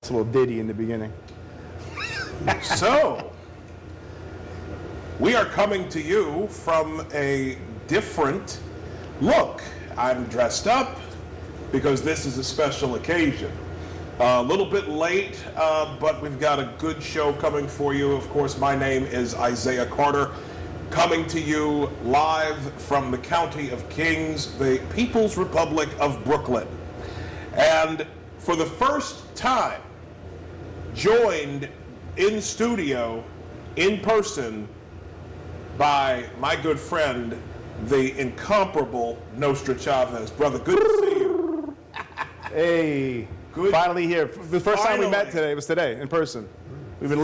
It's a little ditty in the beginning. So, we are coming to you from a different look. I'm dressed up because this is a special occasion. A little bit late, but we've got a good show coming for you. Of course, my name is Isaiah Carter, coming to you live from the County of Kings, the People's Republic of Brooklyn. And for the first time, joined in studio, in person, by my good friend, the incomparable Nostra Chavez. Brother, good to see you. Hey, good. Finally here. The first time we met today was today, in person. We've been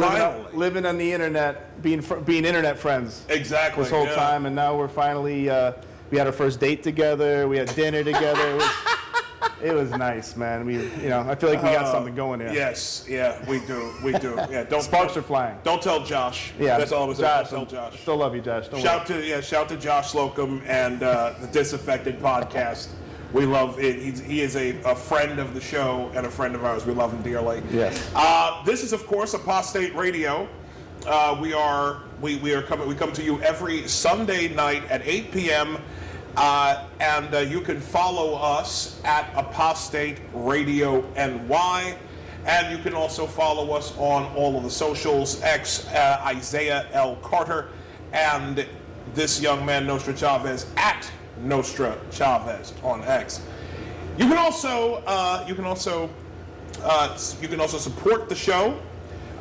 living on the internet, being internet friends. Exactly. This whole time, and now we're finally, we had our first date together, we had dinner together. It was nice, man. I feel like we got something going there. Yes, yeah, we do. Yeah, Sparks are flying. Don't tell Josh. Yeah, that's all I was saying. Don't tell Josh. Still love you, Josh. Shout to Josh Slocum and the Disaffected podcast. We love it. He is a friend of the show and a friend of ours. We love him dearly. Yes. This is, of course, APOSTATE Radio. We come to you every Sunday night at 8 p.m. And you can follow us at APOSTATE Radio NY, and you can also follow us on all of the socials, X, Isaiah L. Carter, and this young man, Nostra Chavez, at Nostra Chavez on X. You can also support the show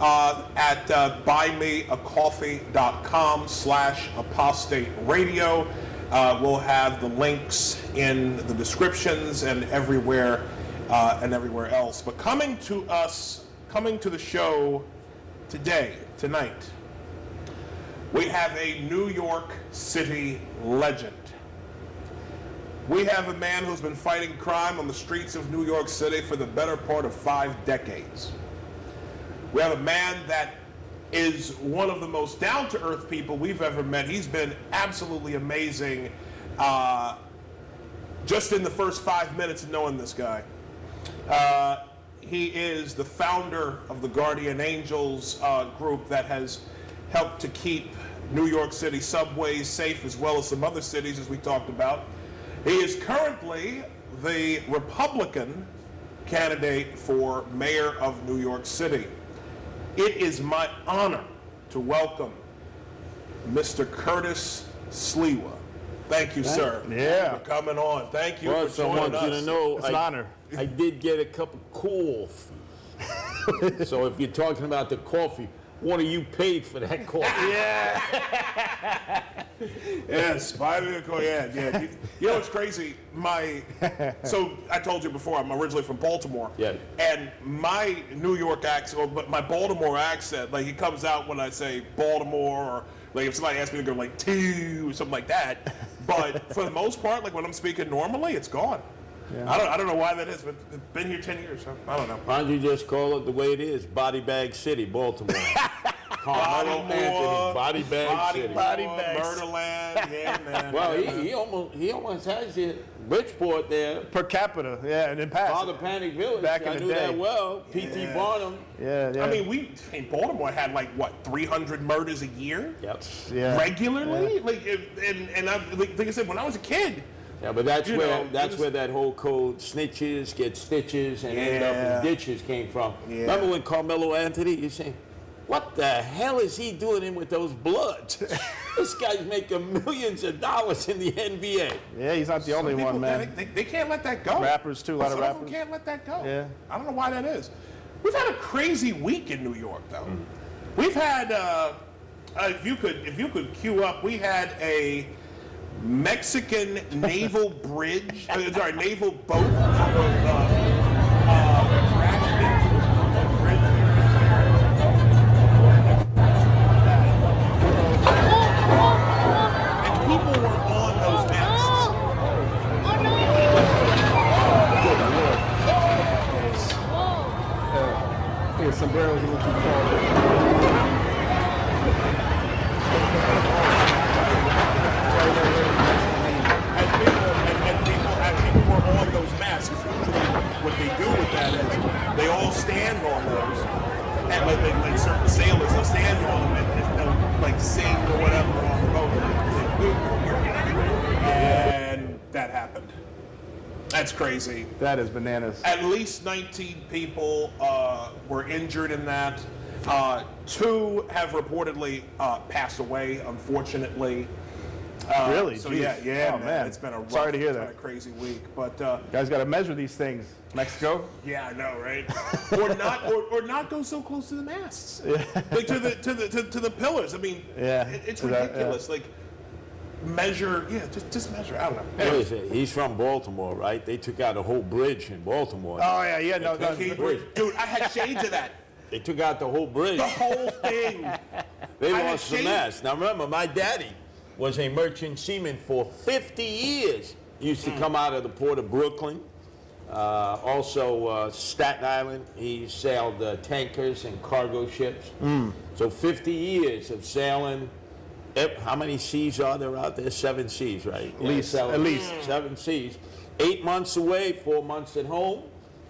at buymeacoffee.com/apostate radio. We'll have the links in the descriptions and everywhere else. But coming to the show tonight, we have a New York City legend. We have a man who's been fighting crime on the streets of New York City for the better part of 5 decades. We have a man that is one of the most down-to-earth people we've ever met. He's been absolutely amazing just in the first 5 minutes of knowing this guy. He is the founder of the Guardian Angels group that has helped to keep New York City subways safe, as well as some other cities, as we talked about. He is currently the Republican candidate for mayor of New York City. It is my honor to welcome Mr. Curtis Sliwa. Thank you, sir. Yeah. For coming on. Thank you for I joining want us. you to know, It's an honor. I did get a cup of coffee. So if you're talking about the coffee, one of you paid for that coffee. Yeah. Yes, buy me a coffee. Yeah. You know what's crazy? So I told you before, I'm originally from Baltimore. Yeah. And my New York accent, but my Baltimore accent, like it comes out when I say Baltimore, or like if somebody asks me to go like "to" or something like that. But for the most part, like when I'm speaking normally, it's gone. Yeah. I don't know why that is, but it's been here 10 years, so I don't know. Why don't you just call it the way it is? Body Bag City, Baltimore. Carmelo Anthony, Body Bag City. Body Bag, Murderland, yeah, man. Well, he almost has it. Bridgeport there. Per capita, yeah, and then pass. Father Panic Village. Back in I the knew day. that well. P.T. Barnum. Yeah. I mean, Baltimore had like what 300 murders a year. Yep. Yeah. Regularly, Yeah. like, and like I said, when I was a kid. Yeah, but that's where that whole code snitches get stitches and end up in ditches came from. Yeah. Remember when Carmelo Anthony, you saying, what the hell is he doing in with those bloods? This guy's making millions of dollars in the NBA. Yeah, he's not the only People, one, man. They can't let that go. Rappers too, a lot of Some rappers. them can't let that go. Yeah. I don't know why that is. We've had a crazy week in New York, though. We've had, if you could queue up, we had a Mexican naval bridge, naval boat crashed into a bridge. And people were on those masts. Here's some barrels in the And people were on those masks. what they do with that is they all stand on those, and like certain sailors, they'll stand on them and they'll like sing or whatever on the boat. And that happened. That's crazy. That is bananas. At least 19 people were injured in that. 2 have reportedly passed away, unfortunately. Really? So Jeez. yeah, Oh, man. It's been a rough, Sorry to hear it's been that. a crazy week, but Guys got to measure these things. Mexico? yeah, I know, right? or not go so close to the masts, like to the pillars. I mean, Yeah. it's To that, ridiculous. Like measure, just measure. I don't know. What is it? He's from Baltimore, right? They took out a whole bridge in Baltimore. Oh, yeah, no. Dude, I had shades of that. They took out the whole bridge. The whole thing. They I had lost the shades. mast. Now remember, my daddy was a merchant seaman for 50 years. He used to come out of the port of Brooklyn. Also Staten Island. He sailed tankers and cargo ships. So 50 years of sailing. How many seas are there out there? 7 seas, right? At least. 7 seas. 8 months away, 4 months at home.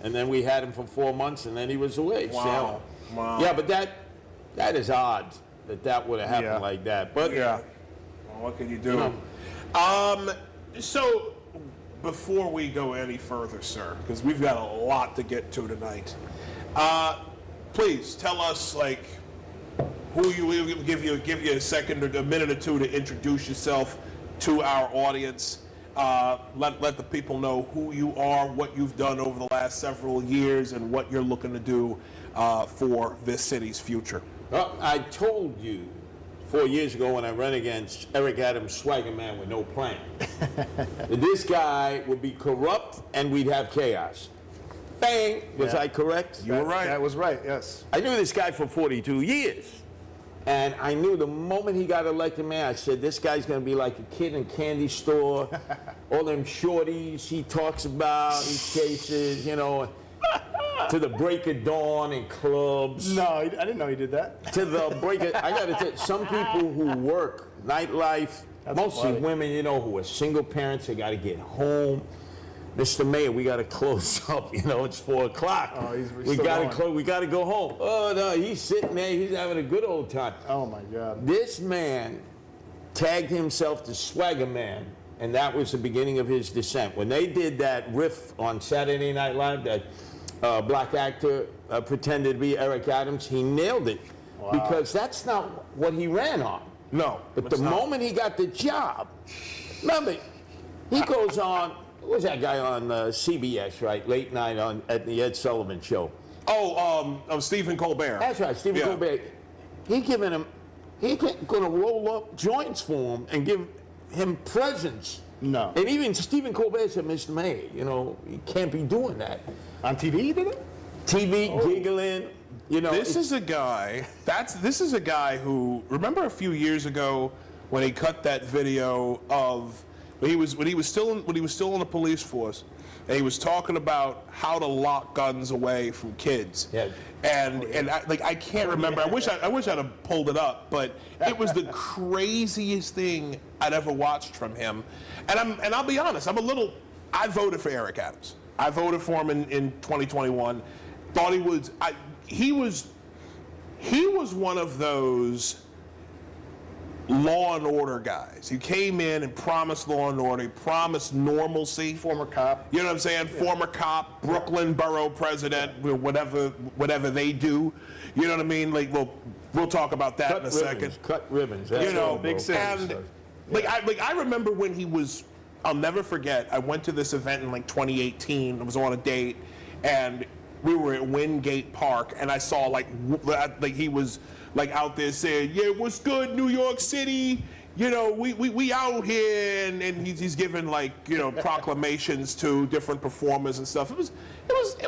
And then we had him for 4 months, and then he was away sailing. Wow. Yeah, but that is odd that would have happened Yeah. like that. But Yeah. Well, what can you do? So before we go any further, sir, because we've got a lot to get to tonight, please tell us like who you will. Give you a second or a minute or two to introduce yourself to our audience. Let the people know who you are, what you've done over the last several years, and what you're looking to do for this city's future. well, I told you 4 years ago when I ran against Eric Adams, swagger man with no plan, that this guy would be corrupt and we'd have chaos. Bang! Was Yeah. I correct? You were right. That was right, yes. I knew this guy for 42 years. And I knew the moment he got elected mayor, I said, this guy's going to be like a kid in a candy store. All them shorties he talks about, he chases, to the break of dawn in clubs. No, I didn't know he did that. To the break of, I got to tell you, some people who work nightlife, That's mostly funny. women, who are single parents, they got to get home. Mr. Mayor, we got to close up. It's 4 o'clock. Oh, we still got to going. close. We got to go home. Oh no, he's sitting there. He's having a good old time. Oh, my God. This man tagged himself the Swagger Man, and that was the beginning of his descent. When they did that riff on Saturday Night Live, that black actor pretended to be Eric Adams, he nailed it. Wow. Because that's not what he ran on. No, But it's the not. moment he got the job, remember, he goes on, what was that guy on CBS, right? Late night at the Ed Sullivan Show. Stephen Colbert. That's right, Stephen Yeah. Colbert. He's going to roll up joints for him and give him presents. No. And even Stephen Colbert said, Mr. Mayor, you can't be doing that. On TV he did it? TV, giggling, This is a guy. This is a guy who. Remember a few years ago when he cut that video of when he was still in the police force, and he was talking about how to lock guns away from kids. Yeah. And I can't remember. I wish I'd have pulled it up, but it was the craziest thing I'd ever watched from him. And I'll be honest. I voted for Eric Adams. I voted for him in 2021. Thought he was one of those law and order guys. He came in and promised law and order. He promised normalcy. Former cop. You know what I'm saying? Former cop, Brooklyn borough president, whatever they do. You know what I mean? Like we'll talk about that in a second. Cut ribbons. That's You know, all, big bro. city. And I remember when he was. I'll never forget. I went to this event in 2018. I was on a date, and we were at Wingate Park, and I saw he was out there saying, "Yeah, what's good, New York City? We out here," and he's giving proclamations to different performers and stuff. It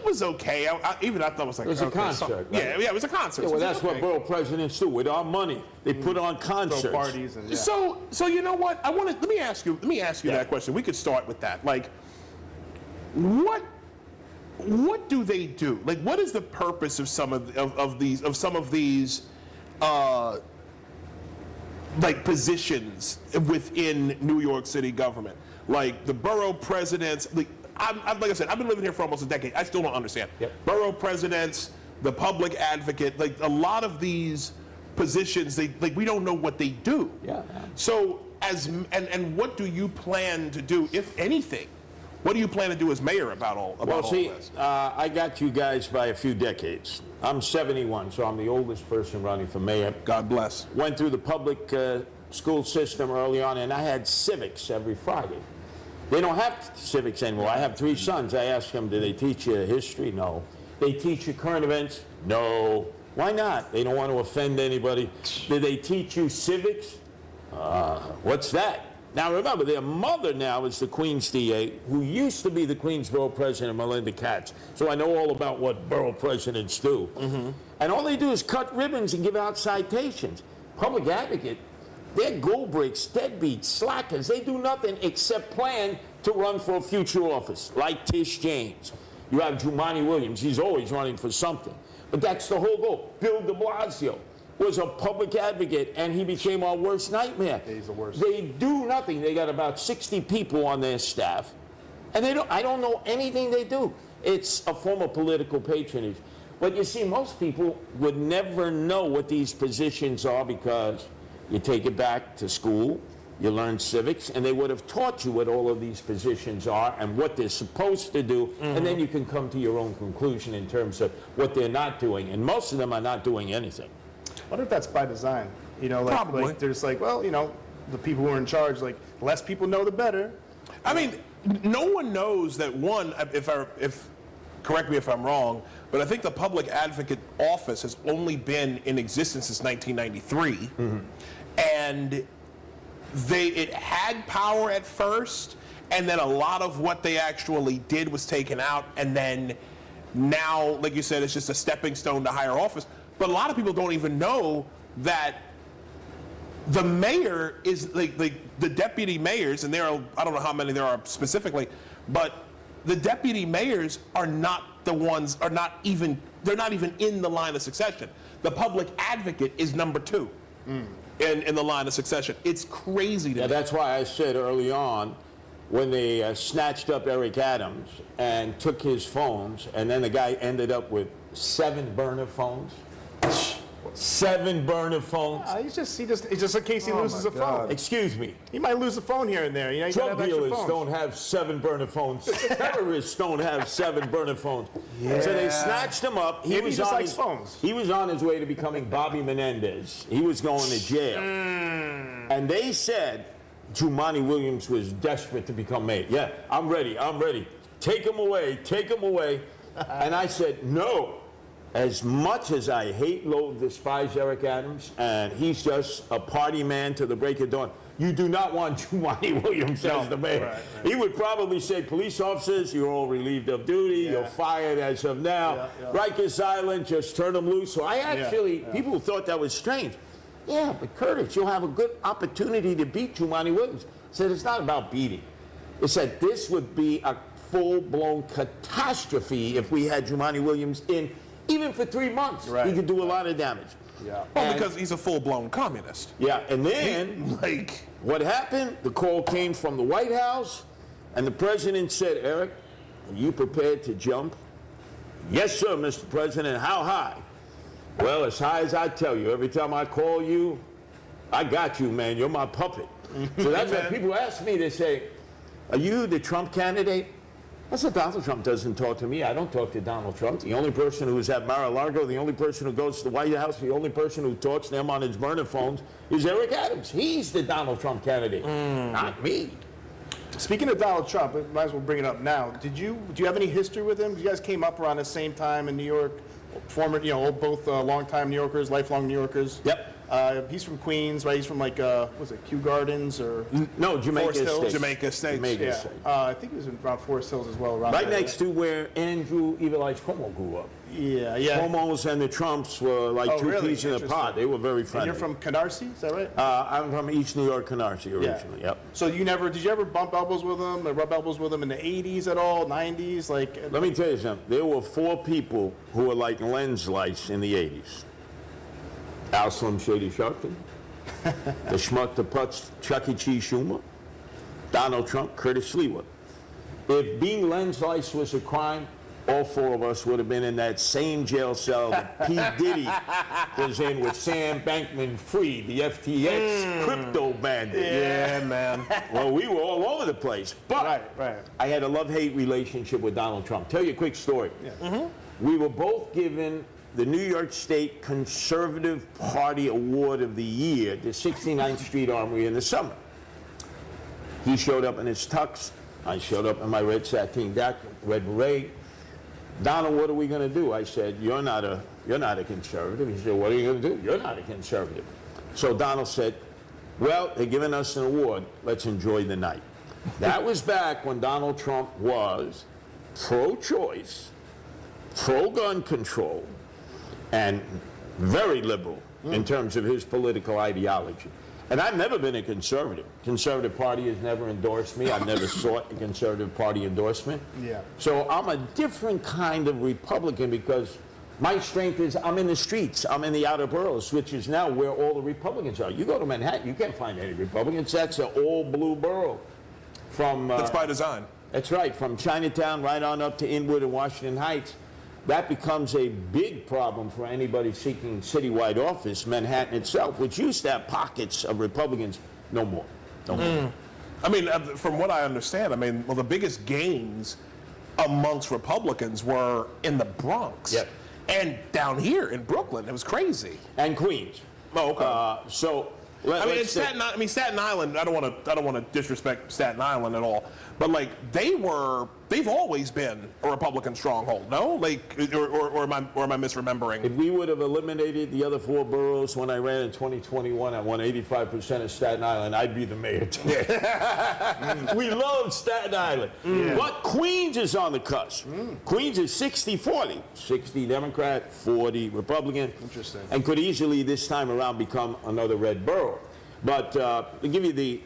was okay. I thought it was like It was a okay, concert, Yeah, right? it was a concert. Yeah, well, It was that's what okay. borough presidents do. With our money, they put on concerts. Throw parties and yeah. So you know what? Let me ask you that question. We could start with that. Like, what do they do? Like, what is the purpose of some of these positions within New York City government? Like the borough presidents. Like, like I said, I've been living here for almost a decade. I still don't understand. Yep. Borough presidents, the public advocate, like a lot of these positions, we don't know what they do. Yeah. So and what do you plan to do, if anything? What do you plan to do as mayor about all this? I got you guys by a few decades. I'm 71, so I'm the oldest person running for mayor. God bless. Went through the public school system early on, and I had civics every Friday. They don't have civics anymore. I have 3 sons. I asked them, do they teach you history? No. They teach you current events? No. Why not? They don't want to offend anybody. Do they teach you civics? What's that? Now remember, their mother now is the Queen's DA, who used to be the Queens Borough President, Melinda Katz. So I know all about what borough presidents do. And all they do is cut ribbons and give out citations. Public advocate, they're gold bricks, deadbeats, slackers. They do nothing except plan to run for a future office, like Tish James. You have Jumaane Williams. He's always running for something. But that's the whole goal. Bill de Blasio was a public advocate, and he became our worst nightmare. He's the worst. They do nothing. They got about 60 people on their staff, and I don't know anything they do. It's a form of political patronage. But you see, most people would never know what these positions are because you take it back to school, you learn civics, and they would have taught you what all of these positions are and what they're supposed to do, and then you can come to your own conclusion in terms of what they're not doing. And most of them are not doing anything. I wonder if that's by design. Probably. Like there's the people who are in charge, the less people know, the better. I mean, no one knows that correct me if I'm wrong, but I think the public advocate office has only been in existence since 1993. And it had power at first, and then a lot of what they actually did was taken out, and then now, like you said, it's just a stepping stone to higher office. But a lot of people don't even know that the mayor is the deputy mayors, and there are, I don't know how many there are specifically, but the deputy mayors are not they're not even in the line of succession. The public advocate is number 2 in the line of succession. It's crazy to me. That's why I said early on, when they snatched up Eric Adams and took his phones, and then the guy ended up with 7 burner phones. 7 burner phones. It's just in case he loses a phone. Excuse me. He might lose a phone here and there. You gotta Drug have extra dealers phones. don't have 7 burner phones. Terrorists don't have 7 burner phones. Yeah. So they snatched him up. Maybe he just likes phones. He was on his way to becoming Bobby Menendez. He was going to jail. And they said Jumaane Williams was desperate to become mayor. Yeah, I'm ready. Take him away. And I said, no. As much as I hate, loathe, despise Eric Adams, and he's just a party man to the break of dawn, you do not want Jumaane Williams as the mayor. Right. He would probably say, police officers, you're all relieved of duty, you're fired as of now. Rikers Island, just turn them loose. So I actually, people thought that was strange. Yeah, but Curtis, you'll have a good opportunity to beat Jumaane Williams. I said, it's not about beating. It said this would be a full-blown catastrophe if we had Jumaane Williams in. Even for 3 months, he could do a lot of damage. Yeah. Well, because he's a full-blown communist. Yeah, and then what happened? The call came from the White House, and the president said, Eric, are you prepared to jump? Yes, sir, Mr. President. How high? Well, as high as I tell you. Every time I call you, I got you, man. You're my puppet. So that's why people ask me, they say, are you the Trump candidate? I said, Donald Trump doesn't talk to me. I don't talk to Donald Trump. The only person who is at Mar-a-Lago, the only person who goes to the White House, the only person who talks to him on his burner phones is Eric Adams. He's the Donald Trump candidate, not me. Speaking of Donald Trump, I might as well bring it up now. Do you have any history with him? You guys came up around the same time in New York, both longtime New Yorkers, lifelong New Yorkers. Yep. He's from Queens, right? He's from was it Kew Gardens or No, Jamaica Forest Hills? State. Jamaica State. Jamaica State. I think he was around Forest Hills as well. Around Right there. next to where Andrew Evil Eyes Cuomo grew up. Yeah. Cuomo's and the Trumps were like two really? peas in a pod. They were very friendly. And you're from Canarsie, is that right? I'm from East New York, Canarsie originally. Yep. So did you ever bump elbows with him or rub elbows with him in the 80s at all, 90s? Let me tell you something. There were 4 people who were like lens lights in the 80s. Al Slim Shady Sharpton, the Schmuck the Putz Chuck E. Cheese Schumer, Donald Trump, Curtis Sliwa. If being lens-sliced was a crime, all four of us would have been in that same jail cell that P. Diddy was in with Sam Bankman-Fried, the FTX crypto bandit. Yeah, man. Well, we were all over the place. But Right. I had a love-hate relationship with Donald Trump. Tell you a quick story. We were both given the New York State Conservative Party Award of the Year, the 69th Street Armory in the summer. He showed up in his tux. I showed up in my red sateen jacket, red beret. Donald, what are we going to do? I said, you're not a conservative. He said, what are you going to do? You're not a conservative. So Donald said, well, they're giving us an award. Let's enjoy the night. That was back when Donald Trump was pro-choice, pro-gun control, and very liberal in terms of his political ideology. And I've never been a conservative. Conservative Party has never endorsed me. I've never sought a Conservative Party endorsement. Yeah. So I'm a different kind of Republican because my strength is I'm in the streets. I'm in the outer boroughs, which is now where all the Republicans are. You go to Manhattan, you can't find any Republicans. That's an all-blue borough. That's by design. That's right. From Chinatown right on up to Inwood and Washington Heights. That becomes a big problem for anybody seeking citywide office. Manhattan itself, which used to have pockets of Republicans, no more. No more. I mean, from what I understand, well, the biggest gains amongst Republicans were in the Bronx. Yep. And down here in Brooklyn. It was crazy. And Queens. Oh, okay. Staten Staten Island, I don't want to disrespect Staten Island at all, but like they've always been a Republican stronghold, no? Like, or am I misremembering? If we would have eliminated the other four boroughs when I ran in 2021, I won 85% of Staten Island, I'd be the mayor today. We love Staten Island. But Queens is on the cusp. Queens is 60-40. 60 Democrat, 40 Republican. Interesting. And could easily this time around become another red borough. But to give you the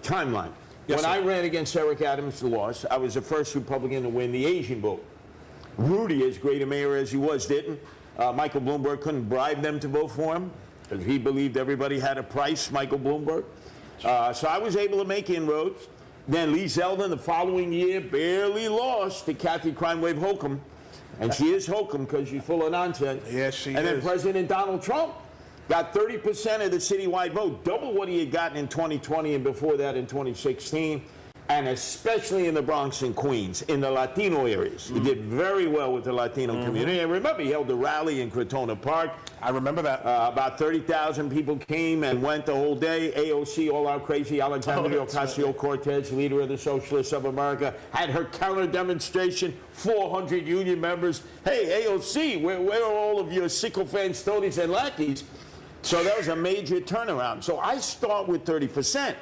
timeline. Yes, when sir. I ran against Eric Adams, the loss, I was the first Republican to win the Asian vote. Rudy, as great a mayor as he was, didn't. Michael Bloomberg couldn't bribe them to vote for him because he believed everybody had a price, Michael Bloomberg. So I was able to make inroads. Then Lee Zeldin, the following year, barely lost to Kathy Crime Wave Hochul. And she is Hochul because she's full of nonsense. Yes, she And then is. President Donald Trump got 30% of the citywide vote, double what he had gotten in 2020 and before that in 2016, and especially in the Bronx and Queens, in the Latino areas. He did very well with the Latino community. And remember, he held a rally in Crotona Park. I remember that. About 30,000 people came and went the whole day. AOC, all out crazy, Alexandria that's right. Ocasio-Cortez, leader of the Socialists of America, had her counter demonstration, 400 union members. Hey, AOC, where are all of your sycophants, toadies, and lackeys? So that was a major turnaround. So I start with 30%.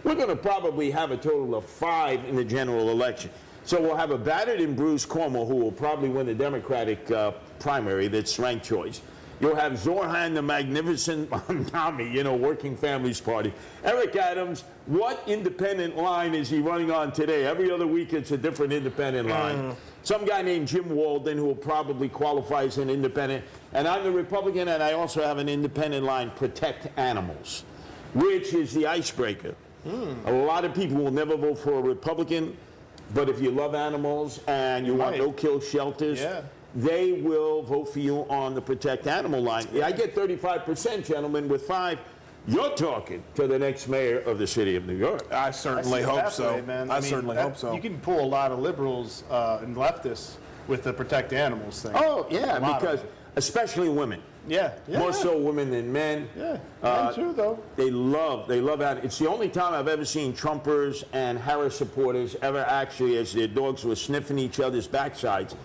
We're going to probably have a total of 5 in the general election. So we'll have a battered and bruised Cuomo who will probably win the Democratic primary that's ranked choice. You'll have Zorhan the Magnificent Nami, Working Families Party. Eric Adams, what independent line is he running on today? Every other week it's a different independent line. Some guy named Jim Walden who will probably qualify as an independent. And I'm the Republican, and I also have an independent line, Protect Animals, which is the icebreaker. A lot of people will never vote for a Republican, but if you love animals and you want no-kill shelters, they will vote for you on the Protect Animal line. I get 35%, gentlemen, with 5. You're talking to the next mayor of the city of New York. I certainly hope so. Man. I certainly hope so. You can pull a lot of liberals and leftists with the Protect Animals thing. Oh, yeah, A lot of because it. especially women. Yeah. More so women than men. Yeah, men too, though. They love animals. It's the only time I've ever seen Trumpers and Harris supporters ever actually, as their dogs were sniffing each other's backsides,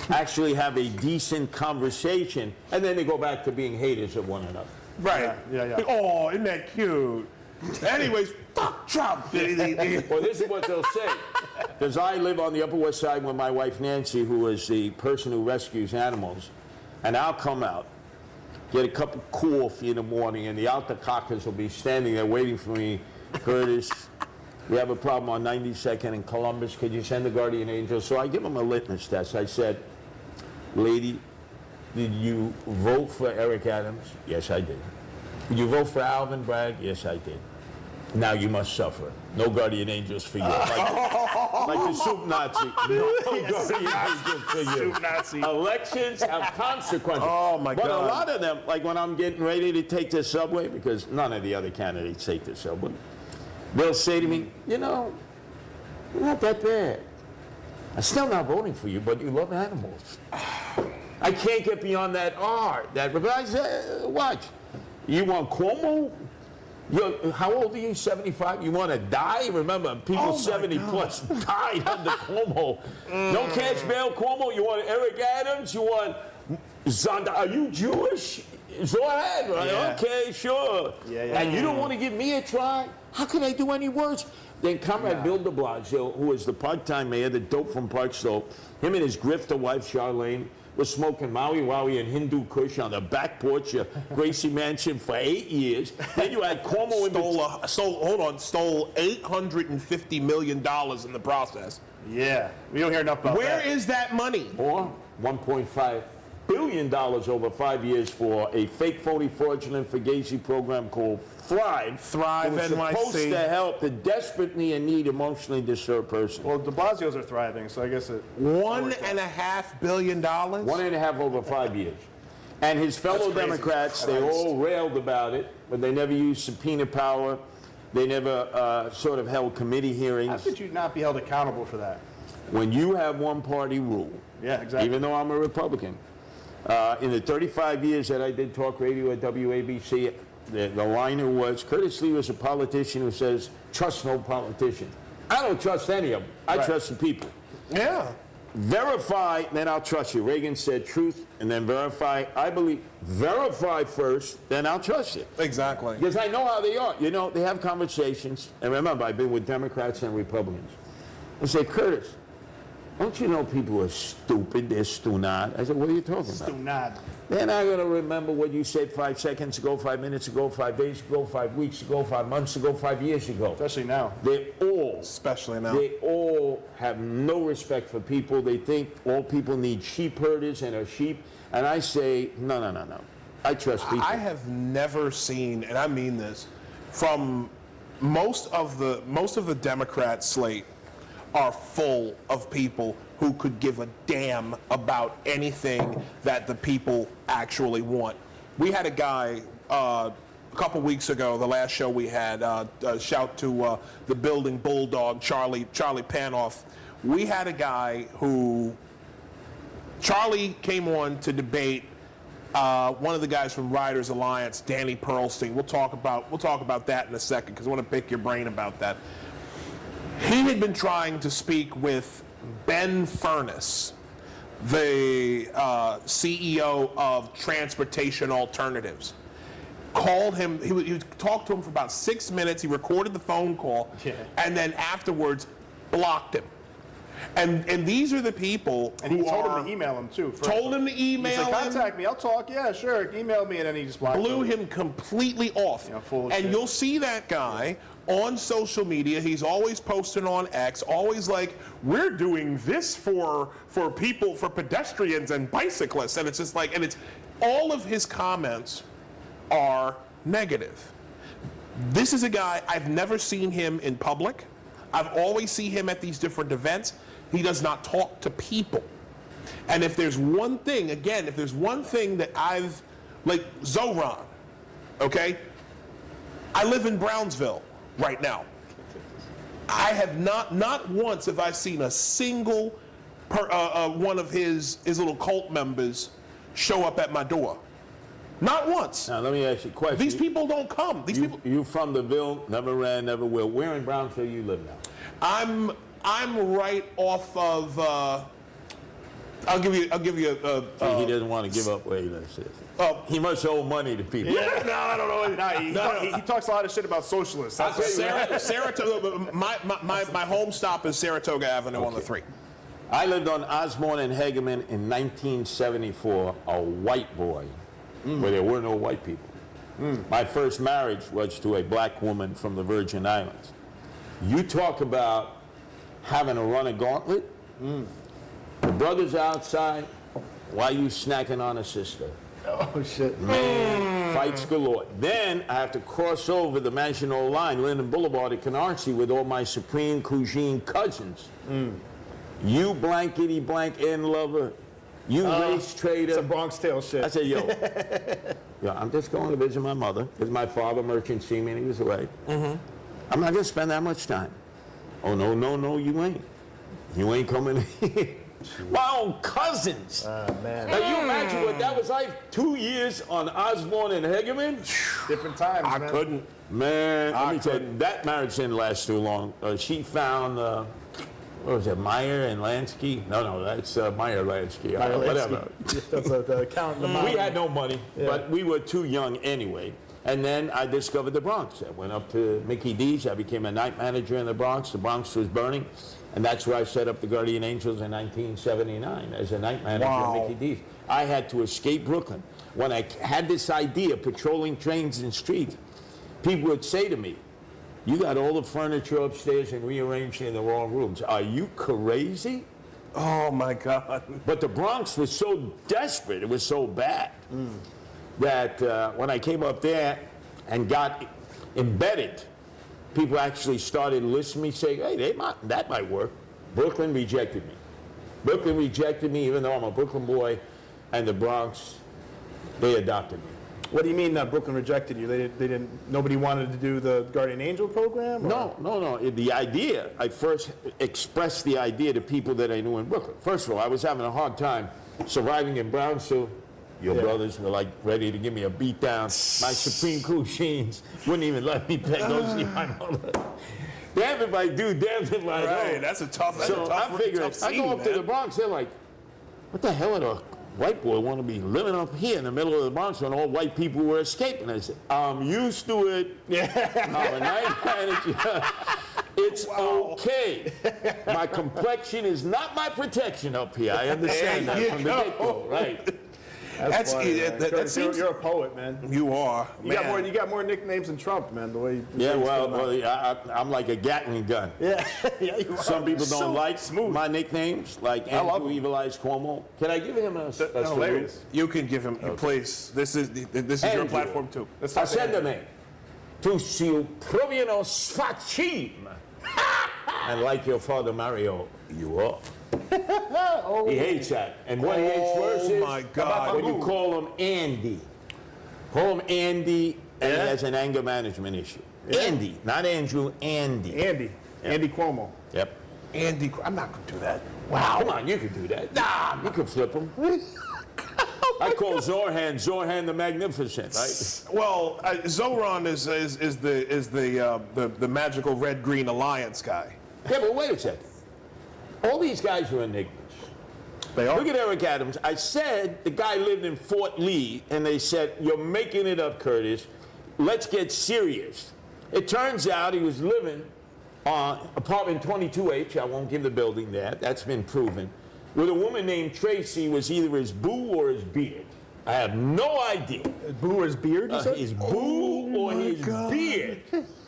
actually have a decent conversation, and then they go back to being haters of one another. Right. Yeah. Oh, isn't that cute? Anyways, fuck Trump. Well, this is what they'll say. Because I live on the Upper West Side with my wife Nancy, who is the person who rescues animals, and I'll come out, get a cup of coffee in the morning, and the alta cockers will be standing there waiting for me. Curtis, we have a problem on 92nd in Columbus. Could you send the guardian angel? So I give them a litmus test. I said, lady, did you vote for Eric Adams? Yes, I did. Did you vote for Alvin Bragg? Yes, I did. Now you must suffer. No guardian angels for you. Like the soup Nazi. No guardian angels for you. Soup Nazi. Elections have consequences. Oh, my But God. a lot of them, like when I'm getting ready to take the subway, because none of the other candidates take the subway, they'll say to me, you know, you're not that bad. I'm still not voting for you, but you love animals. I can't get beyond that R. That, but I say, watch. You want Cuomo? How old are you? 75? You want to die? Remember, people 70 plus died under Cuomo. No cash bail, Cuomo. You want Eric Adams? You want Zonda? Are you Jewish? Go ahead. Right? Yeah. Okay, sure. Yeah. And you don't want to give me a try? How could I do any worse? Then Comrade Bill de Blasio, who was the part-time mayor, the dope from Park Slope, him and his grifter wife, Charlene, was smoking Maui Wowie and Hindu Kush on the back porch of Gracie Mansion for 8 years. Then you had Cuomo in stole $850 million in the process. Yeah, we don't hear enough about Where that. is that money? or $1.5 billion over 5 years for a fake, phony, fraudulent fugazi program called Thrive. Thrive It was supposed NYC. to help the desperately in need, emotionally disturbed person. Well, de Blasio's are thriving, so I guess it. $1.5 billion? 1.5 over 5 years. And his fellow That's crazy. Democrats, they all railed about it, but they never used subpoena power. They never sort of held committee How hearings. could you not be held accountable for that? When you have one party rule, Yeah, exactly. even though I'm a Republican, in the 35 years that I did talk radio at WABC, the liner was, Curtis Lee was a politician who says, trust no politician. I don't trust any of them. I Right. trust the people. Yeah. Verify, then I'll trust you. Reagan said truth, and then verify. I believe, verify first, then I'll trust you. Exactly. Because I know how they are. You know, they have conversations. And remember, I've been with Democrats and Republicans. I say, Curtis, don't you know people are stupid? They're stunad. I said, what are you talking about? Do not. They're not going to remember what you said 5 seconds ago, 5 minutes ago, 5 days ago, 5 weeks ago, 5 months ago, 5 years ago. Especially now. Especially now. They all have no respect for people. They think all people need sheep herders and are sheep. And I say, no. I trust people. I have never seen, and I mean this, from most of the Democrat slate are full of people who could give a damn about anything that the people actually want. We had a guy a couple weeks ago, the last show we had, shout to the building bulldog, Charlie Panoff. We had a guy who, Charlie came on to debate one of the guys from Riders Alliance, Danny Pearlstein. We'll talk about that in a second because I want to pick your brain about that. He had been trying to speak with Ben Furness, the CEO of Transportation Alternatives. Called him, he talked to him for about 6 minutes. He recorded the phone call, and then afterwards blocked him. And these are the people And he who told are, him to email him too. first. told him to He email said, him. contact me. I'll talk. Yeah, sure. Email me, and then he just blocked Blew him completely off. Yeah, full of and shit. you'll see that guy on social media. He's always posting on X, always like, we're doing this for people, for pedestrians and bicyclists. And it's just like, and it's all of his comments are negative. This is a guy, I've never seen him in public. I've always seen him at these different events. He does not talk to people. And if there's one thing, again, if there's one thing that I've, like Zoran, okay? I live in Brownsville right now. I have not once have I seen a single one of his little cult members show up at my door. Not once. Now, let me ask you a question. These people don't come. These people. You from the Ville, never ran, never will. Where in Brownsville you live now? I'm right off of. I'll give you he doesn't want to give up where he lives. He must owe money to people. Yeah, no, I don't know. He talks a lot of shit about socialists. That's what Saratoga. My home stop is Saratoga Avenue on the 3. I lived on Osborne and Hageman in 1974, a white boy, where there were no white people. My first marriage was to a black woman from the Virgin Islands. You talk about having to run a gauntlet. The brother's outside. Why you snacking on a sister? Oh shit. Man, Fights galore. Then I have to cross over the Maginot Line, Linden Boulevard at Canarsie with all my Supreme Cuisine cousins. You blankety blank end lover. You race trader. It's a Bronx Tale shit. I said, yo, I'm just going to visit my mother because my father, merchant seaman, he was away. I'm not going to spend that much time. Oh, no, no, no, you ain't. You ain't coming here. My own cousins. Man. Now, you imagine what that was like? 2 years on Osborne and Hegeman? Different times, I man. couldn't. Man, let me tell you, that marriage didn't last too long. She found, what was it, Meyer and Lansky? No, that's Meyer Lansky. Whatever. That's the account in the We had no money, but we were too young anyway. And then I discovered the Bronx. I went up to Mickey D's. I became a night manager in the Bronx. The Bronx was burning. And that's where I set up the Guardian Angels in 1979 as a night manager at Mickey D's. I had to escape Brooklyn. When I had this idea, patrolling trains and streets, people would say to me, you got all the furniture upstairs and rearranged in the wrong rooms. Are you crazy? Oh my God. But the Bronx was so desperate, it was so bad, that when I came up there and got embedded, people actually started listening to me saying, hey, that might work. Brooklyn rejected me. Brooklyn rejected me even though I'm a Brooklyn boy, and the Bronx, they adopted me. What do you mean that Brooklyn rejected you? They didn't. Nobody wanted to do the Guardian Angel program? Or? No. The idea, I first expressed the idea to people that I knew in Brooklyn. First of all, I was having a hard time surviving in Brownsville. Your brothers were like ready to give me a beat down. My Supreme Cuisines wouldn't even let me go see my mother. Damn if I do, damn if I Right, don't. that's a tough I figured, tough I go scene, up to the man. Bronx, they're like, what the hell would a white boy want to be living up here in the middle of the Bronx when all white people were escaping? I said, I'm used to it. I'm a night manager. It's okay. My complexion is not my protection up here. I understand that from the get-go, right? That's funny, man. that Curtis, seems. you're a poet, man. You are. You got more nicknames than Trump, man. The way. Yeah, I'm like a Gatling gun. Yeah, yeah. You are. Some people don't So like smooth. my nicknames, like love Andrew them. Evil Eyes Cuomo. Can I give him a salute? Hilarious. You can give him place. This is your Andrew. platform too. Let's talk to Andrew. Ascendame. Tu si provino sfacim. And like your father Mario, you are. He hates that. And what he hates worse is my God. when you call him Andy. Call him Andy, and he has an anger management issue. Andy, not Andrew, Andy. Andy Cuomo. Yep. Andy, I'm not going to do that. Wow. Come on, you could do that. Nah, you could flip him. I call Zorhan the Magnificent, right? Well, Zoran is the magical red-green alliance guy. Yeah, but wait a second. All these guys are enigmas. They are. Look at Eric Adams. I said the guy lived in Fort Lee, and they said, you're making it up, Curtis. Let's get serious. It turns out he was living on apartment 22H. I won't give the building that. That's been proven. With a woman named Tracy was either his boo or his beard. I have no idea. Boo or his beard, you said? His boo or his beard.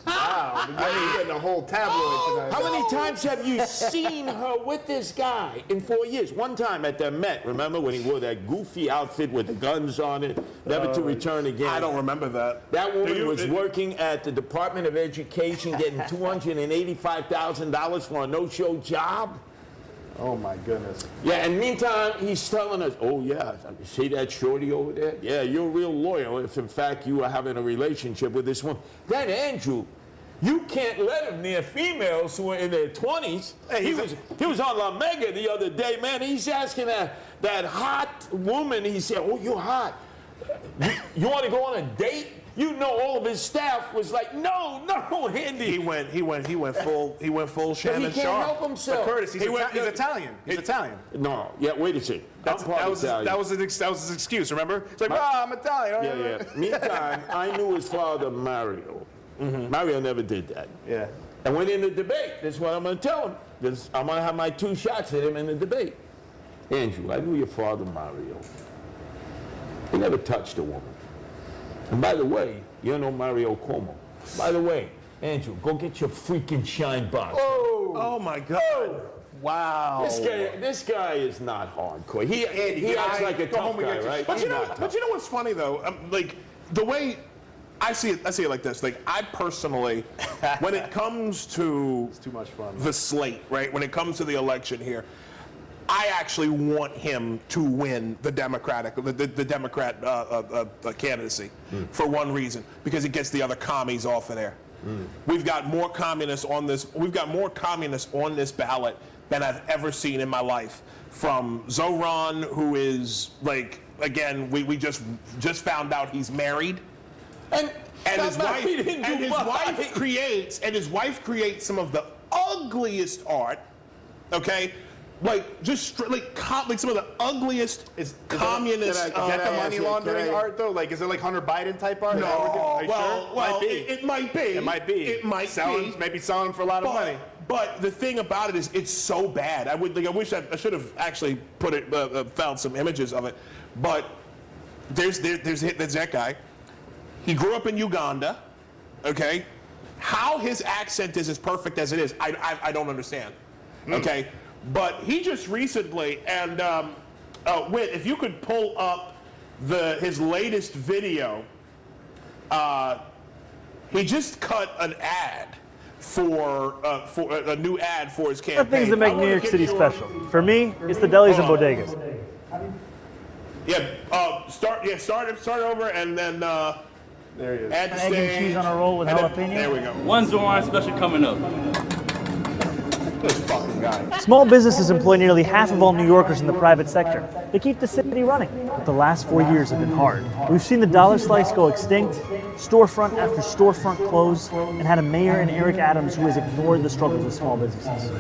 Wow, you're getting a whole tabloid tonight. How many times have you seen her with this guy in 4 years? One time at the Met, remember when he wore that goofy outfit with the guns on it, never to return again? I don't remember that. That woman was working at the Department of Education getting $285,000 for a no-show job. Oh my goodness. Yeah, and meantime, he's telling us, oh yeah, you see that shorty over there? Yeah, you're real loyal if in fact you are having a relationship with this woman. Then Andrew, you can't let him near females who are in their 20s. Hey, he was on La Mega the other day, man. He's asking that hot woman, he said, oh, you're hot. You want to go on a date? You know, all of his staff was like, no, Andy. He went full Shannon He can't Sharp. help himself. But Curtis, he's went- Italian. He's Italian. No, yeah, wait a second. That was his excuse, remember? It's like, I'm Italian. Yeah. Meantime, I knew his father, Mario. Mario never did that. Yeah. And went in the debate. That's what I'm going to tell him. Because I'm going to have my 2 shots at him in the debate. Andrew, I knew your father, Mario. He never touched a woman. And by the way, you know Mario Cuomo. By the way, Andrew, go get your freaking shine box. Oh my God. Wow. This guy is not hardcore. He acts like a tough guy, right? But He's you know, not tough. what's funny though? Like the way I see it like this. Like I personally, when it comes to It's too much fun. the slate, right? When it comes to the election here, I actually want him to win the Democrat candidacy for one reason, because it gets the other commies off of there. We've got more communists on this. We've got more communists on this ballot than I've ever seen in my life. From Zoran, who is like, again, we just found out he's married. And his wife creates some of the ugliest art, okay? Like just like some of the ugliest communist. Is that the money laundering art though? Like, is it like Hunter Biden type art? No, Are you sure? it might be. It might be. It might be. Maybe selling for a lot of money. But the thing about it is, it's so bad. I wish I should have actually found some images of it. But there's that guy. He grew up in Uganda. Okay, how his accent is as perfect as it is, I don't understand. Okay, but he just recently, and Whit, if you could pull up his latest video, he just cut an ad for a new ad for his campaign. Things that make New York City special. For me, it's the delis and bodegas. Start over and then There he is. add the Egg and stage. cheese on a roll with And then- jalapeno. There we go. One Zoran special coming up. This fucking guy. Small businesses employ nearly half of all New Yorkers in the private sector. They keep the city running, but the last 4 years have been hard. We've seen the dollar slice go extinct, storefront after storefront close, and had a mayor in Eric Adams who has ignored the struggles of small businesses.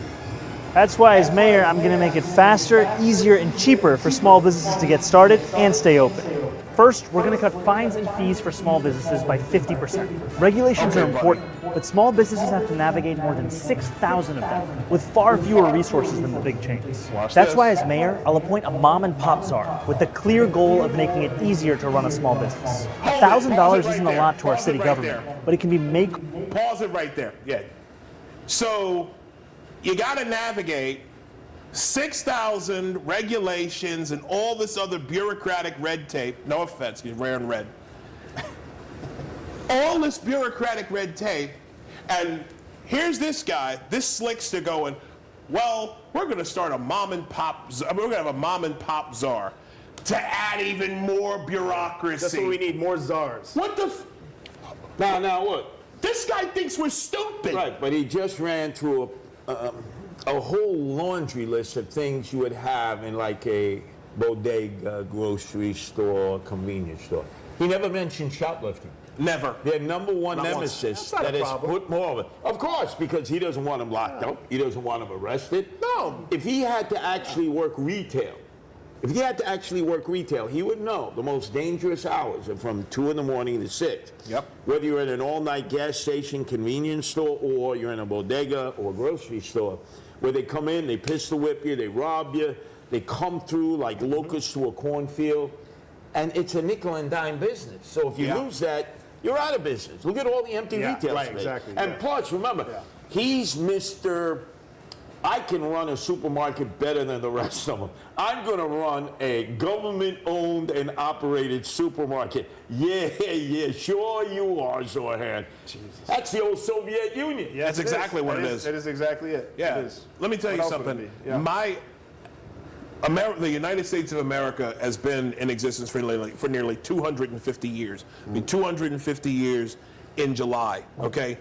That's why, as mayor, I'm going to make it faster, easier, and cheaper for small businesses to get started and stay open. First, we're going to cut fines and fees for small businesses by 50%. Regulations are important, but small businesses have to navigate more than 6,000 of them, with far fewer resources than the big chains. That's why, as mayor, I'll appoint a mom and pop czar with the clear goal of making it easier to run a small business. $1,000 isn't a lot to our city government, but it can be Pause it right there. Yeah. So you got to navigate 6,000 regulations and all this other bureaucratic red tape. No offense, he's wearing red. All this bureaucratic red tape, and here's this guy, this slickster going, well, we're going to start a mom and pop, we're going to have a mom and pop czar to add even more bureaucracy. That's what we need, more czars. What the Now what? This guy thinks we're stupid. Right, but he just ran through a whole laundry list of things you would have in like a bodega, grocery store, convenience store. He never mentioned shoplifting. Never. Their number one Not once. nemesis That's not a that has problem. put more of it. Of course, because he doesn't want them locked up. He doesn't want them arrested. No. If he had to actually work retail, he would know the most dangerous hours are from 2 in the morning to 6. Yep. Whether you're in an all-night gas station, convenience store, or you're in a bodega or grocery store, where they come in, they pistol whip you, they rob you, they come through like locusts to a cornfield, and it's a nickel and dime business. So if you lose that, you're out of business. Look at all the empty retail right, space. exactly, And yeah. plus, remember, he's Mr. I can run a supermarket better than the rest of them. I'm going to run a government-owned and operated supermarket. Yeah, sure you are, Zoran. That's the old Soviet Union. Yeah, That's exactly what it is. That is exactly it. Yeah. It is. Let me tell What you else would something. it be? Yeah. The United States of America has been in existence for nearly 250 years. I mean, 250 years in July, okay?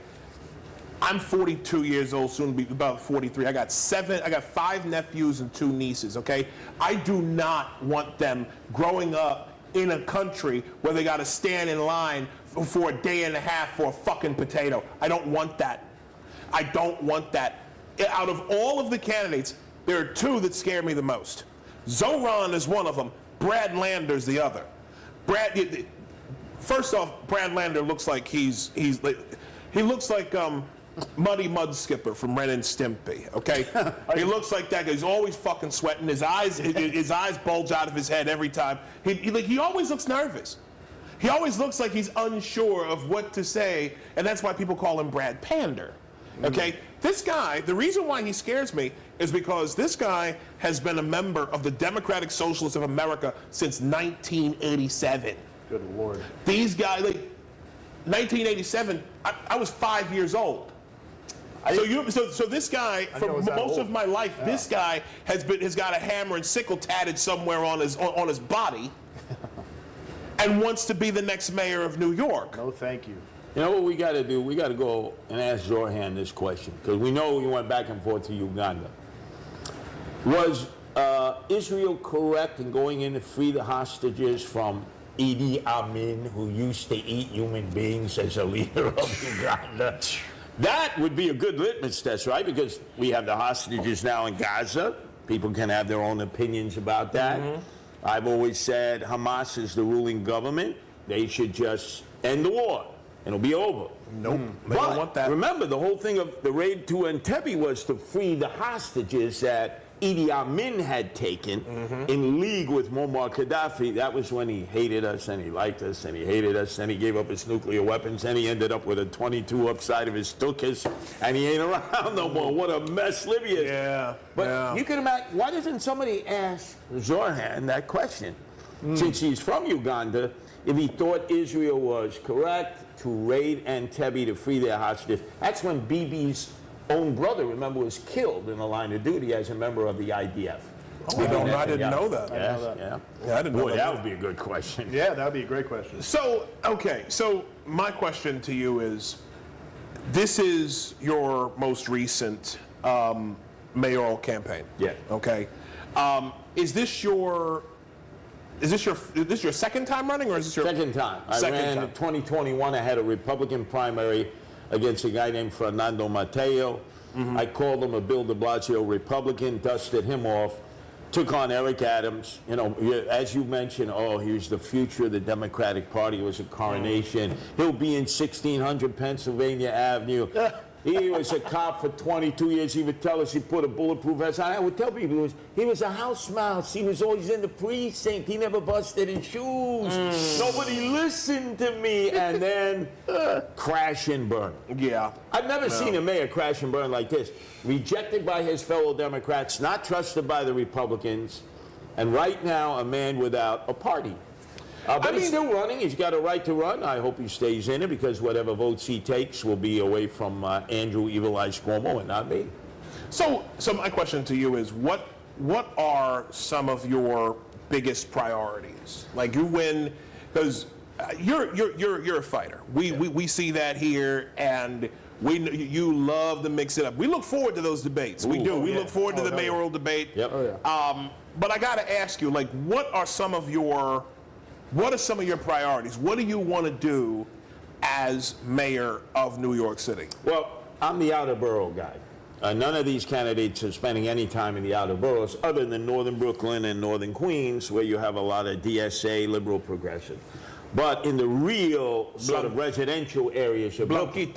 I'm 42 years old, soon to be about 43. I got 5 nephews and 2 nieces, okay? I do not want them growing up in a country where they got to stand in line for a day and a half for a fucking potato. I don't want that. I don't want that. Out of all of the candidates, there are 2 that scare me the most. Zoran is one of them. Brad Lander's the other. First off, Brad Lander looks like he looks like Muddy Mudskipper from Ren and Stimpy. Okay, he looks like that guy. He's always fucking sweating. His eyes bulge out of his head every time. He always looks nervous. He always looks like he's unsure of what to say, and that's why people call him Brad Pander. Okay, This guy, the reason why he scares me is because this guy has been a member of the Democratic Socialists of America since 1987. Good Lord. These guys, like 1987, I was 5 years old. So this guy, for know it's that most old. of my life, this guy has got a hammer and sickle tatted somewhere on his body, and wants to be the next mayor of New York. No, thank you. You know what we got to do? We got to go and ask Zorhan this question, because we know you went back and forth to Uganda. Was Israel correct in going in to free the hostages from Idi Amin, who used to eat human beings, as a leader of Uganda? That would be a good litmus test, right? Because we have the hostages now in Gaza. People can have their own opinions about that. I've always said Hamas is the ruling government. They should just end the war. It'll be over. Nope, they don't want that. Remember, the whole thing of the raid to Entebbe was to free the hostages that Idi Amin had taken in league with Muammar Gaddafi. That was when he hated us, and he liked us, and he hated us, and he gave up his nuclear weapons, and he ended up with a 22 upside of his tuchus, and he ain't around no more. What a mess Libya is. Yeah, But yeah. you can imagine, why doesn't somebody ask Zorhan that question? Since he's from Uganda, if he thought Israel was correct to raid Entebbe to free their hostages. That's when Bibi's own brother, remember, was killed in the line of duty as a member of the IDF. Oh, I didn't know that. Yeah, know that. yeah. Yeah, I didn't know Boy, that. that would be a good question. Yeah, that would be a great question. So, okay, so my question to you is, this is your most recent mayoral campaign. Yeah. Okay. Is this your second time running, or is this your Second time. I Second ran time. in 2021. I had a Republican primary against a guy named Fernando Mateo. I called him a Bill de Blasio Republican, dusted him off, took on Eric Adams. You know, as you mentioned, he's the future of the Democratic Party. It was a coronation. He'll be in 1600 Pennsylvania Avenue. He was a cop for 22 years. He would tell us he put a bulletproof vest on. I would tell people he was a house mouse. He was always in the precinct. He never busted his shoes. Nobody listened to me. And then crash and burn. Yeah. I've never seen a mayor crash and burn like this. Rejected by his fellow Democrats, not trusted by the Republicans, and right now a man without a party. But he's still running. He's got a right to run. I hope he stays in it, because whatever votes he takes will be away from Andrew Evil Eye Cuomo and not me. So my question to you is, what are some of your biggest priorities? Like, you win because you're a fighter. We see that here, and you love to mix it up. We look forward to those debates. We do. We look forward to the mayoral debate. Yep. But I got to ask you, like, what are some of your priorities? What do you want to do as mayor of New York City? Well, I'm the outer borough guy. None of these candidates are spending any time in the outer boroughs other than northern Brooklyn and northern Queens, where you have a lot of DSA, liberal progressive. But in the real sort of residential areas of Brooklyn,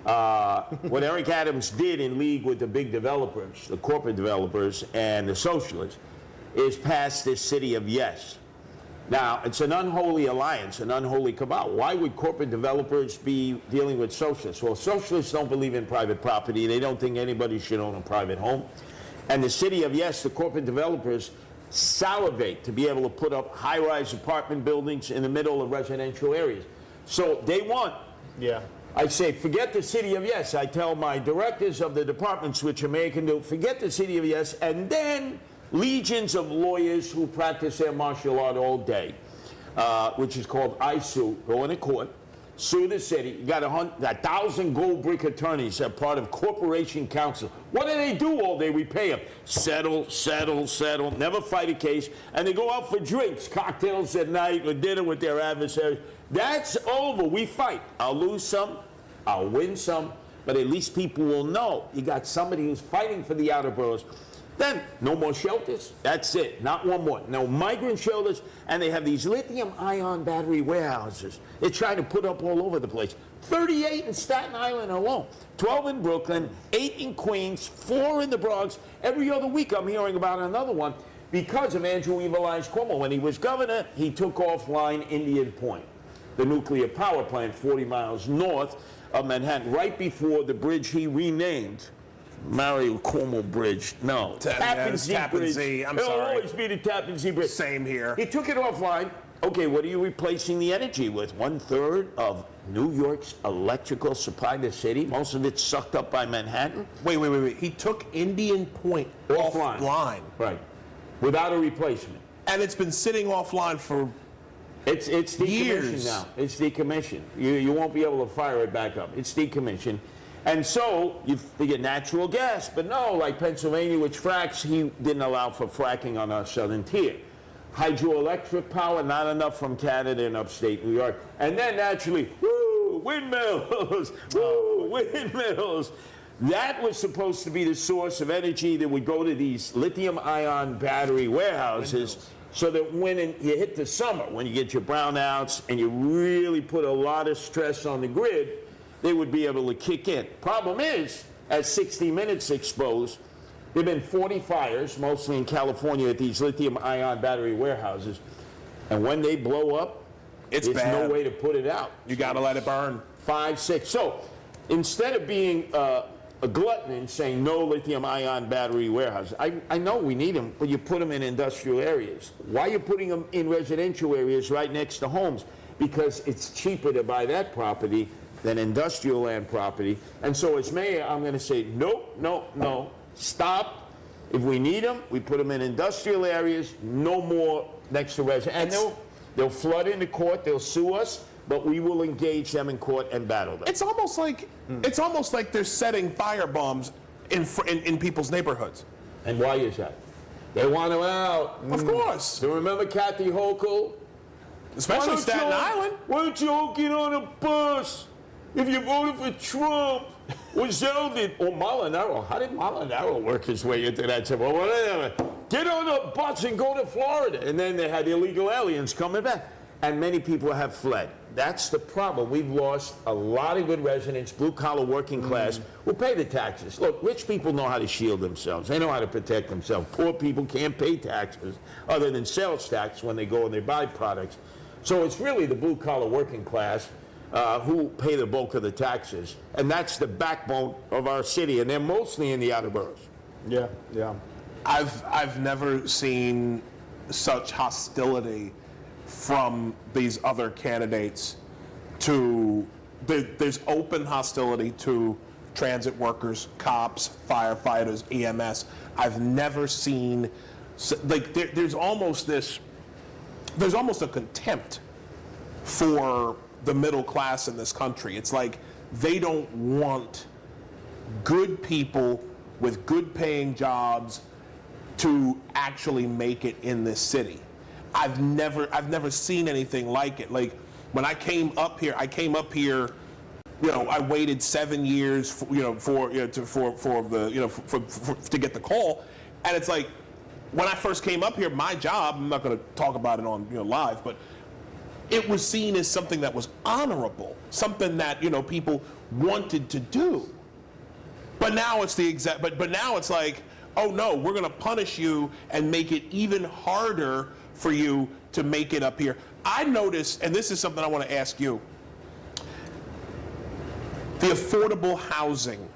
what Eric Adams did in league with the big developers, the corporate developers and the socialists, is pass this city of yes. Now, it's an unholy alliance, an unholy cabal. Why would corporate developers be dealing with socialists? Well, socialists don't believe in private property. They don't think anybody should own a private home. And the city of yes, the corporate developers, salivate to be able to put up high-rise apartment buildings in the middle of residential areas. So they want. Yeah. I say, forget the city of yes. I tell my directors of the departments, which a mayor can do, forget the city of yes, and then legions of lawyers who practice their martial art all day, which is called I sue, go into court, sue the city. You got 1,000 gold brick attorneys that are part of corporation counsel. What do they do all day? We pay them. Settle, settle, settle, never fight a case. And they go out for drinks, cocktails at night, or dinner with their adversaries. That's over. We fight. I'll lose some, I'll win some, but at least people will know you got somebody who's fighting for the outer boroughs. Then, no more shelters. That's it. Not one more. No migrant shelters. And they have these lithium-ion battery warehouses they're trying to put up all over the place. 38 in Staten Island alone. 12 in Brooklyn, 8 in Queens, 4 in the Bronx. Every other week I'm hearing about another one because of Andrew Evil Eye Cuomo. When he was governor, he took offline Indian Point. the nuclear power plant 40 miles north of Manhattan, right before the bridge he renamed Mario Cuomo Bridge. No, Tappan Zee. I'm It'll sorry. always be the Tappan Zee Bridge. Same here. He took it offline. Okay, what are you replacing the energy with? 1/3 of New York's electrical supply to the city, most of it sucked up by Manhattan? Wait. He took Indian Point offline. Right. Without a replacement. And it's been sitting offline for It's decommissioned years. now. It's decommissioned. You won't be able to fire it back up. It's decommissioned. And so you get natural gas, but no, like Pennsylvania, which fracks, he didn't allow for fracking on our southern tier. Hydroelectric power, not enough from Canada and upstate New York. And then naturally, woo, windmills, woo, windmills. That was supposed to be the source of energy that would go to these lithium-ion battery warehouses, so that when you hit the summer, when you get your brownouts and you really put a lot of stress on the grid, they would be able to kick in. Problem is, as 60 Minutes exposed, there have been 40 fires, mostly in California, at these lithium-ion battery warehouses. And when they blow up, It's there's bad. no way to put it out. You got to let it burn. 5, 6. So instead of being a glutton and saying no lithium-ion battery warehouse, I know we need them, but you put them in industrial areas. Why are you putting them in residential areas right next to homes? Because it's cheaper to buy that property than industrial land property. And so as mayor, I'm going to say, no, stop. If we need them, we put them in industrial areas, no more next to residential. And they'll flood into court, they'll sue us, but we will engage them in court and battle them. It's almost like they're setting fire bombs in people's neighborhoods. And why is that? They want them out. Of course. So remember Kathy Hochul? Especially Staten Island. Why don't you all get on a bus? If you voted for Trump, or Zeldin, or Molinaro. How did Molinaro work his way into that? Well, whatever. Get on a bus and go to Florida. And then they had illegal aliens coming back. And many people have fled. That's the problem. We've lost a lot of good residents, blue-collar working class, who pay the taxes. Look, rich people know how to shield themselves. They know how to protect themselves. Poor people can't pay taxes other than sales tax when they go and they buy products. So it's really the blue-collar working class who pay the bulk of the taxes. And that's the backbone of our city, and they're mostly in the outer boroughs. Yeah. I've never seen such hostility from these other candidates to there's open hostility to transit workers, cops, firefighters, EMS. I've never seen there's almost a contempt for the middle class in this country. It's like they don't want good people with good paying jobs to actually make it in this city. I've never seen anything like it. Like when I came up here, I waited 7 years to get the call, and it's like when I first came up here, my job, I'm not going to talk about it on live, but it was seen as something that was honorable, something that people wanted to do. But now it's but now it's like, oh no, we're going to punish you and make it even harder for you to make it up here. I noticed, and this is something I want to ask you, the affordable housing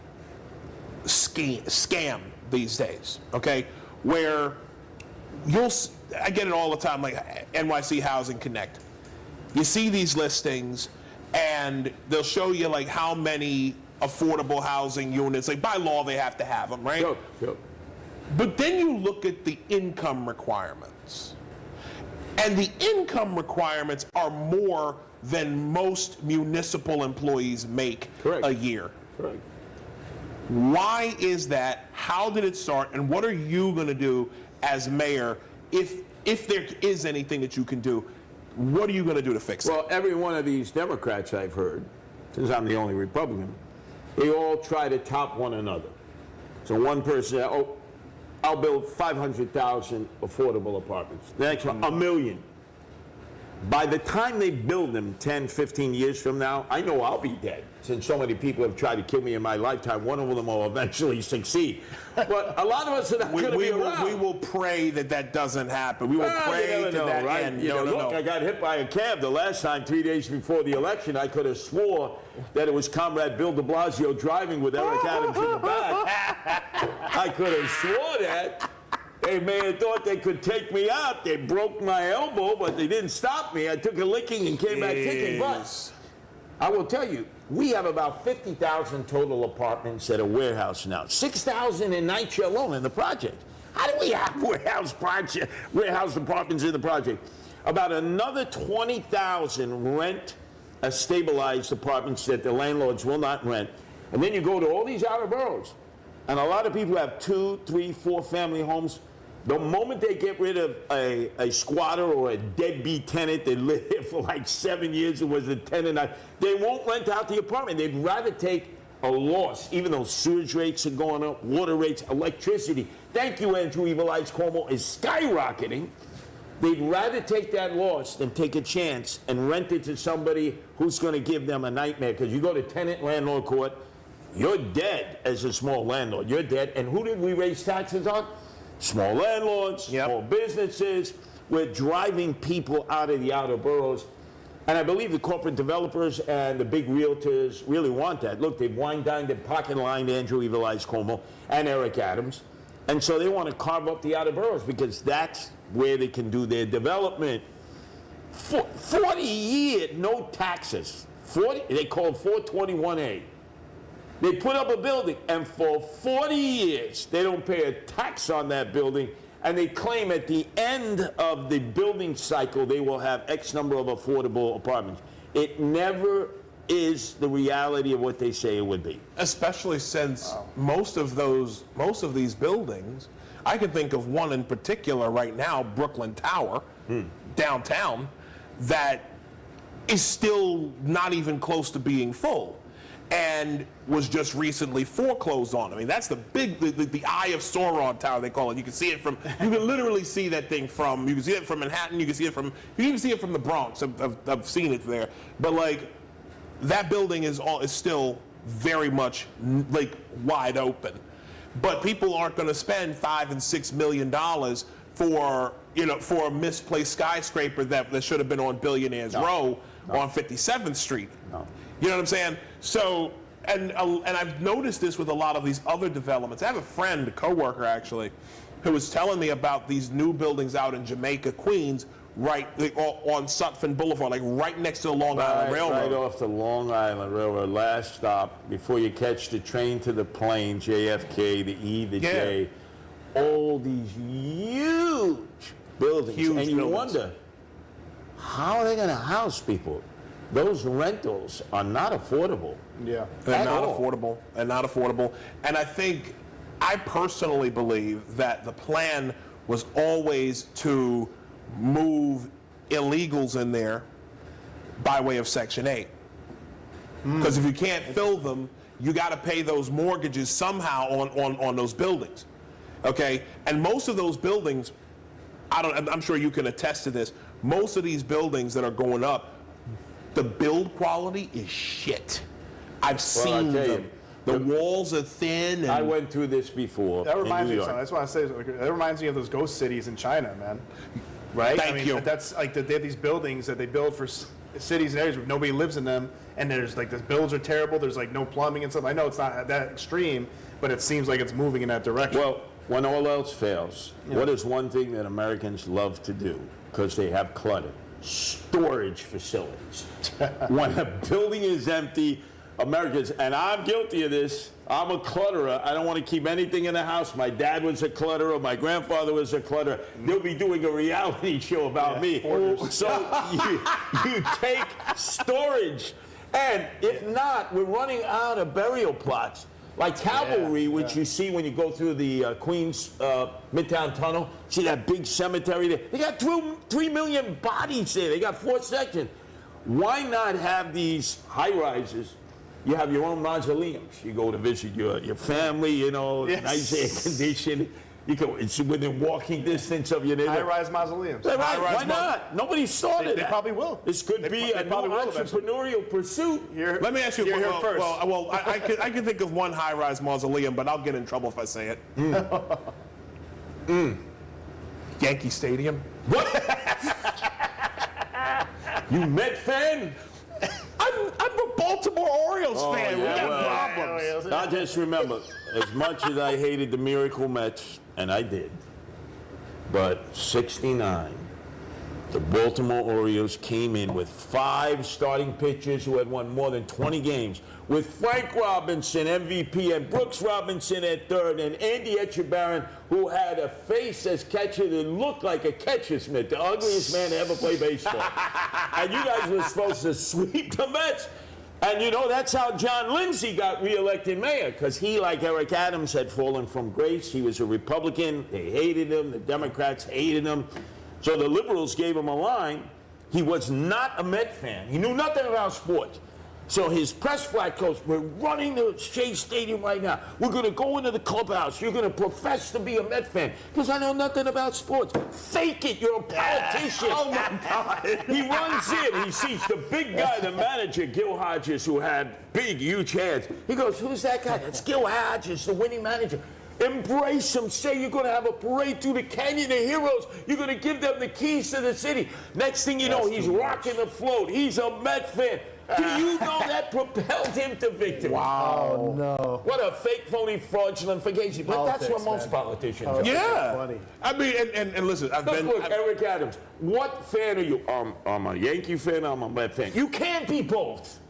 scam these days, okay, where I get it all the time, like NYC Housing Connect. You see these listings and they'll show you like how many affordable housing units, like by law they have to have them, right? Sure. But then you look at the income requirements. And the income requirements are more than most municipal employees make a year. Correct. Why is that? How did it start? And what are you going to do as mayor if there is anything that you can do? What are you going to do to fix it? Well, every one of these Democrats I've heard, since I'm the only Republican, they all try to top one another. So one person said, I'll build 500,000 affordable apartments. The next one, 1 million. By the time they build them 10, 15 years from now, I know I'll be dead. Since so many people have tried to kill me in my lifetime, one of them will eventually succeed. But a lot of us are not going to be around. We will pray that that doesn't happen. We will pray you never to know, that right? end. You know, No. look, I got hit by a cab the last time, 3 days before the election. I could have swore that it was Comrade Bill de Blasio driving with Eric Adams in the back. I could have swore that. They may have thought they could take me out. They broke my elbow, but they didn't stop me. I took a licking and came back kicking. But I will tell you, we have about 50,000 total apartments at a warehouse now. 6,000 in NYCHA alone in the project. How do we have warehouse apartments in the project? About another 20,000 rent stabilized apartments that the landlords will not rent. And then you go to all these outer boroughs, and a lot of people have 2, 3, 4 family homes. The moment they get rid of a squatter or a deadbeat tenant that lived here for like 7 years and was a tenant, they won't rent out the apartment. They'd rather take a loss, even though sewage rates are going up, water rates, electricity. Thank you, Andrew Evil Eyes Cuomo, is skyrocketing. They'd rather take that loss than take a chance and rent it to somebody who's going to give them a nightmare. Because you go to tenant landlord court, you're dead as a small landlord. You're dead. And who did we raise taxes on? Small landlords, small businesses. We're driving people out of the outer boroughs. And I believe the corporate developers and the big realtors really want that. Look, they've wine-dined and pocket-lined Andrew Evil Eyes Cuomo and Eric Adams. And so they want to carve up the outer boroughs because that's where they can do their development. 40 years, no taxes. 40, they call it 421A. They put up a building, and for 40 years, they don't pay a tax on that building, and they claim at the end of the building cycle, they will have X number of affordable apartments. It never is the reality of what they say it would be. Especially since most of these buildings, I can think of one in particular right now, Brooklyn Tower, downtown, that is still not even close to being full. And was just recently foreclosed on. I mean, that's the big, the Eye of Sauron Tower, they call it. You can see it from, you can literally see that thing from, you can see it from Manhattan, you can even see it from the Bronx. I've seen it there. But like, that building is still very much like wide open. But people aren't going to spend $5 and $6 million for a misplaced skyscraper that should have been on Billionaires Row on 57th Street. No. You know what I'm saying? So, and I've noticed this with a lot of these other developments. I have a friend, a coworker actually, who was telling me about these new buildings out in Jamaica, Queens, right on Sutphin Boulevard, like right next to the Long Island Railroad. Right off the Long Island Railroad, last stop before you catch the train to the plane, JFK, the E, the J. All these huge buildings. And you wonder, how are they going to house people? Those rentals are not affordable. Yeah. They're not affordable. They're not affordable. And I personally believe that the plan was always to move illegals in there by way of Section 8. Because if you can't fill them, you got to pay those mortgages somehow on those buildings. Okay? And most of those buildings, I'm sure you can attest to this, most of these buildings that are going up, the build quality is shit. I've seen them. The walls are thin. And I went through this before. That reminds in me New of York. something. That's what I say. That reminds me of those ghost cities in China, man. Right? Thank you. That's like they have these buildings that they build for cities and areas where nobody lives in them, and there's like the builds are terrible. There's like no plumbing and stuff. I know it's not that extreme, but it seems like it's moving in that direction. Well, when all else fails, what is one thing that Americans love to do? Because they have clutter. Storage facilities. When a building is empty, Americans, and I'm guilty of this, I'm a clutterer. I don't want to keep anything in the house. My dad was a clutterer. My grandfather was a clutterer. They'll be doing a reality show about me. So you take storage. And if not, we're running out of burial plots. Like Calvary, which you see when you go through the Queens Midtown Tunnel. See that big cemetery there? They got 3 million bodies there. They got 4 sections. Why not have these high-rises? You have your own mausoleums. You go to visit your family, nice air conditioned. You can, it's within walking distance of your neighborhood. High-rise mausoleums. Right, High-rise why not? Nobody started They that. probably will. This could They be a new probably will eventually. entrepreneurial pursuit. Let me ask you. You're here Well, first. I can think of one high-rise mausoleum, but I'll get in trouble if I say it. Yankee Stadium. What? You Met fan? I'm a Baltimore Orioles fan. yeah, we got well, problems. I just remember, as much as I hated the Miracle Mets, and I did, but 69, the Baltimore Orioles came in with 5 starting pitchers who had won more than 20 games, with Frank Robinson, MVP, and Brooks Robinson at third, and Andy Etchebarren, who had a face as catcher that looked like a catcher's mitt, the ugliest man to ever play baseball. And you guys were supposed to sweep the Mets. And you know, that's how John Lindsay got reelected mayor, because he, like Eric Adams, had fallen from grace. He was a Republican. They hated him. The Democrats hated him. So the liberals gave him a line. He was not a Met fan. He knew nothing about sports. So his press flight goes, we're running to Shea Stadium right now. We're going to go into the clubhouse. You're going to profess to be a Met fan. Because I know nothing about sports. Fake it. You're a politician. Oh, my God. He runs in. He sees the big guy, the manager, Gil Hodges, who had big, huge hands. He goes, who's that guy? That's Gil Hodges, the winning manager. Embrace him. Say you're going to have a parade through the Canyon of Heroes. You're going to give them the keys to the city. Next thing you know, he's rocking the float. He's a Met fan. Do you know that propelled him to victory? Oh, no. What a fake, phony, fraudulent vacation. But that's what Politics, most man. politicians are. Yeah. Funny. I mean, and listen, Look, Eric Adams, what fan are you? I'm a Yankee fan, I'm a Met fan. You can't be both.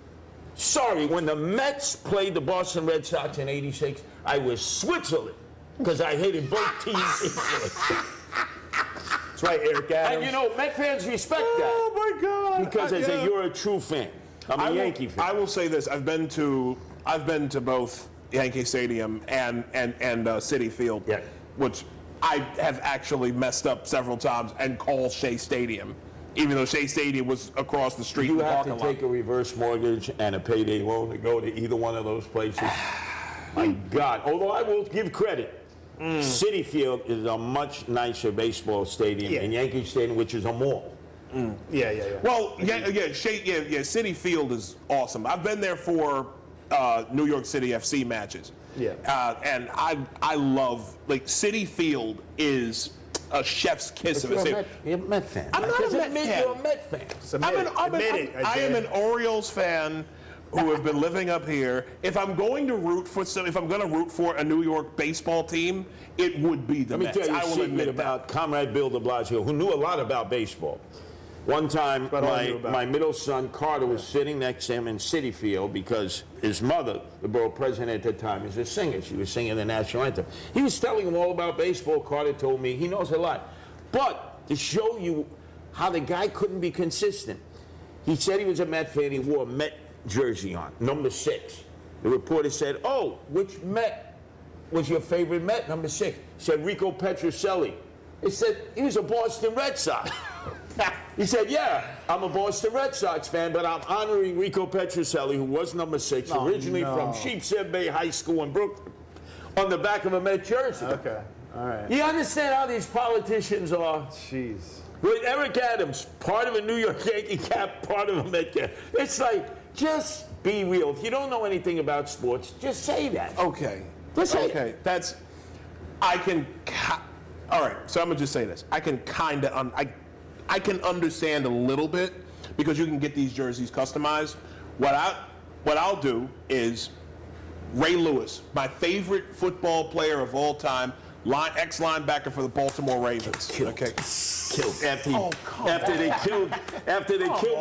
Sorry, when the Mets played the Boston Red Sox in '86, I was Switzerland because I hated both teams equally. That's right, Eric Adams. And you know, Met fans respect that. Oh my God! Because they say you're a true fan. I'm a Yankee fan. I will say this: I've been to both Yankee Stadium and Citi Field, Yeah. which I have actually messed up several times and call Shea Stadium, even though Shea Stadium was across the street. You in the have to parking lot. take a reverse mortgage and a payday loan to go to either one of those places. My God. Although I will give credit, Citi Field is a much nicer baseball stadium than Yankee Stadium, which is a mall. Yeah. Well, Citi Field is awesome. I've been there for New York City FC matches. Yeah. And I love, like, Citi Field is a chef's kiss of a stadium. You're a Met fan. I'm not a Met fan. You're a Met fan. I am an Orioles fan who have been living up here. If I'm going to root for a New York baseball team, it would be the Let me Mets. tell you I a will secret admit that. about Comrade Bill de Blasio, who knew a lot about baseball. One time, all I knew about. my middle son, Carter, was sitting next to him in Citi Field because his mother, the borough president at the time, is a singer. She was singing the national anthem. He was telling him all about baseball. Carter told me he knows a lot. But to show you how the guy couldn't be consistent, he said he was a Met fan. He wore a Met jersey on, number 6. The reporter said, oh, which Met was your favorite Met, number 6? He said, Rico Petrocelli. He said, he was a Boston Red Sox. He said, yeah, I'm a Boston Red Sox fan, but I'm honoring Rico Petrocelli, who was number 6, originally from Sheepshead Bay High School in Brooklyn, on the back of a Met jersey. Okay. All right. You understand how these politicians are? Jeez. With Eric Adams, part of a New York Yankee cap, part of a Met cap. It's like, just be real. If you don't know anything about sports, just say that. Okay. Let's say Okay. That's. All right. So I'm gonna just say this. I can kind of. I can understand a little bit because you can get these jerseys customized. What I'll do is Ray Lewis, my favorite football player of all time, ex-linebacker for the Baltimore Ravens. Okay. Killed after they killed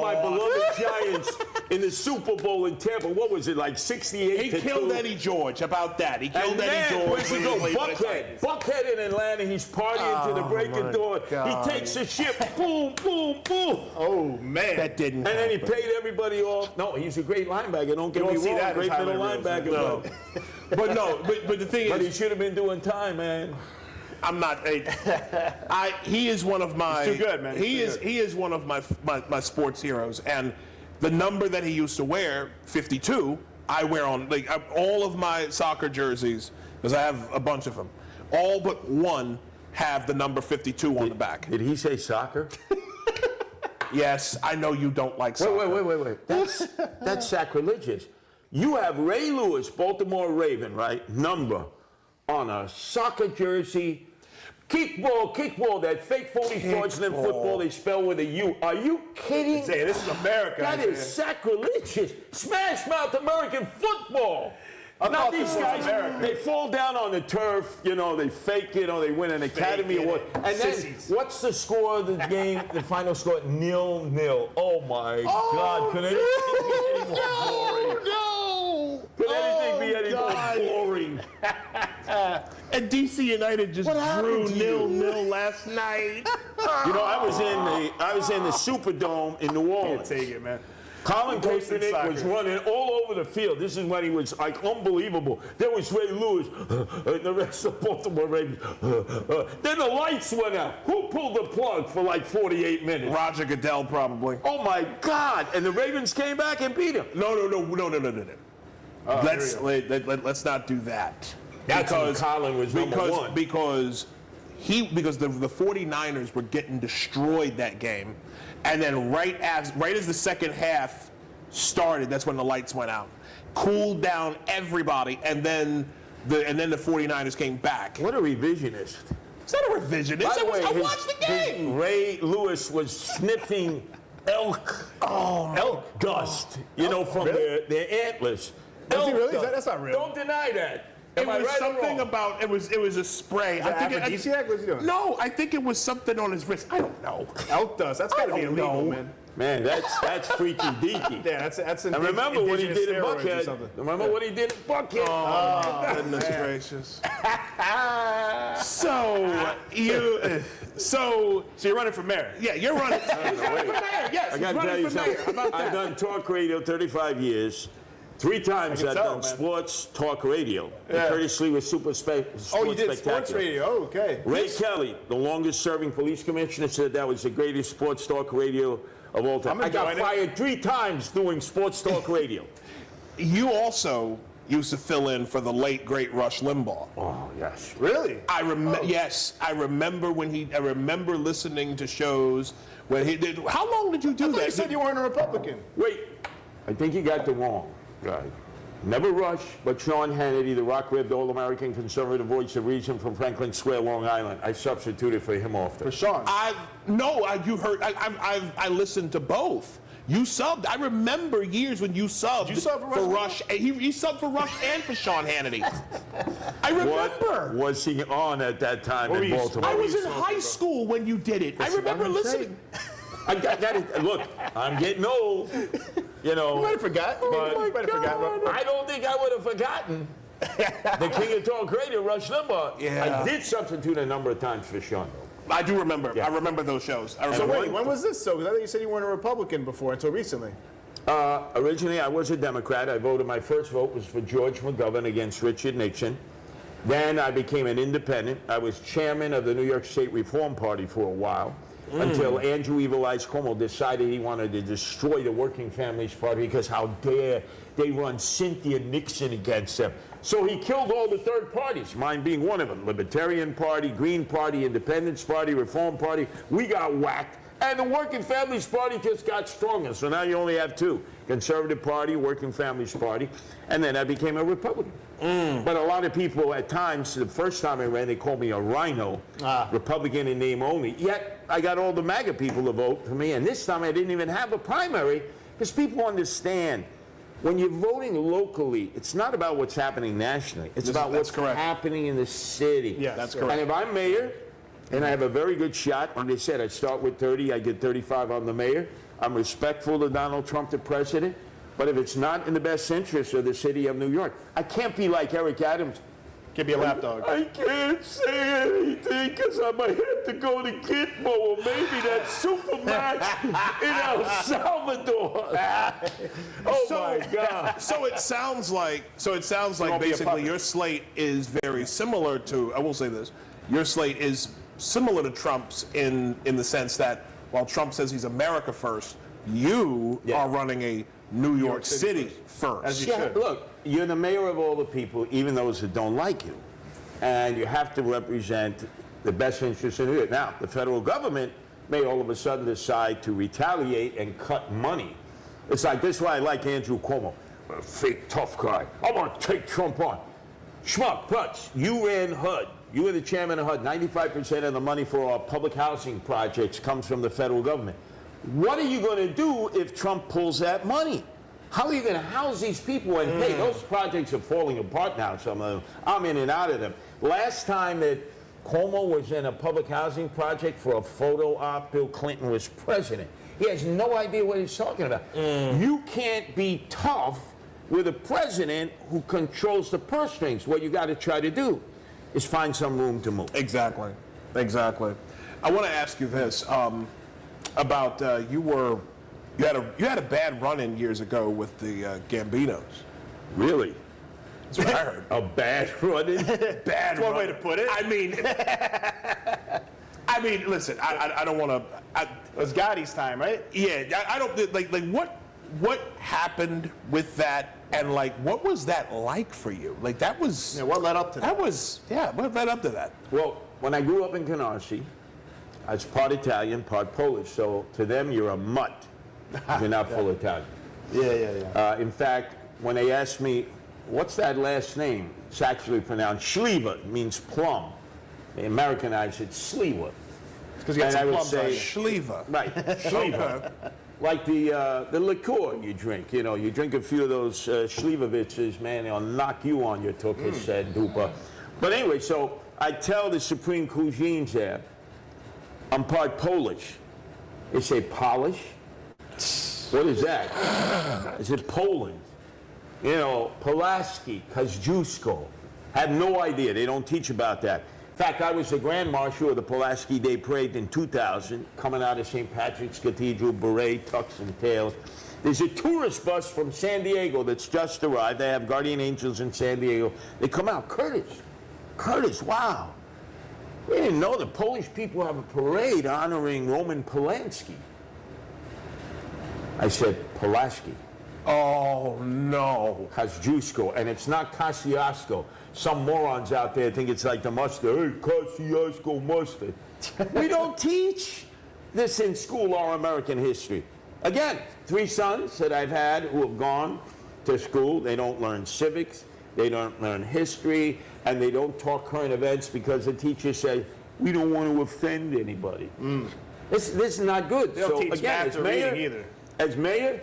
my beloved Giants in the Super Bowl in Tampa. What was it, like 68? He killed Eddie George. How about that? He killed And Eddie then, George. where's he when go? played for the Titans. Buckhead in Atlanta. He's partying to the break of dawn. God. He takes the ship. Boom, boom, boom. Oh, man. That didn't. And then he happen. paid everybody off. No, he's a great linebacker. Don't get You me don't see wrong. that in Great middle highlight reels. linebacker. No. But no. But the thing But he is, should have been doing time, man. I'm not. He is one of my. He's too good, man. He is one of my sports heroes, and the number that he used to wear, 52, I wear on all of my soccer jerseys because I have a bunch of them. all but one have the number 52 on the back. Did he say soccer? Yes, I know you don't like soccer. Wait. That's sacrilegious. You have Ray Lewis, Baltimore Raven, right? Number on a soccer jersey. Kickball, that fake phony fraudulent football they spell with a U. Are you kidding? Say, this is America. That is sacrilegious. Smash mouth American football. Now these guys, they fall down on the turf, they fake it, or they win an Academy Award. And then, what's the score of the game, the final score? 0-0. Oh my God, could anything be any more boring? No! Could anything be any more boring? And DC United just drew 0-0 last night. I was in the Superdome in New Orleans. Take it, man. Colin Kaepernick was running all over the field. This is when he was like unbelievable. There was Ray Lewis and the rest of Baltimore Ravens. Then the lights went out. Who pulled the plug for like 48 minutes? Roger Goodell, probably. Oh my God! And the Ravens came back and beat him. No. Let's not do that. That's when Colin was number one. Because the 49ers were getting destroyed that game. And then right as the second half started, that's when the lights went out. Cooled down everybody, and then the 49ers came back. What a revisionist. It's not a revisionist. By the way, I watched the game. Ray Lewis was sniffing elk dust, from their antlers. Was he really? Dust. That's not real. Don't deny that. It Am I was right or something wrong? about it was a spray. I think aphrodisiac? What's he doing? No, I think it was something on his wrist. I don't know. Elk dust. That's got to be don't illegal, know. man. Man, that's freaky deaky. Yeah, that's an And remember what he did in or Buckhead. something. Remember what he did in Buckhead. Oh, goodness gracious. So you're running for mayor? yeah, you're running. He's running for mayor. Yes, I he's got to tell running you for mayor. something. How about I've that? done talk radio 35 years. 3 times can I've tell, done man. sports talk radio. Yeah. The Curtis Sliwa Super Sports Oh, you did Spectacular. sports radio. Oh, okay. Ray Kelly, the longest serving police commissioner, said that was the greatest sports talk radio of all time. I'm I got enjoying it. fired 3 times doing sports talk radio. You also used to fill in for the late great Rush Limbaugh. Oh, yes. Really? Yes, I remember I remember listening to shows when he did. How long did you do I thought that? you said you weren't a Republican. Wait, I think you got the wrong guy. Never Rush, but Sean Hannity, the rock-ribbed all-American conservative voice of reason from Franklin Square, Long Island. I substituted for him often. For Sean. You heard. I listened to both. You subbed. I remember years when you subbed Did you sub for Rush? He subbed for Rush and for Sean Hannity. I remember. What was he on at that time What were in you- Baltimore? I was in high school when you did it. I remember listening. I got it. Look, I'm getting old. You might have forgot. You might have forgotten. I don't think I would have forgotten the king of talk radio, Rush Limbaugh. Yeah. I did substitute a number of times for Sean. I do remember. Yeah. I remember those shows. I So remember. wait, when was this? Because I thought you said you weren't a Republican before until recently. Originally, I was a Democrat. I voted. My first vote was for George McGovern against Richard Nixon. Then I became an independent. I was chairman of the New York State Reform Party for a while. Until Andrew Evil Eyes Cuomo decided he wanted to destroy the Working Families Party because how dare they run Cynthia Nixon against them. So he killed all the third parties, mine being one of them. Libertarian Party, Green Party, Independence Party, Reform Party. We got whacked. And the Working Families Party just got stronger. So now you only have 2. Conservative Party, Working Families Party. And then I became a Republican. But a lot of people at times, the first time I ran, they called me a rhino, Republican in name only. Yet I got all the MAGA people to vote for me. And this time I didn't even have a primary because people understand when you're voting locally, it's not about what's happening nationally. It's about what's happening in the city. Yeah, that's correct. And if I'm mayor, and I have a very good shot, like they said, I start with 30, I get 35 on the mayor. I'm respectful to Donald Trump, the president. But if it's not in the best interest of the city of New York, I can't be like Eric Adams. Can't be a lapdog. I can't say anything because I might have to go to Gitmo or maybe that super match in El Salvador. My God. So it sounds like won't be a basically puppet. your slate is very similar to. I will say this: your slate is similar to Trump's in the sense that while Trump says he's America first, you are running a New York City first. As you should. Look, you're the mayor of all the people, even those that don't like you. and you have to represent the best interest in it. Now, the federal government may all of a sudden decide to retaliate and cut money. It's like, this is why I like Andrew Cuomo. A fake tough guy. I want to take Trump on. Schmuck, Putz, you ran HUD. You were the chairman of HUD. 95% of the money for our public housing projects comes from the federal government. What are you going to do if Trump pulls that money? How are you going to house these people? And hey, those projects are falling apart now, some of them. I'm in and out of them. Last time that Cuomo was in a public housing project for a photo op, Bill Clinton was president. He has no idea what he's talking about. You can't be tough with a president who controls the purse strings. What you got to try to do is find some room to move. Exactly. Exactly. I want to ask you this about you had a bad run-in years ago with the Gambinos. Really? That's what I heard. A bad run-in? Bad. That's one way to put it. I mean, listen. I don't want to. It was Gotti's time, right? Yeah. I don't like what happened with that, and like what was that like for you? Like that was. Yeah, what led up to that? What led up to that? Well, when I grew up in Canarsie, I was part Italian, part Polish. So to them, you're a mutt. You're not full Italian. Yeah. In fact, when they asked me, what's that last name? It's actually pronounced Sliwa. It means plum. They Americanized it Sliwa. Because you got And I some would plums on say- you. Schlieva. Right, Sliwa. Like the liqueur you drink. You know, you drink a few of those Slivovices, man, they'll knock you on your tuchus and dupa. But anyway, so I tell the Supreme Cuisines there, I'm part Polish. They say Polish? What is that? I said Poland. You know, Pulaski, Kosciuszko. Had no idea. They don't teach about that. In fact, I was the Grand Marshal of the Pulaski Day Parade in 2000, coming out of St. Patrick's Cathedral, beret, tux and tails. There's a tourist bus from San Diego that's just arrived. They have Guardian Angels in San Diego. They come out. Curtis, wow. We didn't know the Polish people have a parade honoring Roman Polanski. I said, Pulaski. Oh no. Kosciuszko, and it's not Kosciuszko. Some morons out there think it's like the mustard. Hey, Kosciuszko mustard. We don't teach this in school or American history. Again, 3 sons that I've had who have gone to school, they don't learn civics, they don't learn history, and they don't talk current events because the teacher says, we don't want to offend anybody. This is not good. They don't teach math as or mayor, reading either. As mayor,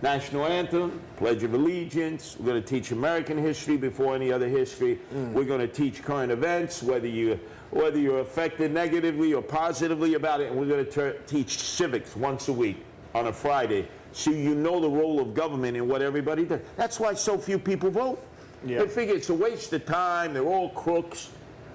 National Anthem, Pledge of Allegiance. We're going to teach American history before any other history. We're going to teach current events, whether you're affected negatively or positively about it. And we're going to teach civics once a week on a Friday, so you know the role of government and what everybody does. That's why so few people vote. Yeah. They figure it's a waste of time. They're all crooks.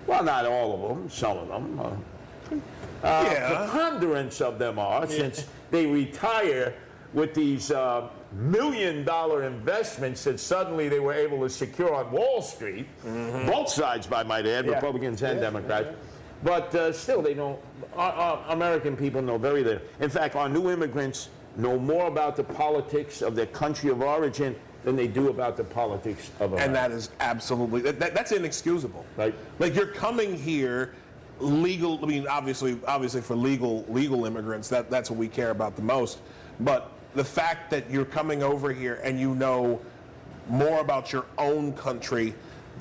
Well, not all of them. Some of them. The preponderance of them are, since they retire with these $1 million investments that suddenly they were able to secure on Wall Street. Both sides, I might add, Republicans and Democrats. But still, they don't. Our American people know very little. In fact, our new immigrants know more about the politics of their country of origin than they do about the politics of America. And that is absolutely, that's inexcusable. Right. Like you're coming here legal, I mean, obviously for legal immigrants, that's what we care about the most. But the fact that you're coming over here and you know more about your own country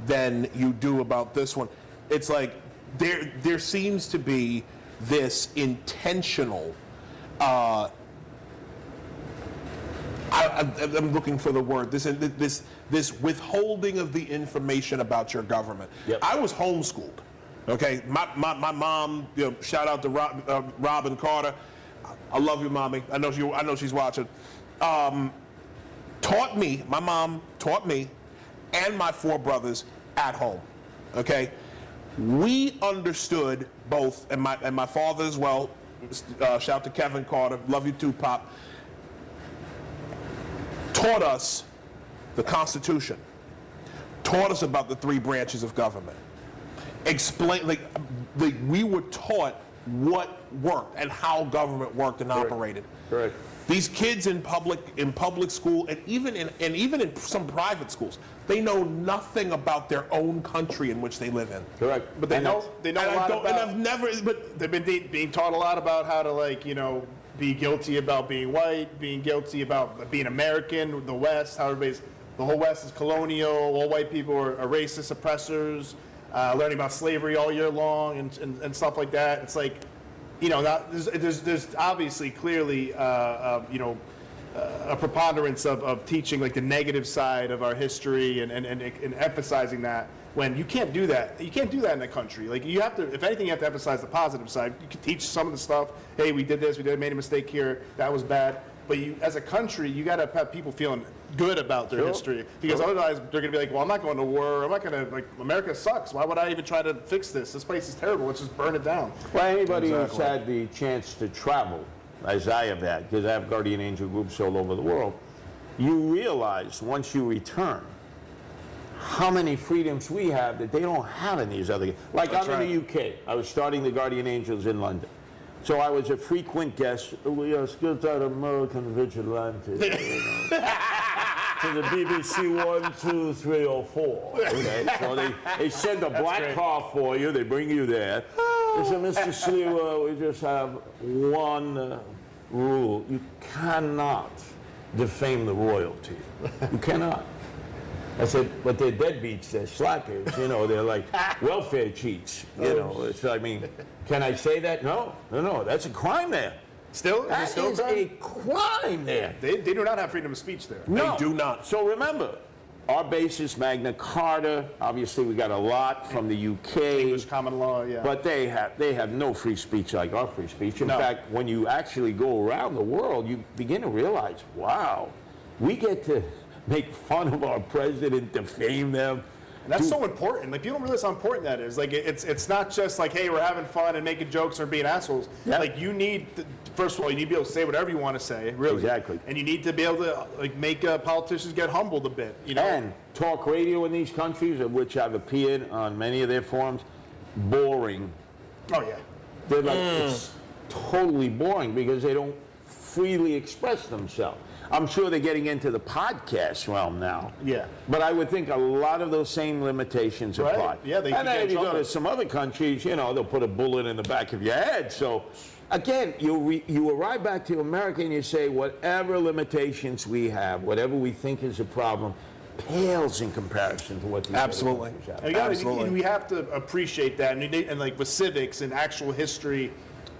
than you do about this one, it's like there seems to be this intentional I'm looking for the word. This withholding of the information about your government. Yep. I was homeschooled. Okay, my mom. You know, shout out to Robin Carter. I love you, mommy. I know she's watching. My mom taught me, and my 4 brothers at home. Okay, we understood both, and my father as well. Shout out to Kevin Carter. Love you too, Pop. Taught us the Constitution, taught us about the 3 branches of government, explain, like we were taught what worked and how government worked and operated. Correct. These kids in public school, and even in some private schools, they know nothing about their own country in which they live in. Correct. But they know a lot about. And I've never. But They've been being taught a lot about how to, like, be guilty about being white, being guilty about being American, the West, how the whole West is colonial, all white people are racist oppressors, learning about slavery all year long and stuff like that. It's like, there's obviously clearly, a preponderance of teaching like the negative side of our history and emphasizing that, when you can't do that. You can't do that in a country. Like, you have to, if anything, you have to emphasize the positive side. You can teach some of the stuff. Hey, we did this, made a mistake here, that was bad. But you, as a country, you got to have people feeling good about their history, because otherwise they're going to be like, well, I'm not going to war. I'm not going to, like, America sucks. Why would I even try to fix this? This place is terrible. Let's just burn it down. Well, anybody who's had the chance to travel, as I have had, because I have guardian angel groups all over the world, you realize once you return how many freedoms we have that they don't have in these other. Like, I'm in the UK. I was starting the guardian angels in London. So I was a frequent guest. We are still that American vigilante. To the BBC 1, 2, 3, or 4. Okay, so they send a black car for you. They bring you there. They say, Mr. Sliwa, we just have one rule: you cannot defame the royalty. You cannot. I said, but they're deadbeats, they're slackers, they're like welfare cheats, It's, I mean, can I say that? No, that's a crime there. Still? That Still is a crime there. They do not have freedom of speech there. No. They do not. So remember, our basis, Magna Carta, obviously we got a lot from the UK. English common law, yeah. But they have no free speech like our free speech. In fact, when you actually go around the world, you begin to realize, wow, we get to make fun of our president, defame them. And that's so important. Like, people don't realize how important that is. Like, it's not just like, hey, we're having fun and making jokes or being assholes. Yeah. Like, you need, first of all, you need to be able to say whatever you want to say, really. Exactly. And you need to be able to, like, make politicians get humbled a bit, And talk radio in these countries, of which I've appeared on many of their forums, boring. Oh, yeah. They're like, it's totally boring because they don't freely express themselves. I'm sure they're getting into the podcast realm now. Yeah. But I would think a lot of those same limitations apply. Yeah, they and could then get if you in go trouble. to some other countries, they'll put a bullet in the back of your head. So, again, you arrive back to America and you say, whatever limitations we have, whatever we think is a problem, pales in comparison to what these Absolutely. other countries have. And Absolutely. and we have to appreciate that. And like with civics and actual history,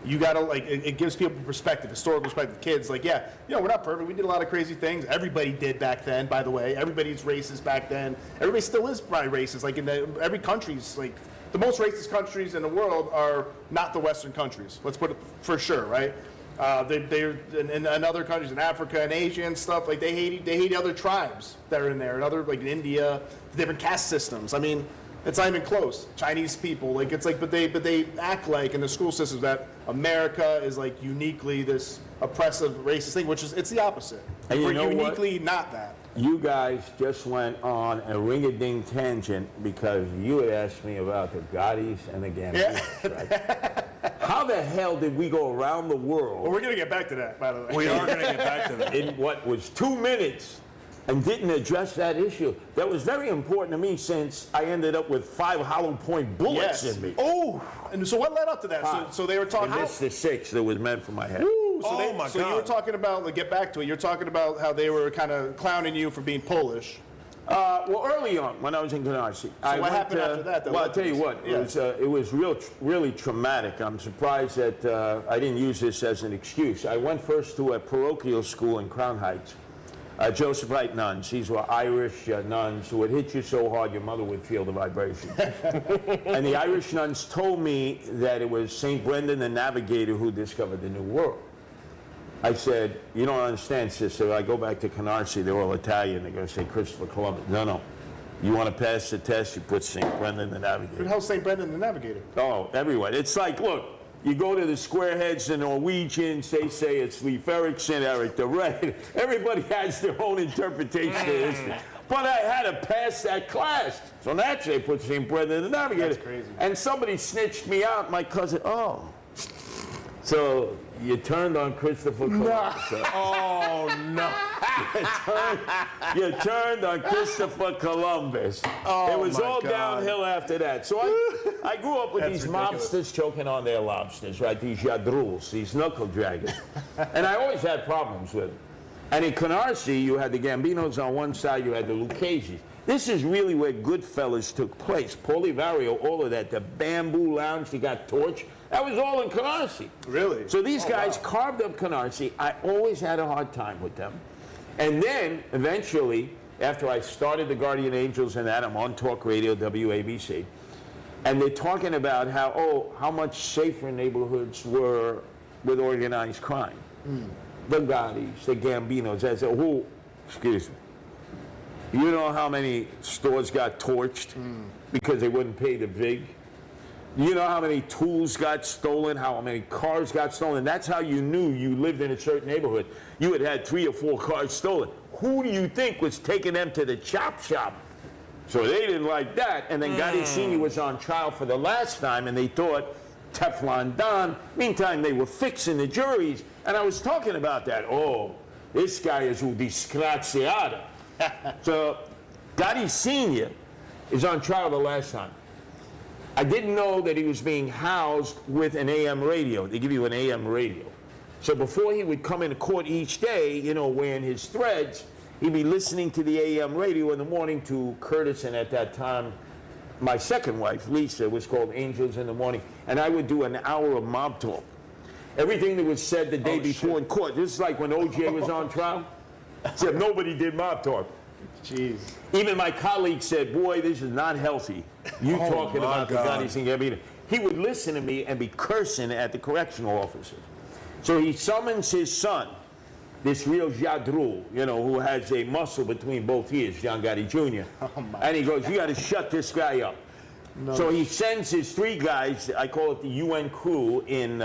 you gotta, like, it gives people perspective, historical perspective. Kids, like, yeah, we're not perfect. We did a lot of crazy things. Everybody did back then, by the way. Everybody's racist back then. Everybody still is probably racist. Like, every country's, like, the most racist countries in the world are not the Western countries. Let's put it for sure, right? They're in other countries, in Africa and Asia and stuff, like, they hate other tribes that are in there, and other, like, in India, different caste systems. I mean, it's not even close. Chinese people, like, it's like, but they act like in the school systems that America is, like, uniquely this oppressive, racist thing, which is, it's the opposite. And you We're know what? uniquely not that. You guys just went on a ring-a-ding tangent because you had asked me about the Gaudis and the Gambinos, right? How the hell did we go around the world Well, we're gonna get back to that, by the way. We are going to get back to that. in what was 2 minutes and didn't address that issue? That was very important to me since I ended up with 5 hollow point bullets Yes. in me. Oh, and so what led up to that? So they were talking. I missed the 6 that was meant for my head. Ooh, Oh, you were talking about, like, get back to it. You're talking about how they were kind of clowning you for being Polish. Well, early on, when I was in Canarsie, I what went happened after that? Well, I'll tell you what, it was really traumatic. I'm surprised that I didn't use this as an excuse. I went first to a parochial school in Crown Heights. Josephite nuns. These were Irish nuns who would hit you so hard your mother would feel the vibration. And the Irish nuns told me that it was St. Brendan the Navigator who discovered the New World. I said, you don't understand, sister. I go back to Canarsie, they're all Italian. They're going to say Christopher Columbus. No. You want to pass the test, you put St. Brendan the Navigator. Who the hell's St. Brendan the Navigator? Oh, everyone. It's like, look, you go to the squareheads, the Norwegians, they say it's Leif Erikson, Eric the Red. Everybody has their own interpretation of history. But I had to pass that class. So naturally, I put St. Brendan the Navigator. That's crazy. And somebody snitched me out, my cousin. Oh, So you turned on Christopher Columbus. Oh, no. You turned on Christopher Columbus. It was my all God. downhill after that. So I grew up with these mobsters choking on their lobsters, right? These jadruls, these knuckle draggers. And I always had problems with them. And in Canarsie, you had the Gambinos on one side, you had the Lucchese's. This is really where Goodfellas took place. Paulie Vario, all of that. The Bamboo Lounge, they got torch. That was all in Canarsie. Really? So these guys carved up Canarsie. I always had a hard time with them. And then, eventually, after I started the Guardian Angels and that, I'm on talk radio, WABC, and they're talking about how much safer neighborhoods were with organized crime. The Gottis, the Gambinos, as a whole, excuse me. You know how many stores got torched because they wouldn't pay the VIG? You know how many tools got stolen, how many cars got stolen? That's how you knew you lived in a certain neighborhood. You had 3 or 4 cars stolen. Who do you think was taking them to the chop shop? So they didn't like that. And then Gotti Sr. was on trial for the last time, and they thought Teflon Don. Meantime, they were fixing the juries. And I was talking about that. Oh, this guy is un disgraziato. So Gotti Sr. is on trial the last time. I didn't know that he was being housed with an AM radio. They give you an AM radio. So before he would come into court each day, you know, wearing his threads, he'd be listening to the AM radio in the morning to Curtis, and at that time, my second wife, Lisa, was called Angels in the Morning, and I would do an hour of mob talk. Everything that was said the day before in court. This is like when OJ was on trial. Except nobody did mob talk. Jeez. Even my colleague said, boy, this is not healthy. You talking my about the God. Gotti Sr. He would listen to me and be cursing at the correctional officer. So he summons his son, this real jadrul, you know, who has a muscle between both ears, John Gotti Jr. And he goes, you got to shut this guy up. No. So he sends his 3 guys, I call it the UN crew, in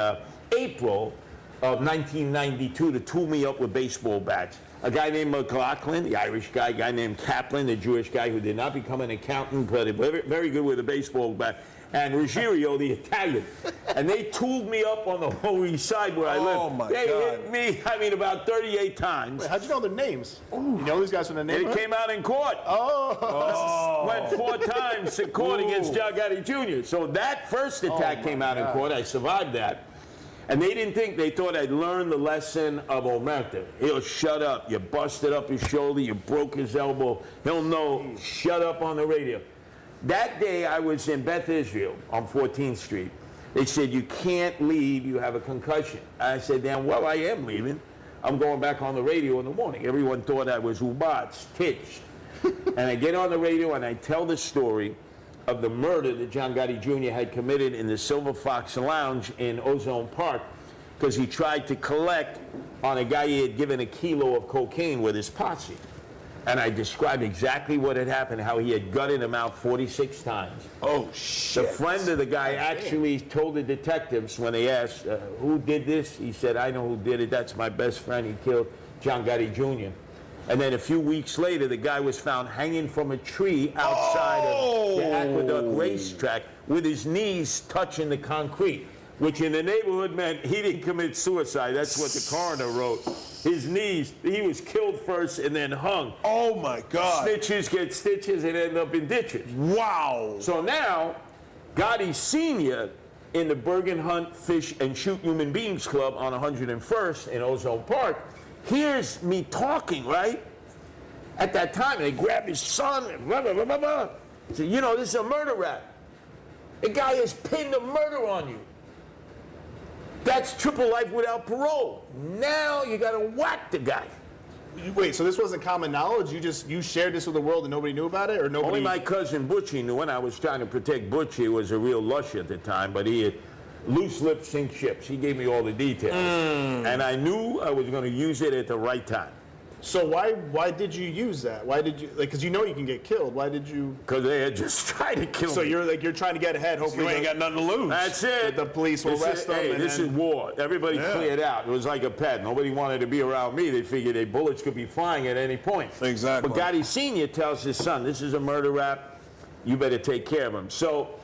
April of 1992 to tool me up with baseball bats. A guy named McLaughlin, the Irish guy, a guy named Kaplan, the Jewish guy who did not become an accountant, but very good with a baseball bat, and Ruggiero, the Italian. And they tooled me up on the Lower East Side where I live. Oh, my they God. hit me, about 38 times. Wait, how'd you know their names? You know these guys from the name? It came out in court. Went 4 times to court against John Gotti Jr. So that first attack came out in court. I survived that. And they didn't think, they thought I'd learned the lesson of Omerta. He'll shut up. You busted up his shoulder, you broke his elbow. He'll know, shut up on the radio. That day I was in Beth Israel on 14th Street. They said, you can't leave, you have a concussion. I said, damn well, I am leaving. I'm going back on the radio in the morning. Everyone thought I was ubats, titched. And I get on the radio and I tell the story of the murder that John Gotti Jr. had committed in the Silver Fox Lounge in Ozone Park because he tried to collect on a guy he had given a kilo of cocaine with his posse. And I described exactly what had happened, how he had gutted him out 46 times. Oh, shit. The friend of the guy actually told the detectives when they asked, who did this? He said, I know who did it. That's my best friend. He killed John Gotti Jr. And then a few weeks later, the guy was found hanging from a tree outside of the Aqueduct racetrack with his knees touching the concrete, which in the neighborhood meant he didn't commit suicide. That's what the coroner wrote. His knees, he was killed first and then hung. Oh, my God. Snitches get stitches and end up in ditches. Wow. So now, Gotti Sr. in the Bergen Hunt Fish and Shoot Human Beings Club on 101st in Ozone Park hears me talking, right? At that time, they grab his son and blah, blah, blah, blah, blah. So, you know, this is a murder rap. The guy has pinned a murder on you. That's triple life without parole. Now you got to whack the guy. Wait, so this wasn't common knowledge? You shared this with the world and nobody knew about it, or nobody? Only my cousin Butchie knew. When I was trying to protect Butchie, he was a real lush at the time, but he had loose lips sink ships. He gave me all the details, and I knew I was going to use it at the right time. So why did you use that? Why did you, like, because you know you can get killed. Why did you? Because they had just tried to kill me. So you're trying to get ahead. Hopefully You ain't got nothing to lose. That's it. the police will arrest them. Hey, and this then- is war. Everybody cleared out. It was like a pet. Nobody wanted to be around me. They figured their bullets could be flying at any point. Exactly. But Gotti Sr. tells his son, this is a murder rap. You better take care of him. So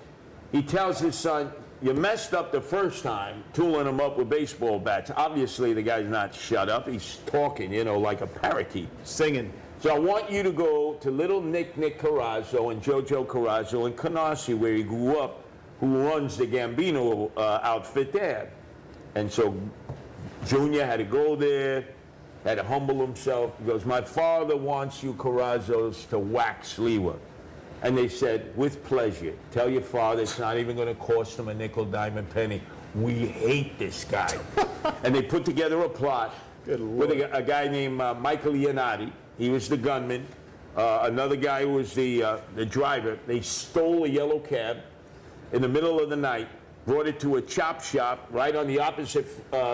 he tells his son, you messed up the first time, tooling him up with baseball bats. Obviously, the guy's not shut up. He's talking, you know, like a parakeet. Singing. So I want you to go to little Nick Carrazzo and Jojo Carrazzo in Canarsie, where he grew up, who runs the Gambino outfit there. And so Junior had to go there, had to humble himself. He goes, my father wants you Carrazzos to wax Sliwa. And they said, with pleasure. Tell your father it's not even going to cost him a nickel, dime, and penny. We hate this guy. And they put together a plot with a guy named Michael Iannati. He was the gunman. Another guy who was the driver. They stole a yellow cab in the middle of the night, brought it to a chop shop right on the opposite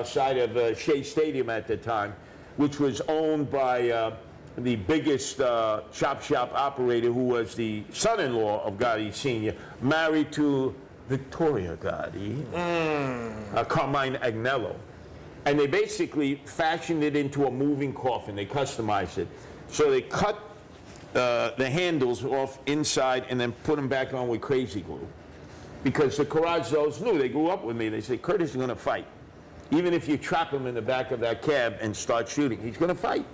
side of Shea Stadium at the time, which was owned by the biggest chop shop operator, who was the son-in-law of Gotti Sr., married to Victoria Gotti, Carmine Agnello. And they basically fashioned it into a moving coffin. They customized it. So they cut the handles off inside and then put them back on with crazy glue. Because the Carrazzos knew, they grew up with me. They said, Curtis is going to fight. Even if you trap him in the back of that cab and start shooting, he's going to fight.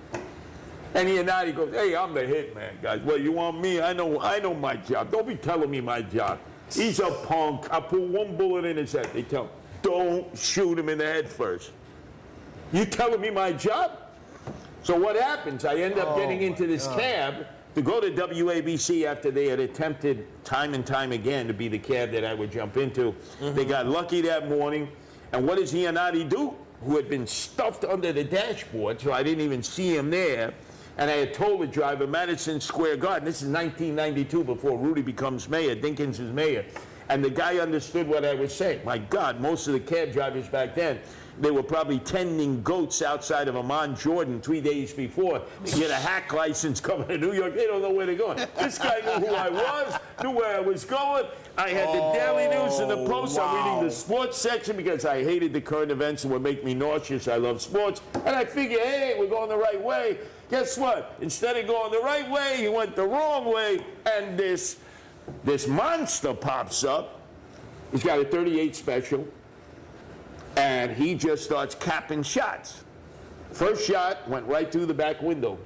And Iannati goes, hey, I'm the hitman, guys. Well, you want me? I know my job. Don't be telling me my job. He's a punk. I put one bullet in his head. They tell him, don't shoot him in the head first. You telling me my job? So what happens? I end up getting into this cab to go to WABC after they had attempted time and time again to be the cab that I would jump into. They got lucky that morning. And what does Iannati do? Who had been stuffed under the dashboard, so I didn't even see him there. And I had told the driver, Madison Square Garden, this is 1992, before Rudy becomes mayor, Dinkins is mayor. And the guy understood what I was saying. My God, most of the cab drivers back then, they were probably tending goats outside of Amman, Jordan 3 days before to get a hack license coming to New York. They don't know where they're going. This guy knew who I was, knew where I was going. I had the Daily News and the Post. I'm reading the sports section because I hated the current events and would make me nauseous. I love sports. And I figured, hey, we're going the right way. Guess what? Instead of going the right way, he went the wrong way. And this monster pops up. He's got a .38 special. And he just starts capping shots. First shot went right through the back window.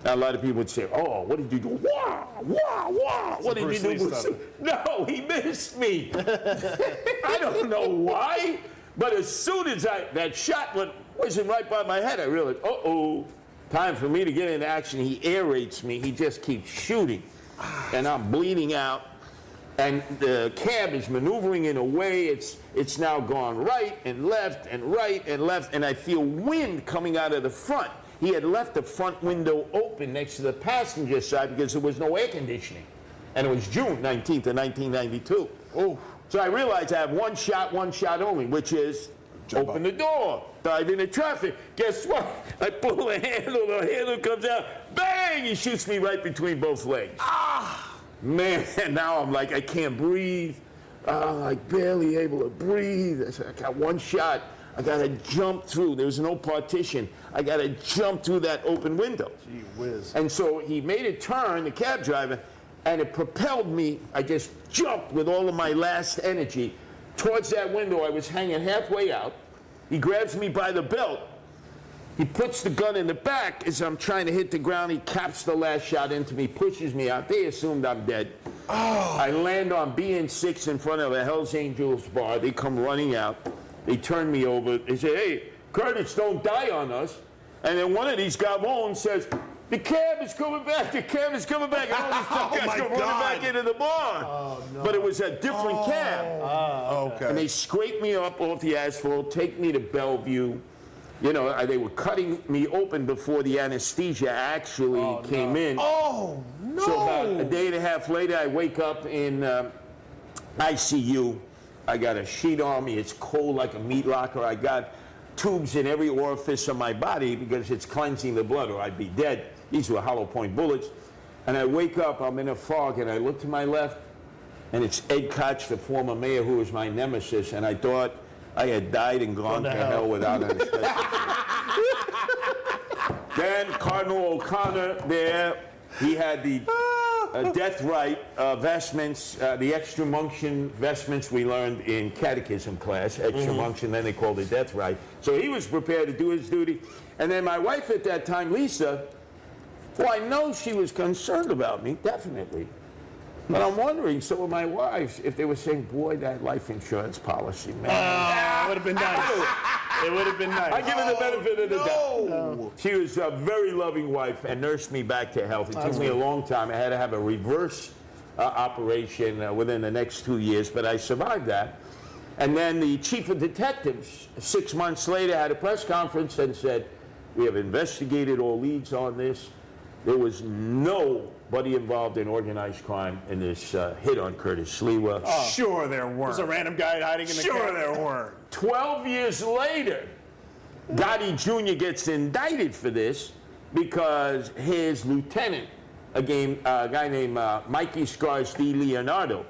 Now, a lot of people would say, oh, what did you do? Wah, wah, wah. What did you do? No, he missed me. I don't know why, but as soon as that shot wasn't right by my head, I realized, uh-oh, time for me to get into action. He aerates me. He just keeps shooting. And I'm bleeding out. And the cab is maneuvering in a way it's now gone right and left and right and left, and I feel wind coming out of the front. He had left the front window open next to the passenger side because there was no air conditioning. And it was June 19th of 1992. Oh. So I realized I have one shot only, which is open the door, dive into traffic. Guess what? I pull the handle comes out, bang! He shoots me right between both legs. Ah! Man, now I'm like, I can't breathe. Like barely able to breathe. I said, I got one shot. I got to jump through. There was no partition. I got to jump through that open window. Gee whiz. And so he made a turn, the cab driver, and it propelled me. I just jumped with all of my last energy towards that window. I was hanging halfway out. He grabs me by the belt. He puts the gun in the back as I'm trying to hit the ground. He caps the last shot into me, pushes me out. They assumed I'm dead. Oh. I land on BN6 in front of a Hells Angels bar. They come running out. They turn me over. They say, hey, Curtis, don't die on us. And then one of these gabons says, the cab is coming back. The cab is coming back. And all these tough guys come running back into the bar. Oh, no. But it was a different cab. Okay. And they scrape me up off the asphalt, take me to Bellevue. You know, they were cutting me open before the anesthesia actually came in. Oh, no. So about a day and a half later, I wake up in ICU. I got a sheet on me. It's cold like a meat locker. I got tubes in every orifice of my body because it's cleansing the blood or I'd be dead. These were hollow point bullets. And I wake up, I'm in a fog, and I look to my left, and it's Ed Koch, the former mayor, who was my nemesis, and I thought I had died and gone to hell without anesthesia. Then Cardinal O'Connor there, he had the death right vestments, the extramunction vestments we learned in catechism class, extramunction, then they called it death right. So he was prepared to do his duty. And then my wife at that time, Lisa, well, I know she was concerned about me, definitely. But I'm wondering, so were my wives, if they were saying, boy, that life insurance policy, man. It would have been nice. It would have been nice. I give her the benefit of the doubt. She was a very loving wife and nursed me back to health. It took me a long time. I had to have a reverse operation within the next 2 years, but I survived that. And then the chief of detectives, 6 months later, had a press conference and said, we have investigated all leads on this. There was nobody involved in organized crime in this hit on Curtis Sliwa. Sure there were. There's a random guy hiding in the Sure car. there were. 12 years later, Gotti Jr. gets indicted for this because his lieutenant, a guy named Mikey Scars D. Leonardo,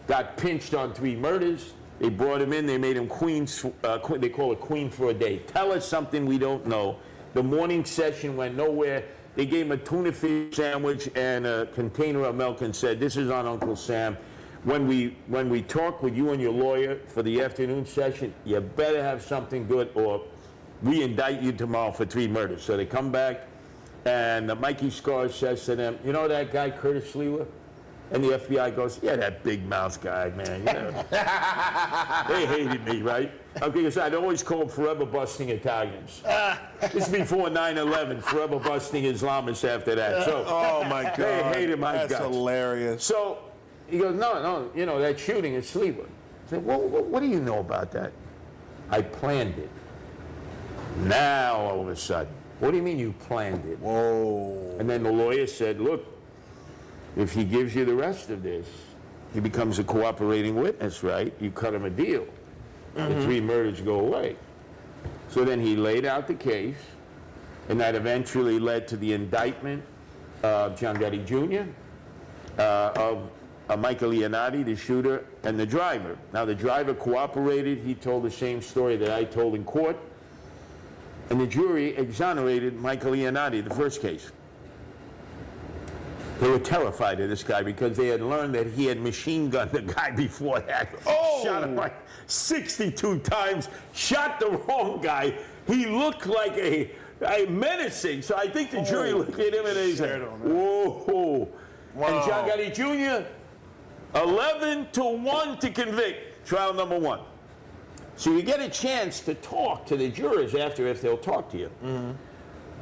got pinched on 3 murders. They brought him in. They made him they call it queen for a day. Tell us something we don't know. The morning session went nowhere. They gave him a tuna fish sandwich and a container of milk and said, this is on Uncle Sam. When we talk with you and your lawyer for the afternoon session, you better have something good or we indict you tomorrow for 3 murders. So they come back and Mikey Scars says to them, you know that guy Curtis Sliwa? And the FBI goes, yeah, that big mouth guy, man. You know. They hated me, right? Because I'd always called forever busting Italians. This is before 9/11, forever busting Islamists after that. So Oh my God. they hated my That's guts. hilarious. So he goes, no, you know, that shooting is Sliwa. I said, well, what do you know about that? I planned it. Now, all of a sudden, what do you mean you planned it? Whoa. And then the lawyer said, look, if he gives you the rest of this, he becomes a cooperating witness, right? You cut him a deal. The 3 murders go away. So then he laid out the case, and that eventually led to the indictment of John Gotti Jr., of Michael Leonardi, the shooter, and the driver. Now, the driver cooperated. He told the same story that I told in court. And the jury exonerated Michael Leonardi, the first case. They were terrified of this guy because they had learned that he had machine gunned the guy before that. Shot him like 62 times, shot the wrong guy. He looked like a menacing. So I think the jury looked at him and they said, whoa. Wow. And John Gotti Jr., 11-1 to convict, trial number 1. So you get a chance to talk to the jurors after if they'll talk to you.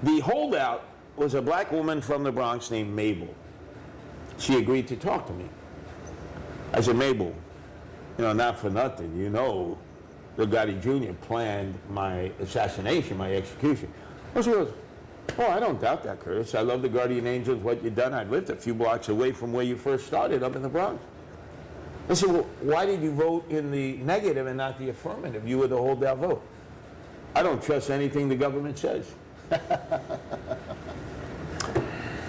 The holdout was a black woman from the Bronx named Mabel. She agreed to talk to me. I said, Mabel, you know, not for nothing, you know, the Gotti Jr. planned my assassination, my execution. Well, she goes, oh, I don't doubt that, Curtis. I love the guardian angels, what you've done. I lived a few blocks away from where you first started, up in the Bronx. I said, well, why did you vote in the negative and not the affirmative? You were the holdout vote. I don't trust anything the government says.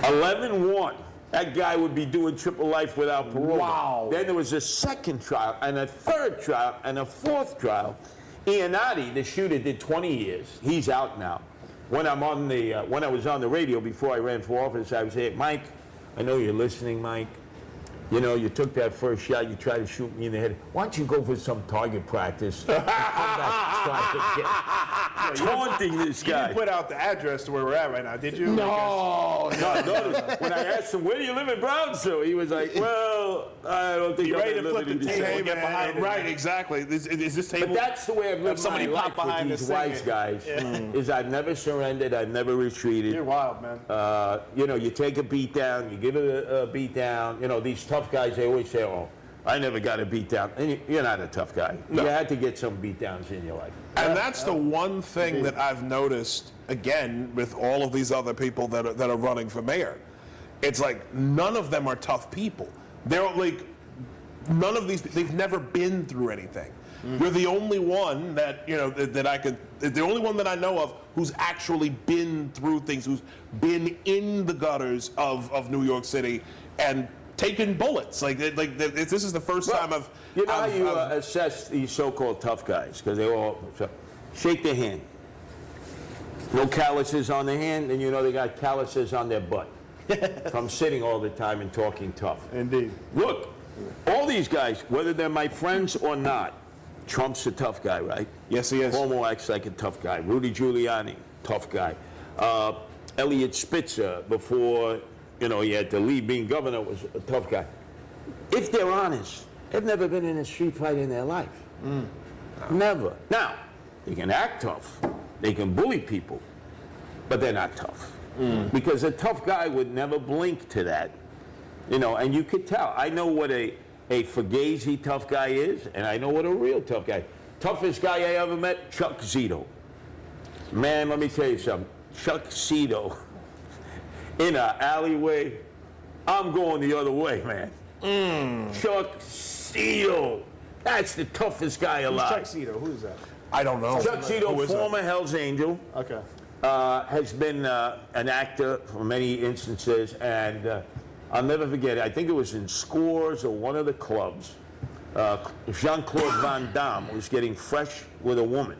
11-1. That guy would be doing triple life without parole. Wow. Then there was a second trial, and a third trial, and a fourth trial. Iannotti, the shooter, did 20 years. He's out now. When I was on the radio before I ran for office, I was saying, Mike, I know you're listening, Mike. You know, you took that first shot, you tried to shoot me in the head. Why don't you go for some target practice and come back taunting this You guy. didn't put out the address to where we're at right now, did you? No, notice, when I asked him, where do you live in Brownsville? He was like, well, I don't think You I'm ready to living flip in the these table areas." and get behind it? Right, exactly. Is this table? But that's the way I've lived my somebody life pop behind with us these wise singing. guys, is I've never surrendered, I've never retreated. You're wild, man. You know, you take a beat down, you give it a beat down. You know, these tough guys, they always say, oh, I never got a beat down. And you're not a tough guy. No. You had to get some beat downs in your life. And that's the one thing that I've noticed, again, with all of these other people that are running for mayor. It's like none of them are tough people. They're like, none of these, they've never been through anything. You're the only one that, you know, the only one that I know of who's actually been through things, who's been in the gutters of New York City and taken bullets. This is the first time I've... You know how you assess these so-called tough guys? Because they all shake their hand. No calluses on their hand, and you know they got calluses on their butt. from sitting all the time and talking tough. Indeed. Look, all these guys, whether they're my friends or not, Trump's a tough guy, right? Yes, he is. Cuomo acts like a tough guy. Rudy Giuliani, tough guy. Elliot Spitzer, before he had to leave being governor, was a tough guy. If they're honest, they've never been in a street fight in their life. Never. Now, they can act tough. They can bully people, but they're not tough. Because a tough guy would never blink to that. And you could tell. I know what a fugazi tough guy is, and I know what a real tough guy. Toughest guy I ever met, Chuck Zito. Man, let me tell you something. Chuck Zito in an alleyway, I'm going the other way, man. Chuck Zito. That's the toughest guy alive. Chuck Zito, who is that? I don't know. Chuck Zito, Who is that? former Hell's Angel, Okay. has been an actor for many instances, and I'll never forget it. I think it was in Scores or one of the clubs. Jean-Claude Van Damme was getting fresh with a woman.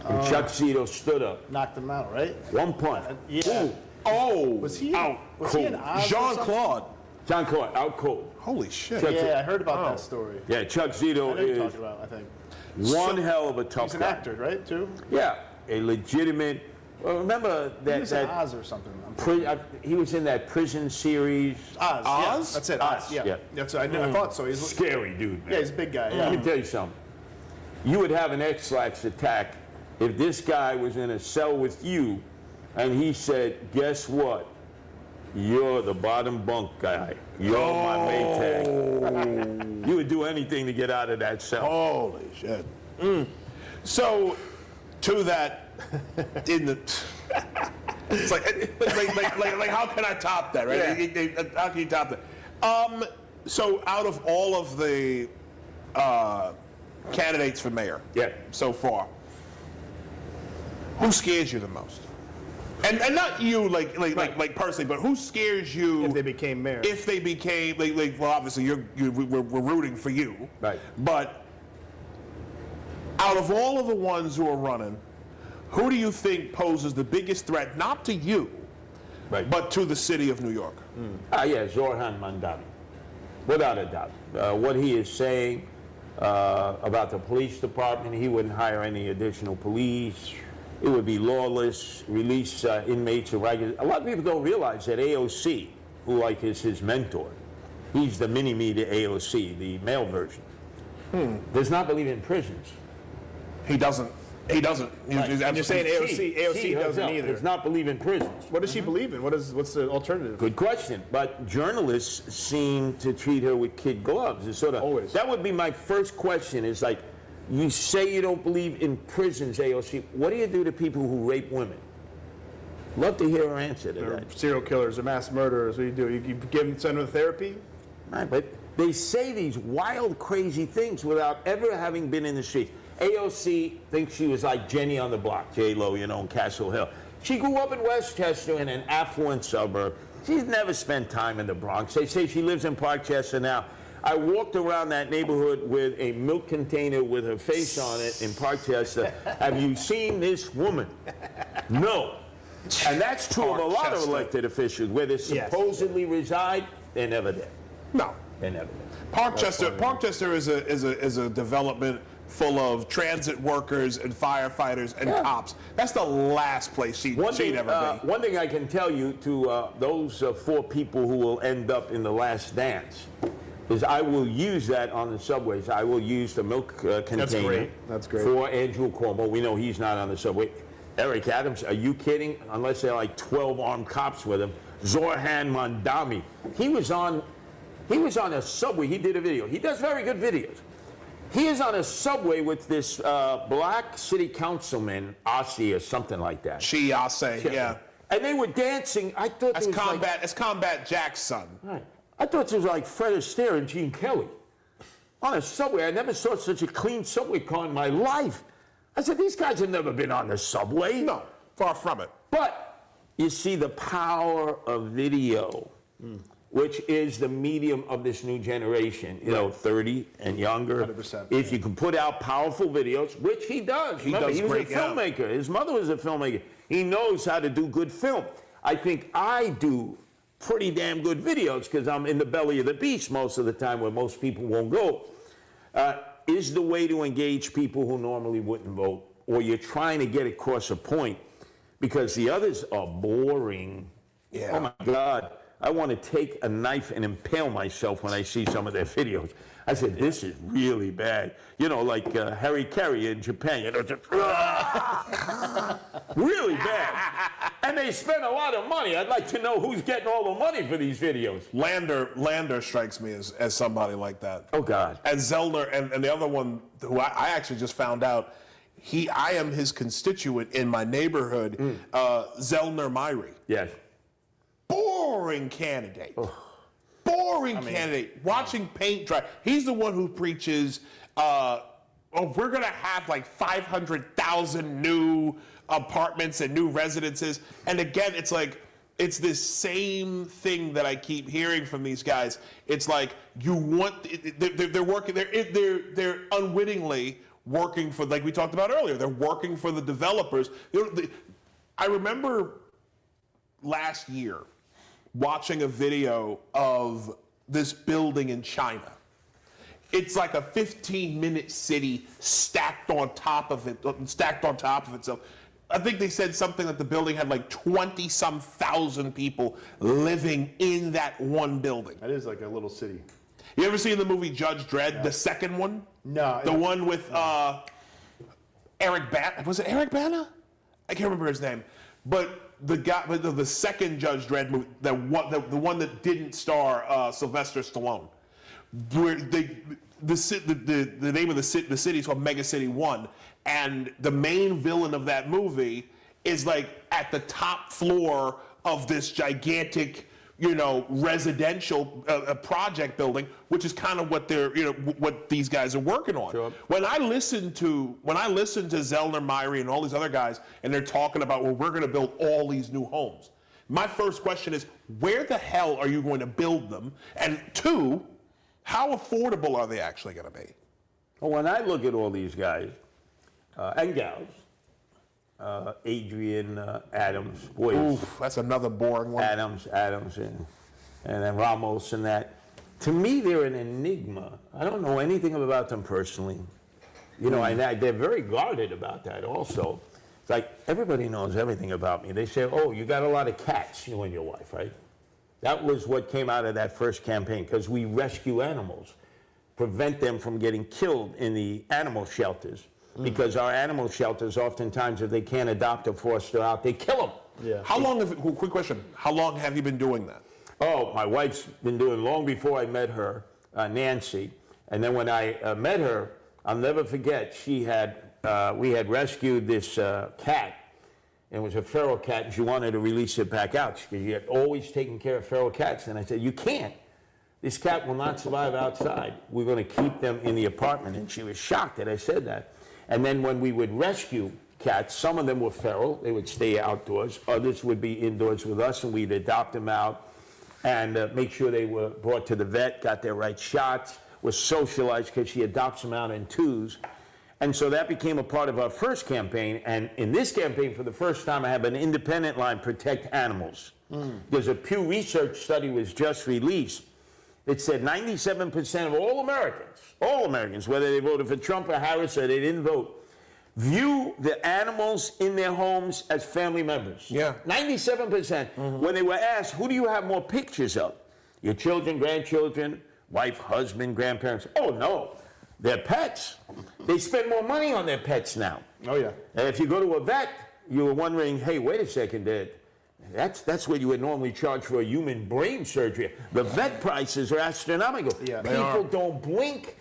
And Chuck Zito stood up. Knocked him out, right? One punch. Yeah. Ooh, Oh, Was he? Out Was he in cold. Oz or something? Jean-Claude. Jean-Claude, out cold. Holy shit. Chuck- Yeah, I heard about that story. Yeah, Chuck I Zito know you're is talking about, I think. one hell of a tough He's an guy. actor, right, too? Yeah, a legitimate. Well, remember He that was in Oz or something. he was in that prison series. Oz, yeah. Oz? That's it, Oz, Oz, yeah. yeah. That's I knew. I thought so. He's Scary dude, man. yeah, he's a big guy. Let Yeah. me tell you something. You would have an X-Lax attack if this guy was in a cell with you and he said, guess what? You're the bottom bunk guy. You're my Maytag. You would do anything to get out of that cell. Holy shit. So, to that, in the, it's like how can I top that, right? How can you top that? So, out of all of the candidates for mayor, Yeah. so far, who scares you the most? And not you, like personally, but who scares you If they became mayor. if they became well, obviously we're rooting for you, Right. But out of all of the ones who are running, who do you think poses the biggest threat, not to you, Right. but to the city of New York? Yeah, Zoran Mandami. Without a doubt. What he is saying about the police department, he wouldn't hire any additional police. It would be lawless, release inmates irregular. A lot of people don't realize that AOC, who is his mentor, he's the mini-me to AOC, the male version, does not believe in prisons. He doesn't. And you're saying AOC She doesn't herself either. does not believe in prisons. What does she believe in? What's the alternative? Good question. But journalists seem to treat her with kid gloves. It's sort of Always. That would be my first question. Is like, you say you don't believe in prisons, AOC. What do you do to people who rape women? Love to hear her answer to They're that. serial killers or mass murderers. What do? You give them, send them to therapy? Right, but they say these wild, crazy things without ever having been in the streets. AOC thinks she was like Jenny on the block, J-Lo, in Castle Hill. She grew up in Westchester in an affluent suburb. She's never spent time in the Bronx. They say she lives in Parkchester now. I walked around that neighborhood with a milk container with her face on it in Parkchester. Have you seen this woman? No. And that's true of a lot of Parkchester. elected officials. Where they Yes. supposedly reside, they're never there. No. They're never there. Parkchester is a development full of transit workers and firefighters and cops. That's the last place she'd ever be. One thing I can tell you to those 4 people who will end up in the last dance is I will use that on the subways. I will use the milk container That's great. for Andrew Cuomo. We know he's not on the subway. Eric Adams, are you kidding? Unless they're like 12 armed cops with him. Zoran Mandami. He was on a subway. He did a video. He does very good videos. He is on a subway with this black city councilman, Ossie or something like that. I'll say, yeah. And they were dancing. I thought That's it was Combat. It's Combat Jack's son. Right. I thought it was like Fred Astaire and Gene Kelly on a subway. I never saw such a clean subway car in my life. I said, these guys have never been on the subway. No, far from it. But you see the power of video, which is the medium of this new generation, 30 and younger. 100%. If you can put out powerful videos, which he does. Remember, does he was great, a yeah. filmmaker. His mother was a filmmaker. He knows how to do good film. I think I do pretty damn good videos because I'm in the belly of the beast most of the time where most people won't go, is the way to engage people who normally wouldn't vote, or you're trying to get across a point because the others are boring. Yeah. Oh my God. I want to take a knife and impale myself when I see some of their videos. I said, this is really bad. You know, like Harry Carey in Japan, you know, just really bad. And they spend a lot of money. I'd like to know who's getting all the money for these videos. Lander strikes me as somebody like that. Oh, God. And Zellner, and the other one who I actually just found out, I am his constituent in my neighborhood, Zellner Myrie. Yes. Boring candidate. Boring candidate. Watching paint dry. He's the one who preaches, we're going to have like 500,000 new apartments and new residences. And again, it's like, it's this same thing that I keep hearing from these guys. It's like, you want, they're working, they're unwittingly working for, like we talked about earlier, they're working for the developers. I remember last year watching a video of this building in China. It's like a 15-minute city stacked on top of itself. I think they said something that the building had like 20-some thousand people living in that one building. That is like a little city. You ever seen the movie Judge Dredd, the second one? No. The one with Eric Bana. Was it Eric Bana? I can't remember his name. But the guy, the second Judge Dredd movie, the one that didn't star Sylvester Stallone, where the name of the city is called Mega City 1, and the main villain of that movie is like at the top floor of this gigantic, residential project building, which is kind of what what these guys are working on. Sure. When I listen to Zellner Myrie and all these other guys, and they're talking about, well, we're going to build all these new homes. My first question is, where the hell are you going to build them? And two, how affordable are they actually going to be? Well, when I look at all these guys and gals, Adrian Adams, boy, Oof, that's another boring one. Adams, and then Ramos and that. To me, they're an enigma. I don't know anything about them personally. And they're very guarded about that also. It's like everybody knows everything about me. They say, oh, you got a lot of cats, you and your wife, right? That was what came out of that first campaign, because we rescue animals, prevent them from getting killed in the animal shelters. Because our animal shelters, oftentimes, if they can't adopt or foster out, they kill them. Yeah. Quick question, how long have you been doing that? Oh, my wife's been doing long before I met her, Nancy. And then when I met her, I'll never forget, we had rescued this cat. And it was a feral cat, and she wanted to release it back out. She had always taken care of feral cats. And I said, you can't. This cat will not survive outside. We're going to keep them in the apartment. And she was shocked that I said that. And then when we would rescue cats, some of them were feral. They would stay outdoors. Others would be indoors with us, and we'd adopt them out and make sure they were brought to the vet, got their right shots, was socialized, because she adopts them out in twos. And so that became a part of our first campaign. And in this campaign, for the first time, I have an independent line, Protect Animals. Because a Pew Research study was just released. It said 97% of all Americans, whether they voted for Trump or Harris or they didn't vote, view the animals in their homes as family members. Yeah. 97%. When they were asked, who do you have more pictures of? Your children, grandchildren, wife, husband, grandparents? Oh, no. They're pets. They spend more money on their pets now. Oh, yeah. And if you go to a vet, you were wondering, hey, wait a second, that's what you would normally charge for a human brain surgery. The vet prices are astronomical. Yeah, People don't blink.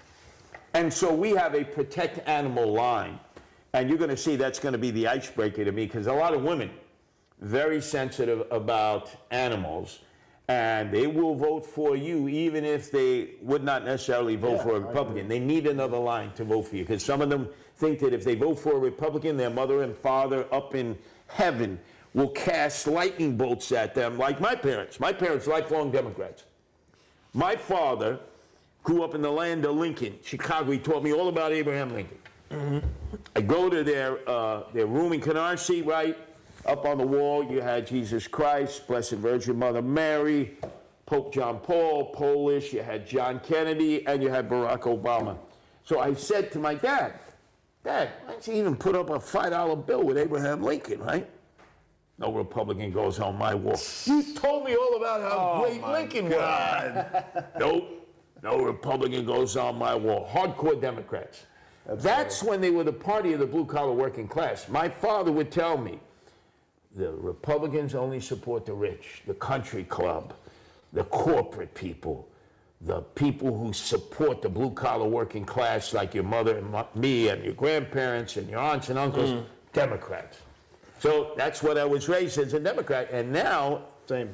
And so we have a Protect Animal line. And you're going to see that's going to be the icebreaker to me, because a lot of women, very sensitive about animals, and they will vote for you even if they would not necessarily vote for a Republican. They need another line to vote for you, because some of them think that if they vote for a Republican, their mother and father up in heaven will cast lightning bolts at them, like my parents. My parents, lifelong Democrats. My father grew up in the land of Lincoln, Chicago. He taught me all about Abraham Lincoln. I go to their room in Canarsie, right? Up on the wall, you had Jesus Christ, Blessed Virgin Mother Mary, Pope John Paul, Polish, you had John Kennedy, and you had Barack Obama. So I said to my dad, Dad, why don't you even put up a $5 bill with Abraham Lincoln, right? No Republican goes on my wall. You told me all about how great Lincoln was. Nope, no Republican goes on my wall. Hardcore Democrats. That's when they were the party of the blue-collar working class. My father would tell me, the Republicans only support the rich, the country club, the corporate people, the people who support the blue-collar working class like your mother and me and your grandparents and your aunts and uncles, Democrats. So that's what I was raised as, a Democrat. And now, Same.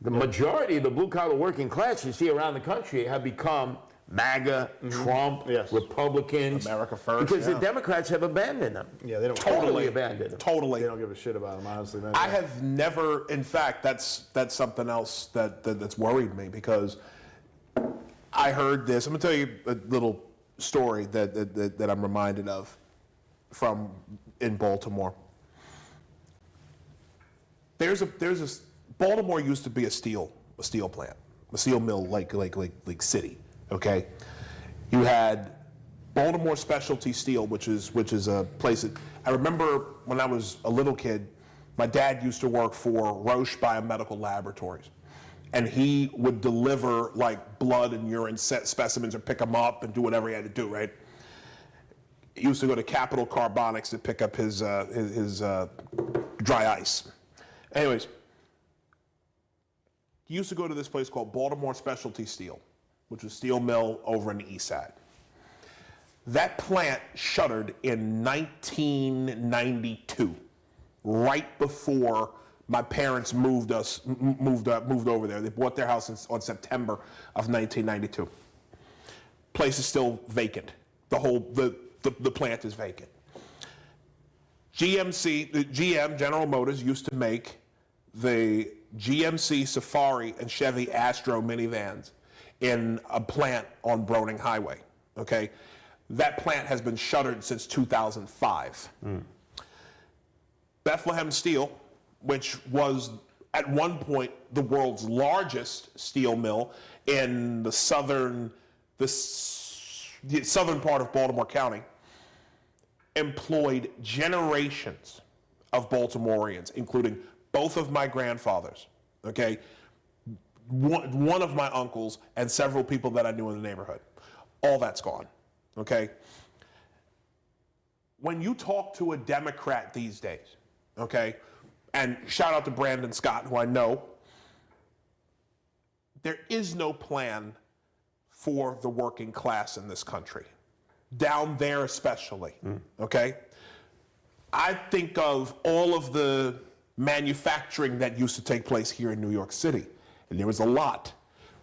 the majority of the blue-collar working class you see around the country have become MAGA, Trump, Yes. Republicans. America first, Because yeah. the Democrats have abandoned them. Yeah, they don't Totally abandoned them. Totally. They don't give a shit about them, honestly, man. I have never, in fact, that's something else that's worried me, because I heard this. I'm gonna tell you a little story that I'm reminded of from in Baltimore. Baltimore used to be a steel plant, a steel mill, like city. Okay, you had Baltimore Specialty Steel, which is a place that I remember when I was a little kid. My dad used to work for Roche Biomedical Laboratories, and he would deliver like blood and urine specimens or pick them up and do whatever he had to do. Right. He used to go to Capital Carbonics to pick up his dry ice. Anyways, he used to go to this place called Baltimore Specialty Steel, which was a steel mill over in the east side. That plant shuttered in 1992, right before my parents moved over there. They bought their house on September of 1992. Place is still vacant. The plant is vacant. GM, General Motors, used to make the GMC Safari and Chevy Astro minivans in a plant on Broning Highway. Okay, that plant has been shuttered since 2005. Bethlehem Steel, which was at one point the world's largest steel mill in the southern part of Baltimore County, employed generations of Baltimoreans, including both of my grandfathers, okay, one of my uncles, and several people that I knew in the neighborhood. All that's gone, okay? When you talk to a Democrat these days, okay, and shout out to Brandon Scott, who I know, there is no plan for the working class in this country. Down there especially, okay? I think of all of the manufacturing that used to take place here in New York City, and there was a lot.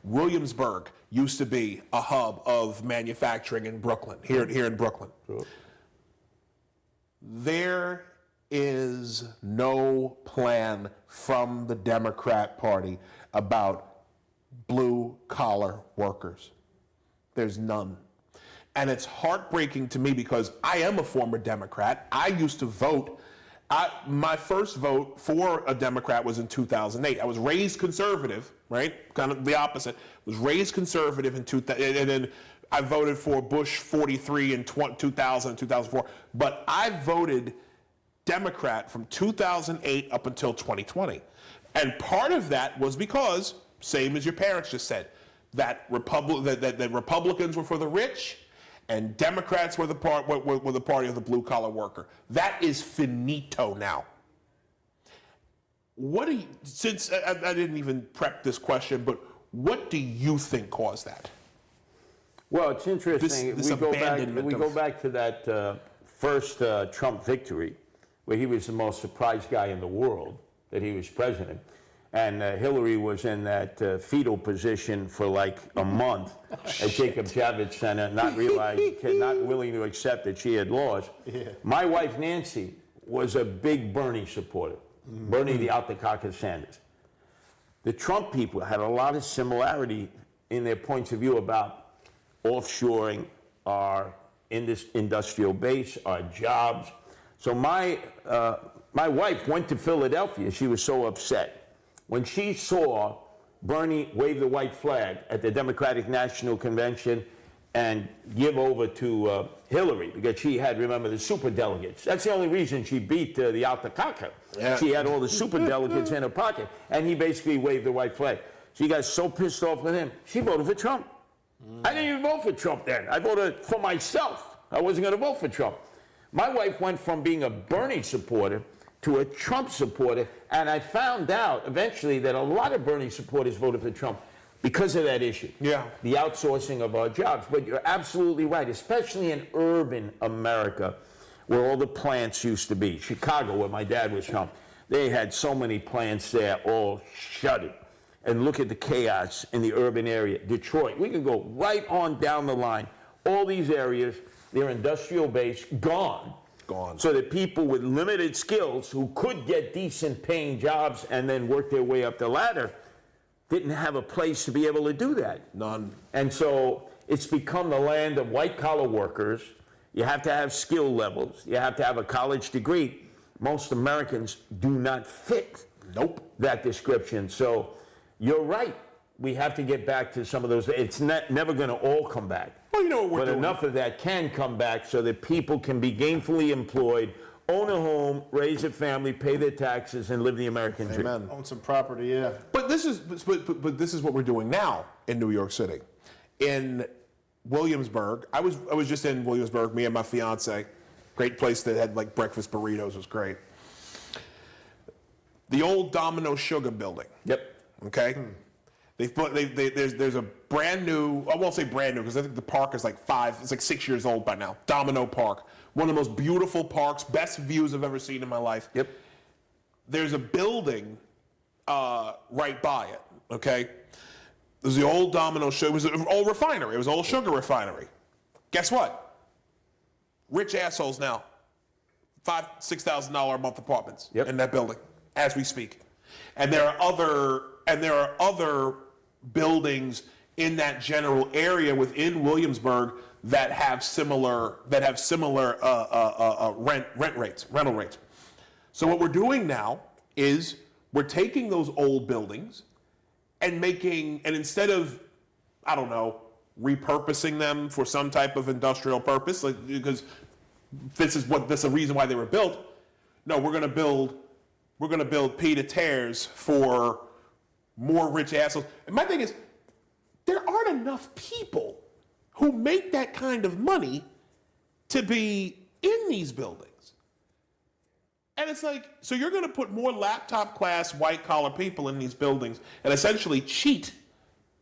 Williamsburg used to be a hub of manufacturing in Brooklyn, here in Brooklyn. Sure. There is no plan from the Democrat Party about blue-collar workers. There's none. And it's heartbreaking to me because I am a former Democrat. I used to vote. My first vote for a Democrat was in 2008. I was raised conservative, right? Kind of the opposite. Was raised conservative in 2000, and then I voted for Bush 43 in 2000 and 2004. But I voted Democrat from 2008 up until 2020. And part of that was because, same as your parents just said, that Republicans were for the rich, and Democrats were the party of the blue-collar worker. That is finito now. What do you, since I didn't even prep this question, but what do you think caused that? Well, it's interesting. This we go abandonment back to that first Trump victory, where he was the most surprised guy in the world that he was president. And Hillary was in that fetal position for like a month at Jacob Javits Center, not willing to accept that she had lost. Yeah. My wife, Nancy, was a big Bernie supporter. Bernie the Altakaka Sanders. The Trump people had a lot of similarity in their points of view about offshoring our industrial base, our jobs. So my my wife went to Philadelphia. She was so upset. When she saw Bernie wave the white flag at the Democratic National Convention and give over to Hillary, because she had, remember, the superdelegates. That's the only reason she beat the Altacaca. Yeah. She had all the superdelegates in her pocket, and he basically waved the white flag. She got so pissed off with him, she voted for Trump. I didn't even vote for Trump then. I voted for myself. I wasn't going to vote for Trump. My wife went from being a Bernie supporter to a Trump supporter, and I found out eventually that a lot of Bernie supporters voted for Trump because of that issue. Yeah. The outsourcing of our jobs. But you're absolutely right, especially in urban America, where all the plants used to be. Chicago, where my dad was from, they had so many plants there, all shuttered. And look at the chaos in the urban area. Detroit, we can go right on down the line. All these areas, they're industrial base, gone. Gone. So that people with limited skills who could get decent paying jobs and then work their way up the ladder didn't have a place to be able to do that. None. And so it's become the land of white collar workers. You have to have skill levels. You have to have a college degree. Most Americans do not fit that description. So you're right. We have to get back to some of those. It's never going to all come back. Well, you know what we're doing. But enough of that can come back so that people can be gainfully employed, own a home, raise a family, pay their taxes, and live the American dream. Amen. Own some property, yeah. But this is what we're doing now in New York City. In Williamsburg, I was just in Williamsburg, me and my fiance. Great place that had like breakfast burritos, was great. The old Domino Sugar building. Yep. Okay? There's a brand new, I won't say brand new because I think the park is like 6 years old by now. Domino Park. One of the most beautiful parks, best views I've ever seen in my life. Yep. There's a building right by it, okay? There's the old Domino Sugar, it was an old refinery, it was an old sugar refinery. Guess what? Rich assholes now. $5,000, $6,000 a month apartments in that building, as we speak. And there are other buildings in that general area within Williamsburg that have similar rental rates. So what we're doing now is we're taking those old buildings and instead of, I don't know, repurposing them for some type of industrial purpose, like, because that's the reason why they were built. No, we're gonna build pied-à-terres for more rich assholes. And my thing is, there aren't enough people who make that kind of money to be in these buildings. And it's like, so you're going to put more laptop class white collar people in these buildings and essentially cheat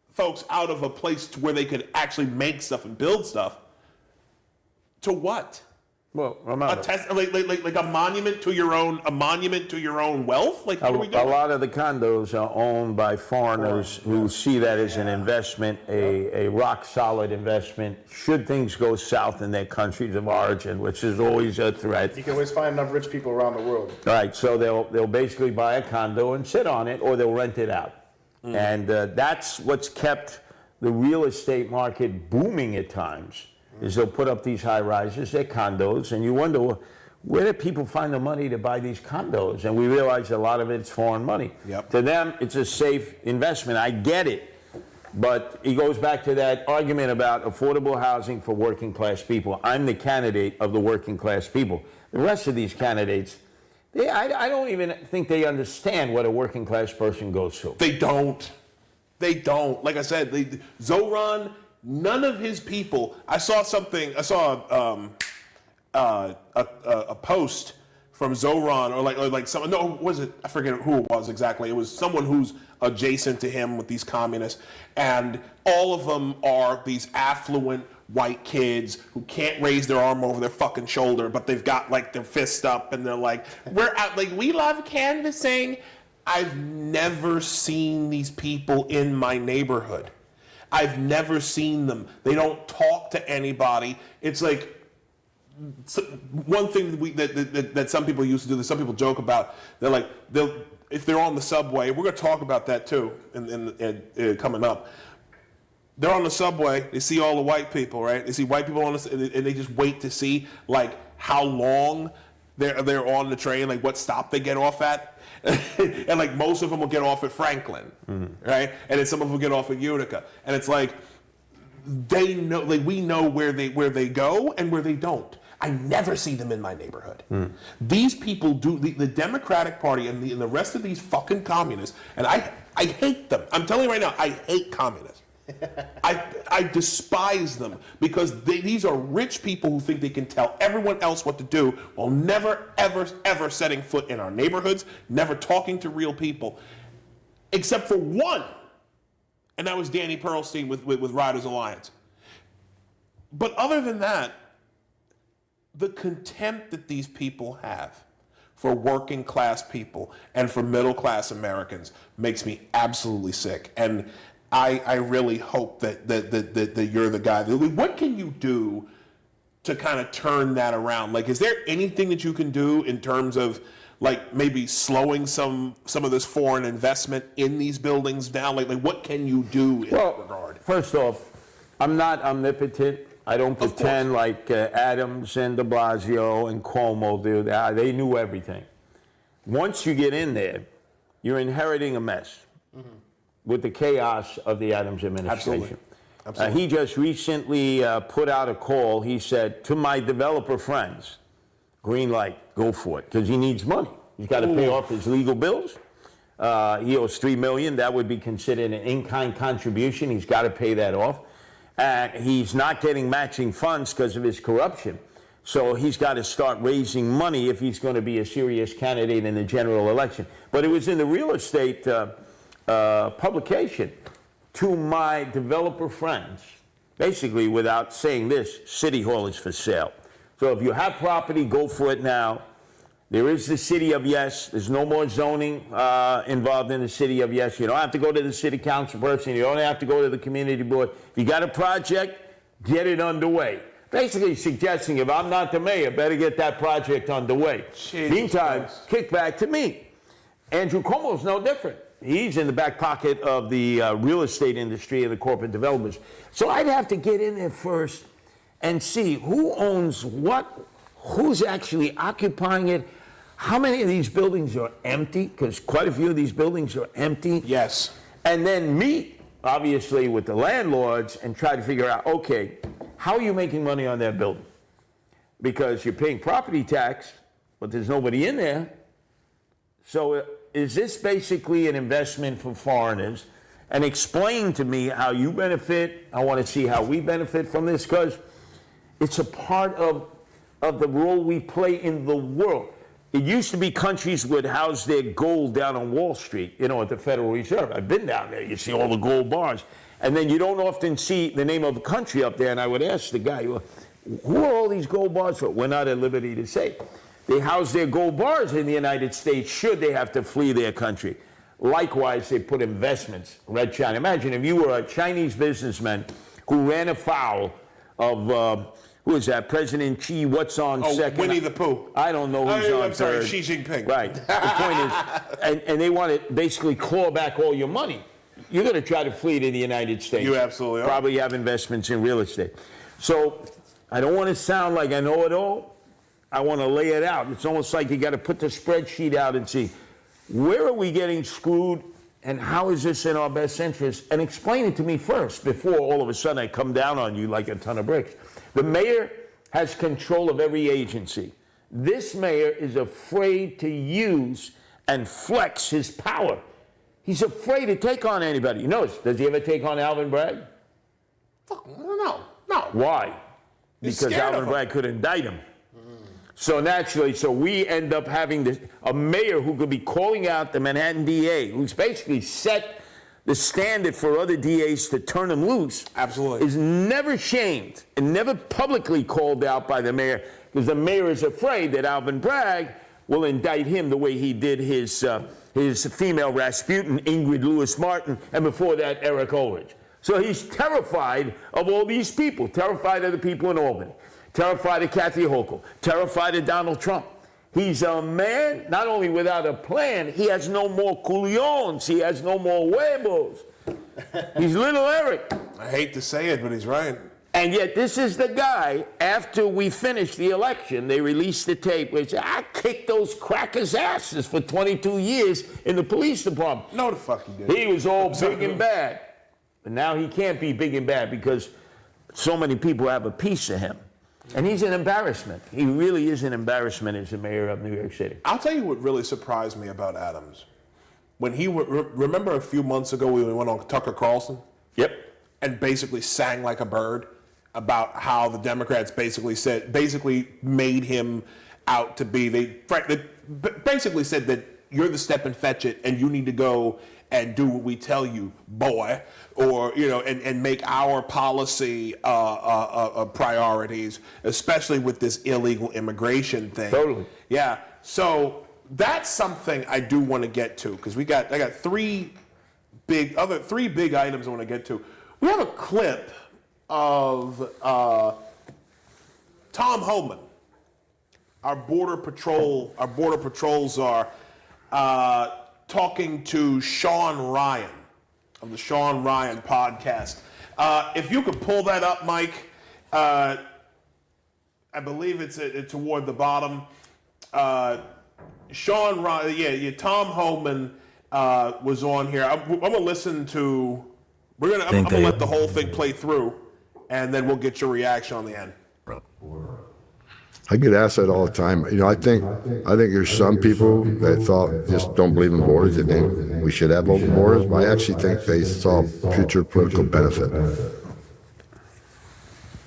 folks out of a place to where they could actually make stuff and build stuff. To what? Well, remember, like a monument to your own wealth. Like, what are we doing? a lot of the condos are owned by foreigners who see that as an investment, a rock solid investment. Should things go south in their countries of origin, which is always a threat. You can always find enough rich people around the world. Right, so they'll basically buy a condo and sit on it, or they'll rent it out, and that's what's kept the real estate market booming at times. Is they'll put up these high rises, they're condos, and you wonder, where do people find the money to buy these condos? And we realize a lot of it's foreign money. Yep. To them, it's a safe investment. I get it. But it goes back to that argument about affordable housing for working class people. I'm the candidate of the working class people. The rest of these candidates, I don't even think they understand what a working class person goes through. They don't. Like I said, Zoran, none of his people. I saw a post from Zoran, or someone. No, was it? I forget who it was exactly. It was someone who's adjacent to him with these communists, and all of them are these affluent white kids who can't raise their arm over their fucking shoulder, but they've got like their fist up, and they're like, "We're out. Like, we love canvassing." I've never seen these people in my neighborhood. I've never seen them. They don't talk to anybody. It's like one thing that some people used to do, that some people joke about. They're like, if they're on the subway, we're going to talk about that too, in coming up. They're on the subway. They see all the white people, right? They see white people on this, and they just wait to see like how long they're on the train, like what stop they get off at. And like most of them will get off at Franklin, right? And then some of them will get off at Utica. And it's like, they know, like we know where they go and where they don't. I never see them in my neighborhood. These people do, the Democratic Party and the rest of these fucking communists, and I hate them. I'm telling you right now, I hate communists. I despise them because these are rich people who think they can tell everyone else what to do while never, ever, ever setting foot in our neighborhoods, never talking to real people, except for one, and that was Danny Pearlstein with Riders Alliance. But other than that, the contempt that these people have for working class people and for middle class Americans makes me absolutely sick. And I really hope that you're the guy. What can you do to kind of turn that around? Like, is there anything that you can do in terms of like maybe slowing some of this foreign investment in these buildings down? Like what can you do in that regard? First off, I'm not omnipotent. I don't pretend like Adams and de Blasio and Cuomo do. They knew everything. Once you get in there, you're inheriting a mess. With the chaos of the Adams administration. Absolutely. He just recently put out a call. He said, to my developer friends, green light, go for it, because he needs money. He's got to pay off his legal bills. He owes $3 million. That would be considered an in-kind contribution. He's got to pay that off. He's not getting matching funds because of his corruption. So he's got to start raising money if he's going to be a serious candidate in the general election. But it was in the real estate publication, to my developer friends, basically without saying this, City Hall is for sale. So if you have property, go for it now. There is the City of Yes. There's no more zoning involved in the City of Yes. You don't have to go to the city council person. You don't have to go to the community board. If you got a project, get it underway. Basically suggesting if I'm not the mayor, better get that project underway. Meantime, kick back to me. Andrew Cuomo's no different. He's in the back pocket of the real estate industry and the corporate developers. So I'd have to get in there first and see who owns what, who's actually occupying it, how many of these buildings are empty, because quite a few of these buildings are empty. Yes. And then meet, obviously, with the landlords and try to figure out, okay, how are you making money on that building? Because you're paying property tax, but there's nobody in there. So is this basically an investment for foreigners? And explain to me how you benefit. I want to see how we benefit from this, because it's a part of the role we play in the world. It used to be countries would house their gold down on Wall Street, you know, at the Federal Reserve. I've been down there. You see all the gold bars. And then you don't often see the name of a country up there. And I would ask the guy, well, who are all these gold bars for? We're not at liberty to say. They house their gold bars in the United States should they have to flee their country. Likewise, they put investments, Red China. Imagine if you were a Chinese businessman who ran afoul of, who is that, President Xi, what's on second? Winnie the Pooh. I don't know who's on I'm sorry, third. Xi Jinping. Right. The point is, and they want to basically claw back all your money. You're going to try to flee to the United States. You absolutely are. Probably have investments in real estate. So I don't want to sound like I know it all. I want to lay it out. It's almost like you got to put the spreadsheet out and see, where are we getting screwed and how is this in our best interest? And explain it to me first before all of a sudden I come down on you like a ton of bricks. The mayor has control of every agency. This mayor is afraid to use and flex his power. He's afraid to take on anybody. You notice, does he ever take on Alvin Bragg? No. Why? He's Because scared of Alvin him. Bragg could indict him. So naturally, we end up having a mayor who could be calling out the Manhattan DA, who's basically set the standard for other DAs to turn him loose. Absolutely. Is never shamed and never publicly called out by the mayor, because the mayor is afraid that Alvin Bragg will indict him the way he did his female Rasputin, Ingrid Lewis Martin, and before that, Eric Ulrich. So he's terrified of all these people, terrified of the people in Albany, terrified of Kathy Hochul, terrified of Donald Trump. He's a man, not only without a plan, he has no more culions, he has no more huevos. He's little Eric. I hate to say it, but he's right. And yet this is the guy, after we finished the election, they released the tape where he said, I kicked those crackers' asses for 22 years in the police department. No, the fuck he didn't. He was all big and bad. But now he can't be big and bad because so many people have a piece of him. And he's an embarrassment. He really is an embarrassment as the mayor of New York City. I'll tell you what really surprised me about Adams. When he, remember a few months ago we went on Tucker Carlson? Yep. And basically sang like a bird about how the Democrats basically made him out to be, they basically said that you're the step and fetch it and you need to go and do what we tell you, boy, or, you know, and make our policy priorities, especially with this illegal immigration thing. Totally. Yeah. So that's something I do want to get to, because I got three big items I want to get to. We have a clip of Tom Homan, our border patrol czar, talking to Sean Ryan of the Sean Ryan podcast. If you could pull that up, Mike, I believe it's toward the bottom. Sean Ryan, Tom Homan was on here. I'm gonna listen to. I'm gonna let the whole thing play through, and then we'll get your reaction on the end. I get asked that all the time. You know, I think there's some people that thought just don't believe in borders. They think we should have open borders. But I actually think they saw future political benefit.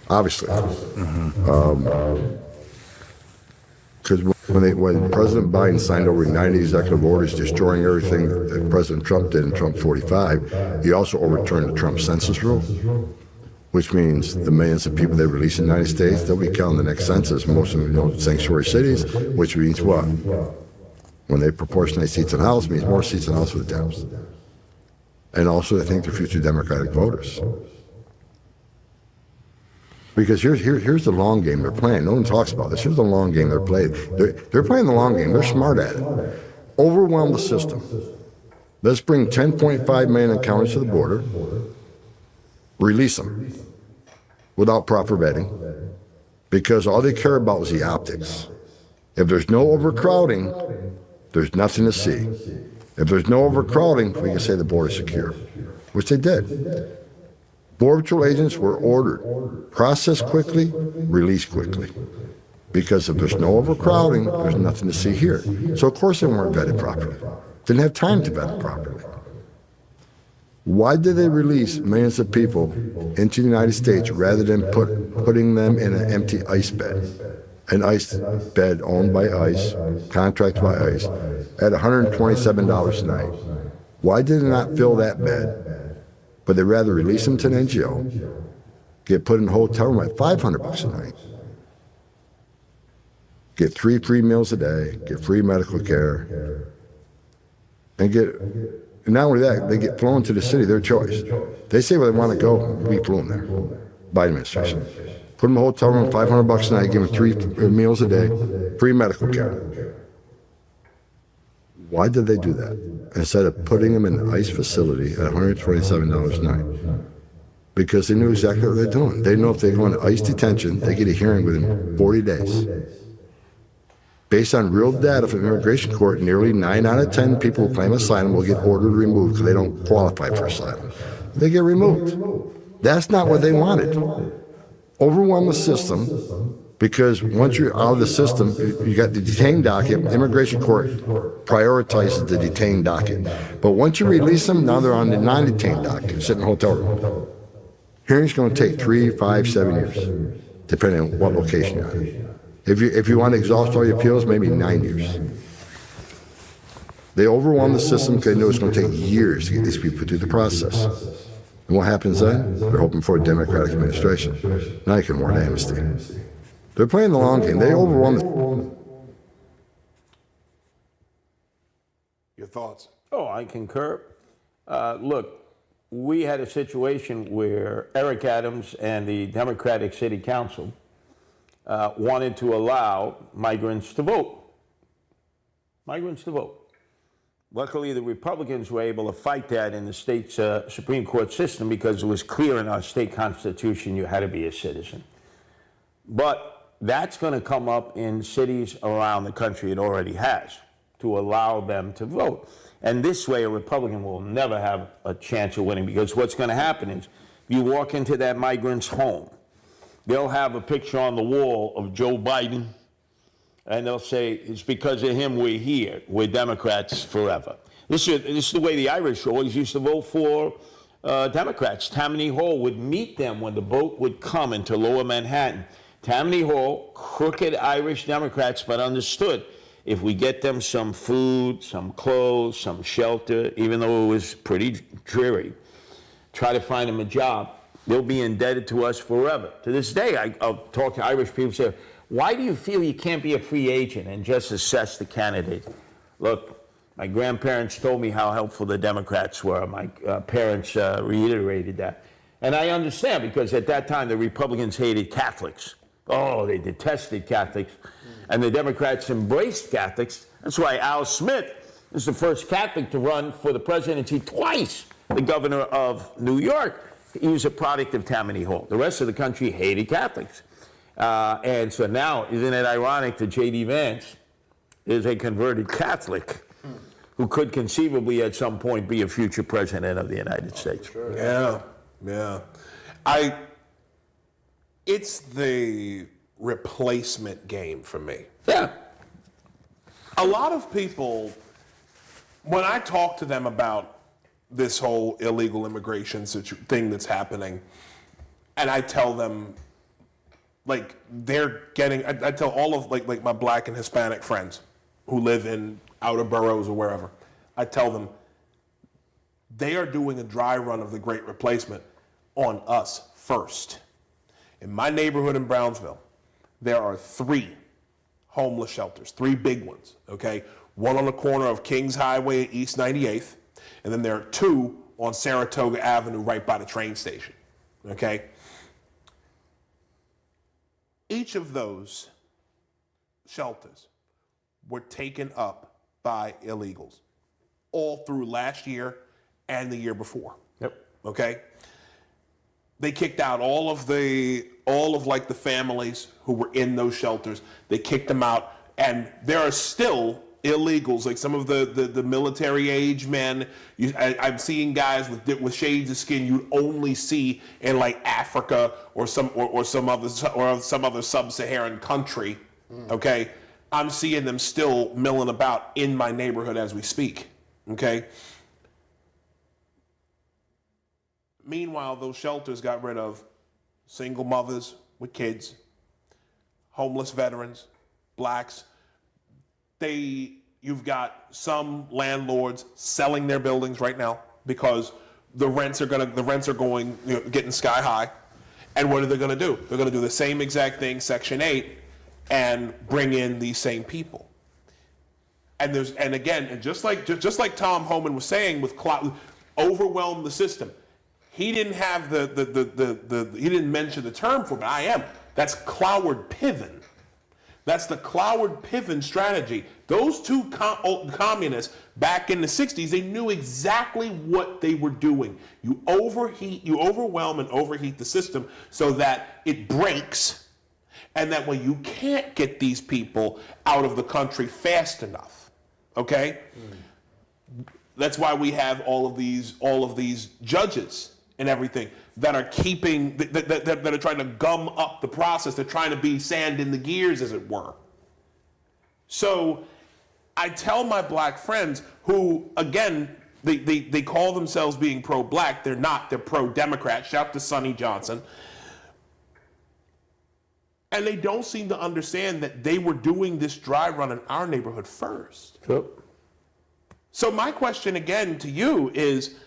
Obviously, because when President Biden signed over 90 executive orders destroying everything that President Trump did in Trump 45, he also overturned the Trump census rule, which means the millions of people they release in the United States, they'll be counted in the next census, most of them, sanctuary cities, which means what? When they proportionate seats in the House, it means more seats in the House for the Dems. And also they think they're future Democratic voters. Because here's the long game they're playing. No one talks about this. Here's the long game they're playing. They're playing the long game. They're smart at it. Overwhelm the system. Let's bring 10.5 million encounters to the border. Release them without proper vetting, because all they care about is the optics. If there's no overcrowding, there's nothing to see. If there's no overcrowding, we can say the border's secure, which they did. Border Patrol agents were ordered, process quickly, release quickly. Because if there's no overcrowding, there's nothing to see here. So of course they weren't vetted properly. Didn't have time to vet it properly. Why did they release millions of people into the United States rather than putting them in an empty ICE bed? An ICE bed owned by ICE, contracted by ICE, at $127 a night. Why did they not fill that bed? But they'd rather release them to an NGO, get put in a hotel room at $500 a night, get 3 free meals a day, get free medical care, and not only that, they get flown to the city, their choice. They say where they want to go, we flew them there. Biden administration. Put them in a hotel room, $500 a night, give them 3 meals a day, free medical care. Why did they do that? Instead of putting them in an ICE facility at $127 a night. Because they knew exactly what they're doing. They know if they go into ICE detention, they get a hearing within 40 days. Based on real data from the immigration court, nearly 9 out of 10 people who claim asylum will get ordered removed because they don't qualify for asylum. They get removed. That's not what they wanted. Overwhelm the system, because once you're out of the system, you got the detained docket. Immigration court prioritizes the detained docket. But once you release them, now they're on the non-detained docket, sitting in a hotel room. Hearing's going to take 3, 5, 7 years, depending on what location you're on. If you want to exhaust all your appeals, maybe 9 years. They overwhelm the system because they know it's going to take years to get these people through the process. And what happens then? They're hoping for a Democratic administration. Now you can warn amnesty. They're playing the long game. They overwhelm the... Your thoughts? Oh, I concur. Look, we had a situation where Eric Adams and the Democratic City Council wanted to allow migrants to vote. Migrants to vote. Luckily, the Republicans were able to fight that in the state's Supreme Court system because it was clear in our state constitution you had to be a citizen. But that's going to come up in cities around the country. It already has, to allow them to vote. And this way, a Republican will never have a chance of winning, because what's going to happen is you walk into that migrant's home, they'll have a picture on the wall of Joe Biden, and they'll say, it's because of him we're here. We're Democrats forever. This is the way the Irish always used to vote for Democrats. Tammany Hall would meet them when the boat would come into Lower Manhattan. Tammany Hall, crooked Irish Democrats, but understood if we get them some food, some clothes, some shelter, even though it was pretty dreary, try to find them a job, they'll be indebted to us forever. To this day, I'll talk to Irish people and say, why do you feel you can't be a free agent and just assess the candidate? Look, my grandparents told me how helpful the Democrats were. My parents reiterated that. And I understand, because at that time, the Republicans hated Catholics. Oh, they detested Catholics. And the Democrats embraced Catholics. That's why Al Smith is the first Catholic to run for the presidency twice, the governor of New York. He was a product of Tammany Hall. The rest of the country hated Catholics. And so now, isn't it ironic that J.D. Vance is a converted Catholic who could conceivably at some point be a future president of the United States? Sure. Yeah. It's the replacement game for me. Yeah. A lot of people, when I talk to them about this whole illegal immigration thing that's happening, and I tell them, like, they're getting, I tell all of like my black and Hispanic friends who live in outer boroughs or wherever, I tell them they are doing a dry run of the Great Replacement on us first. In my neighborhood in Brownsville, there are 3 homeless shelters, 3 big ones, okay? One on the corner of Kings Highway and East 98th, and then there are 2 on Saratoga Avenue right by the train station, okay? Each of those shelters were taken up by illegals all through last year and the year before. Yep. Okay? They kicked out all of the families who were in those shelters. They kicked them out, and there are still illegals, like some of the military age men. I'm seeing guys with shades of skin you'd only see in like Africa or some other sub-Saharan country. Okay, I'm seeing them still milling about in my neighborhood as we speak. Okay. Meanwhile, those shelters got rid of single mothers with kids, homeless veterans, blacks. You've got some landlords selling their buildings right now because the rents are going, getting sky high. And what are they going to do? They're going to do the same exact thing, Section 8, and bring in these same people. And just like Tom Homan was saying, with overwhelm the system. He didn't have he didn't mention the term for it, but I am. That's Cloward Piven. That's the Cloward Piven strategy. Those 2 communists back in the 60s, they knew exactly what they were doing. You overwhelm and overheat the system so that it breaks, and that way you can't get these people out of the country fast enough. Okay? That's why we have all of these judges and everything that are that are trying to gum up the process. They're trying to be sand in the gears, as it were. So I tell my black friends who, again, they call themselves being pro-black. They're not. They're pro-Democrat. Shout to Sonny Johnson. And they don't seem to understand that they were doing this dry run in our neighborhood first. Sure. So my question again to you is,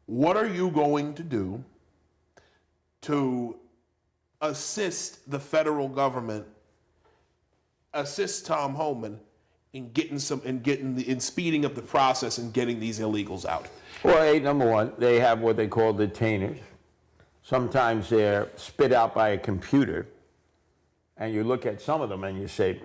what are you going to do to assist the federal government, assist Tom Homan in speeding up the process and getting these illegals out? Well, number one, they have what they call detainers. Sometimes they're spit out by a computer, and you look at some of them and you say,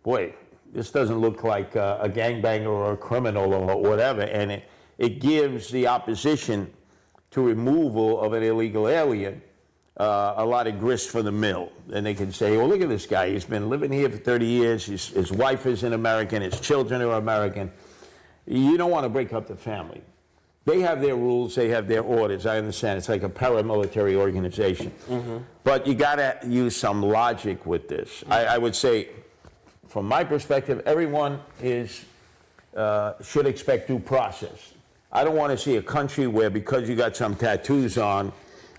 boy, this doesn't look like a gangbanger or a criminal or whatever, and it gives the opposition to removal of an illegal alien a lot of grist for the mill. And they can say, well, look at this guy. He's been living here for 30 years. His wife is an American. His children are American. You don't want to break up the family. They have their rules. They have their orders. I understand. It's like a paramilitary organization. But you got to use some logic with this. I would say, from my perspective, everyone should expect due process. I don't want to see a country where because you got some tattoos on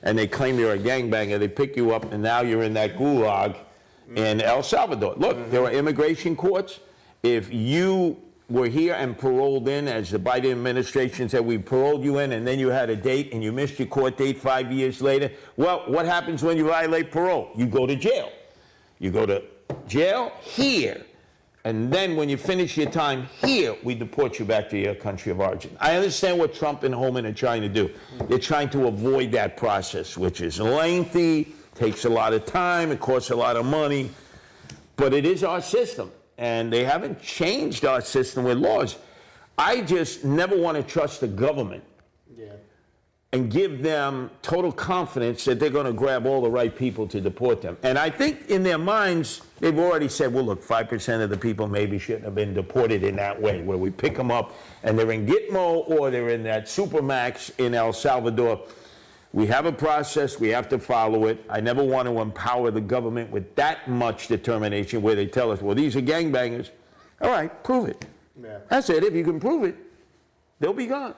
and they claim you're a gangbanger, they pick you up and now you're in that gulag in El Salvador. Look, there are immigration courts. If you were here and paroled in, as the Biden administration said, we paroled you in and then you had a date and you missed your court date 5 years later, well, what happens when you violate parole? You go to jail. You go to jail here. And then when you finish your time here, we deport you back to your country of origin. I understand what Trump and Holman are trying to do. They're trying to avoid that process, which is lengthy, takes a lot of time, it costs a lot of money, but it is our system. And they haven't changed our system with laws. I just never want to trust the government and give them total confidence that they're going to grab all the right people to deport them. And I think in their minds, they've already said, well, look, 5% of the people maybe shouldn't have been deported in that way, where we pick them up and they're in Gitmo or they're in that Supermax in El Salvador. We have a process. We have to follow it. I never want to empower the government with that much determination where they tell us, well, these are gangbangers. All right, prove it. Yeah. That's it. If you can prove it, they'll be gone.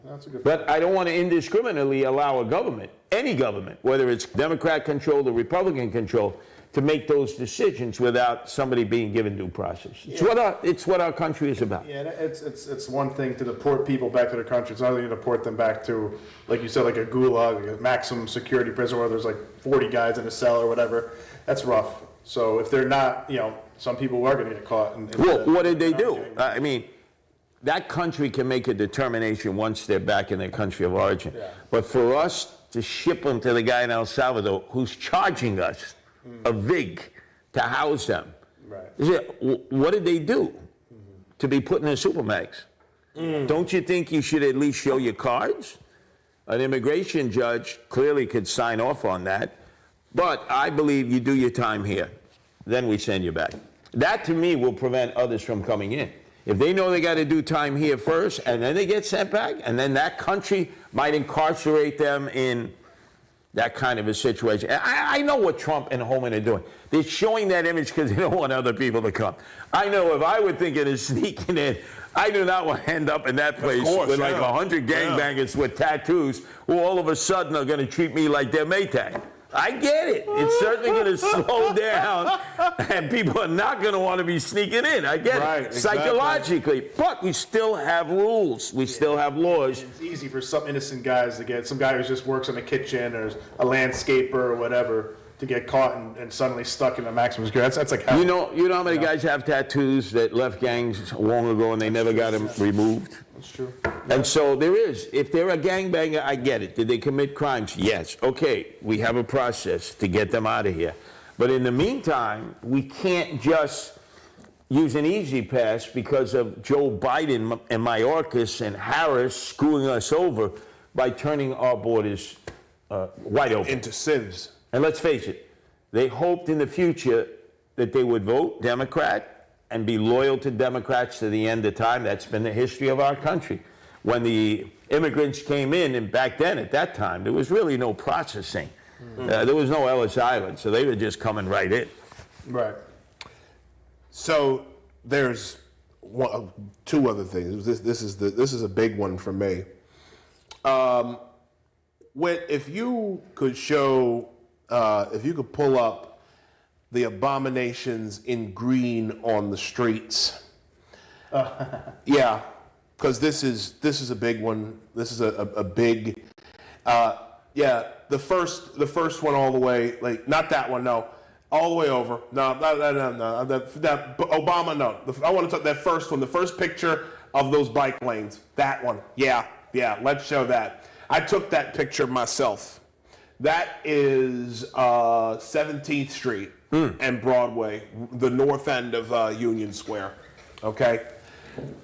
That's a good But I don't want to indiscriminately allow a government, any government, whether it's Democrat-controlled or Republican-controlled, to make those decisions without somebody being given due process. It's what our country is about. Yeah, it's one thing to deport people back to their country. It's another thing to deport them back to, like you said, like a gulag, like a maximum security prison where there's like 40 guys in a cell or whatever. That's rough. So if they're not, some people are going to get caught. Well, what did they do? I mean, that country can make a determination once they're back in their country of origin. Yeah. But for us to ship them to the guy in El Salvador who's charging us a VIG to house them, what did they do to be put in a Supermax? Don't you think you should at least show your cards? An immigration judge clearly could sign off on that. But I believe you do your time here, then we send you back. That to me will prevent others from coming in. If they know they got to do time here first, and then they get sent back, and then that country might incarcerate them in that kind of a situation. I know what Trump and Holman are doing. They're showing that image because they don't want other people to come. I know if I were thinking of sneaking in, I do not want to end up in that place with like 100 gangbangers with tattoos who all of a sudden are going to treat me like they're Maytag. I get it. It's certainly going to slow down, and people are not going to want to be sneaking in. I get it. Exactly. Psychologically. But we still have rules. We still have laws. It's easy for some innocent guys to get, some guy who just works in a kitchen or is a landscaper or whatever, to get caught and suddenly stuck in a maximum security. That's like hell. You know how many guys have tattoos that left gangs long ago and they never got them removed? That's true. And so there is. If they're a gangbanger, I get it. Did they commit crimes? Yes. Okay, we have a process to get them out of here. But in the meantime, we can't just use an easy pass because of Joe Biden and Mayorkas and Harris screwing us over by turning our borders wide open. Into sieves. And let's face it, they hoped in the future that they would vote Democrat and be loyal to Democrats to the end of time. That's been the history of our country. When the immigrants came in, and back then, at that time, there was really no processing. There was no Ellis Island, so they were just coming right in. Right. So there's two other things. This is a big one for me. If you could show, if you could pull up the abominations in green on the streets. Yeah, because this is a big one. This is a big. Yeah, the first one all the way, like not that one, no. All the way over. No. That Obama, no. I want to talk that first one, the first picture of those bike lanes. That one. Yeah. Let's show that. I took that picture myself. That is 17th Street and Broadway, the north end of Union Square. Okay,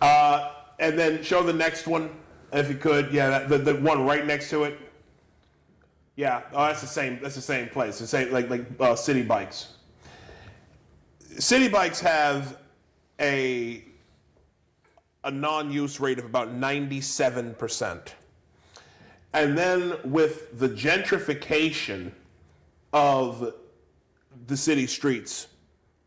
and then show the next one if you could. Yeah, the one right next to it. Yeah, oh, that's the same. That's the same place. The same like City Bikes. City Bikes have a non-use rate of about 97%. And then with the gentrification of the city streets,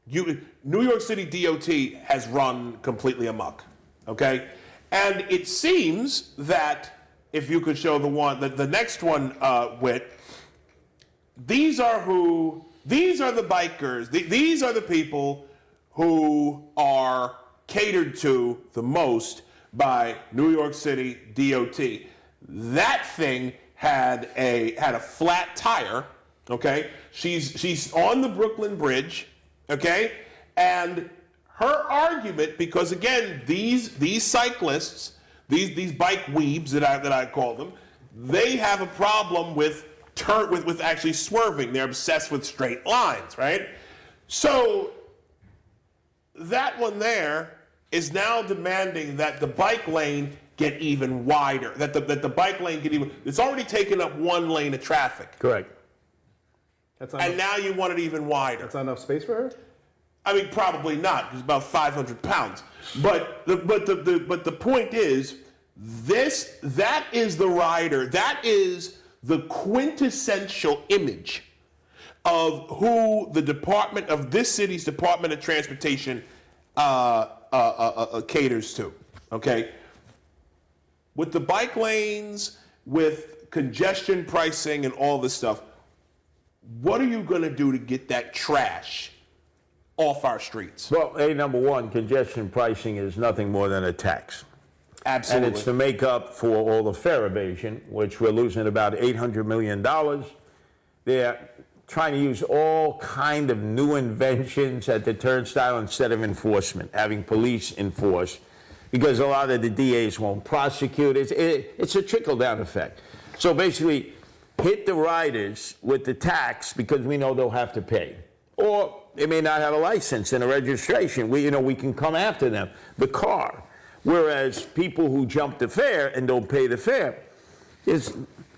New York City DOT has run completely amok, okay? And it seems that, if you could show the next one, Whit, these are the bikers, these are the people who are catered to the most by New York City DOT. That thing had a flat tire, okay? She's on the Brooklyn Bridge, okay? And her argument, because again, these cyclists, these bike weebs that I call them, they have a problem with actually swerving. They're obsessed with straight lines, right? So that one there is now demanding that the bike lane get even wider, that the bike lane get even, it's already taken up one lane of traffic. Correct. And now you want it even wider. That's not enough space for her? I mean, probably not. It's about 500 pounds. But the point is, that is the rider. That is the quintessential image of who this city's Department of Transportation caters to. Okay, with the bike lanes, with congestion pricing, and all this stuff. What are you going to do to get that trash off our streets? Well, number one, congestion pricing is nothing more than a tax. Absolutely. And it's to make up for all the fare evasion, which we're losing about $800 million. They're trying to use all kind of new inventions at the turnstile instead of enforcement, having police enforce, because a lot of the DAs won't prosecute. It's a trickle-down effect. So basically, hit the riders with the tax because we know they'll have to pay. Or they may not have a license and a registration. We can come after them, the car. Whereas people who jump the fare and don't pay the fare, there's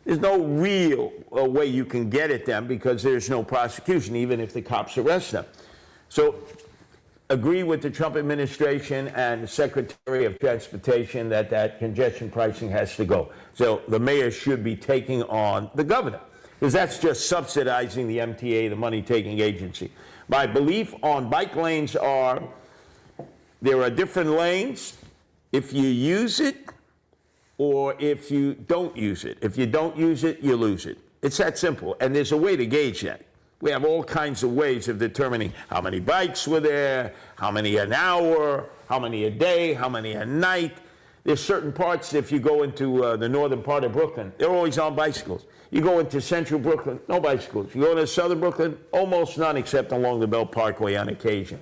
no real way you can get at them because there's no prosecution, even if the cops arrest them. So agree with the Trump administration and the Secretary of Transportation that congestion pricing has to go. So the mayor should be taking on the governor, because that's just subsidizing the MTA, the money-taking agency. My belief on bike lanes there are different lanes if you use it or if you don't use it. If you don't use it, you lose it. It's that simple, and there's a way to gauge that. We have all kinds of ways of determining how many bikes were there, how many an hour, how many a day, how many a night. There's certain parts, if you go into the northern part of Brooklyn, they're always on bicycles. You go into central Brooklyn, no bicycles. You go into southern Brooklyn, almost none except along the Belt Parkway on occasion.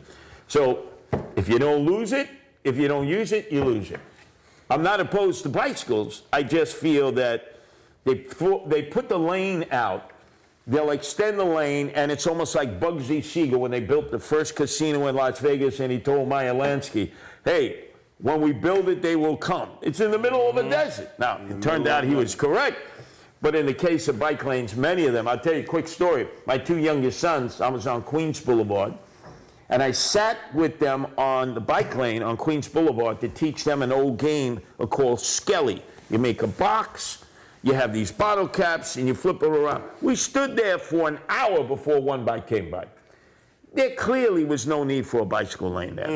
So if you don't lose it, if you don't use it, you lose it. I'm not opposed to bicycles. I just feel that they put the lane out. They'll extend the lane, and it's almost like Bugsy Siegel when they built the first casino in Las Vegas, and he told Meyer Lansky, hey, when we build it, they will come. It's in the middle of a desert. Now, it turned out he was correct, but in the case of bike lanes, many of them, I'll tell you a quick story. My two youngest sons, I was on Queens Boulevard, and I sat with them on the bike lane on Queens Boulevard to teach them an old game called Skelly. You make a box, you have these bottle caps, and you flip it around. We stood there for an hour before one bike came by. There clearly was no need for a bicycle lane there.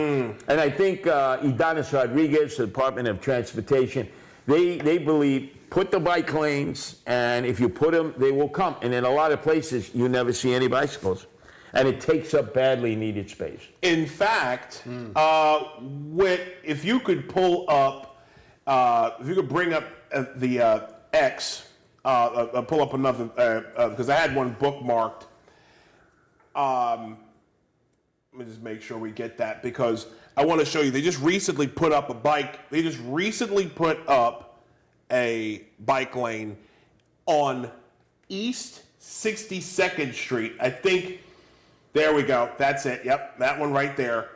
And I think Idanis Rodriguez, the Department of Transportation, they believe, put the bike lanes, and if you put them, they will come. And in a lot of places, you never see any bicycles. And it takes up badly needed space. In fact, if you could pull up, if you could bring up the X, pull up another, because I had one bookmarked. Let me just make sure we get that, because I want to show you. They just recently put up a bike. They just recently put up a bike lane on East 62nd Street. I think There we go. That's it. Yep, that one right there.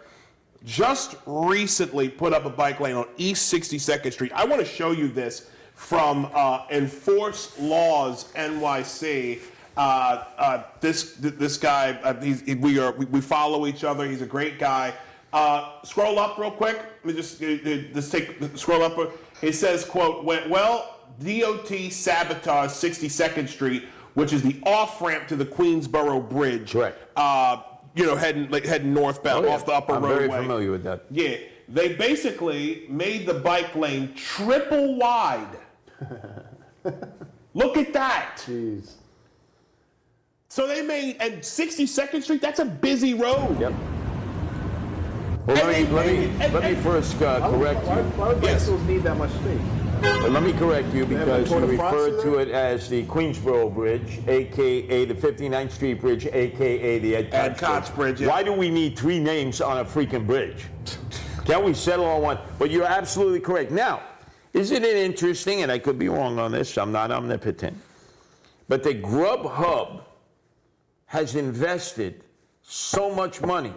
Just recently put up a bike lane on East 62nd Street. I want to show you this from Enforce Laws NYC. This guy, we follow each other. He's a great guy. Scroll up real quick. Let me just scroll up. It says, quote, well, DOT sabotaged 62nd Street, which is the off-ramp to the Queensboro Bridge. Correct. Heading northbound off the upper roadway. I'm very familiar with that. Yeah. They basically made the bike lane triple wide. Look at that. Jeez. So they made, and 62nd Street, that's a busy road. Yep. Well, let me first correct you. Why would bicycles need that much space? But let me correct you because you Tour de France referred to it as the Queensboro Bridge, a.k.a. the 59th Street Bridge, a.k.a. the Ed Koch Bridge. Yeah. Why do we need 3 names on a freaking bridge? Can't we settle on one? But you're absolutely correct. Now, isn't it interesting, and I could be wrong on this, I'm not omnipotent, but the Grubhub has invested so much money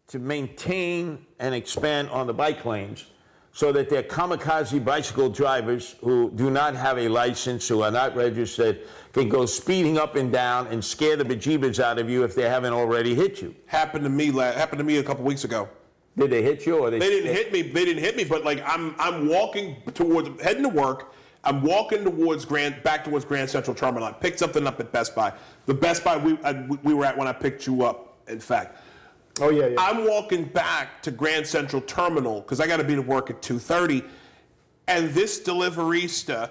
to maintain and expand on the bike lanes so that their kamikaze bicycle drivers who do not have a license, who are not registered, can go speeding up and down and scare the bejeebers out of you if they haven't already hit you. Happened to me a couple weeks ago. Did they hit you or They didn't hit me. They didn't hit me. But like I'm walking towards heading to work. I'm walking back towards Grand Central Terminal. I picked something up at Best Buy. The Best Buy we were at when I picked you up. In fact. Oh yeah. I'm walking back to Grand Central Terminal because I got to be to work at 2:30, and this deliverista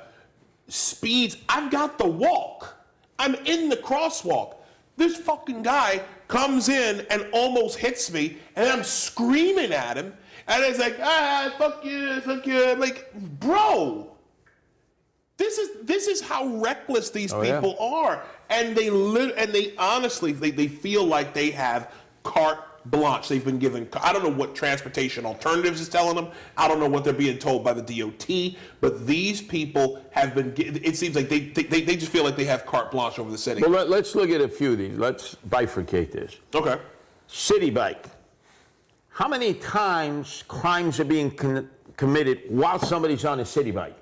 speeds. I've got the walk. I'm in the crosswalk. This fucking guy comes in and almost hits me, and I'm screaming at him, and he's like, fuck you. I'm like, bro, this is how reckless these people are, and they honestly they feel like they have carte blanche. They've been given, I don't know what Transportation Alternatives is telling them. I don't know what they're being told by the DOT, but these people have been, it seems like they just feel like they have carte blanche over the city. Well, let's look at a few of these. Let's bifurcate this. Okay. City bike. How many times crimes are being committed while somebody's on a city bike?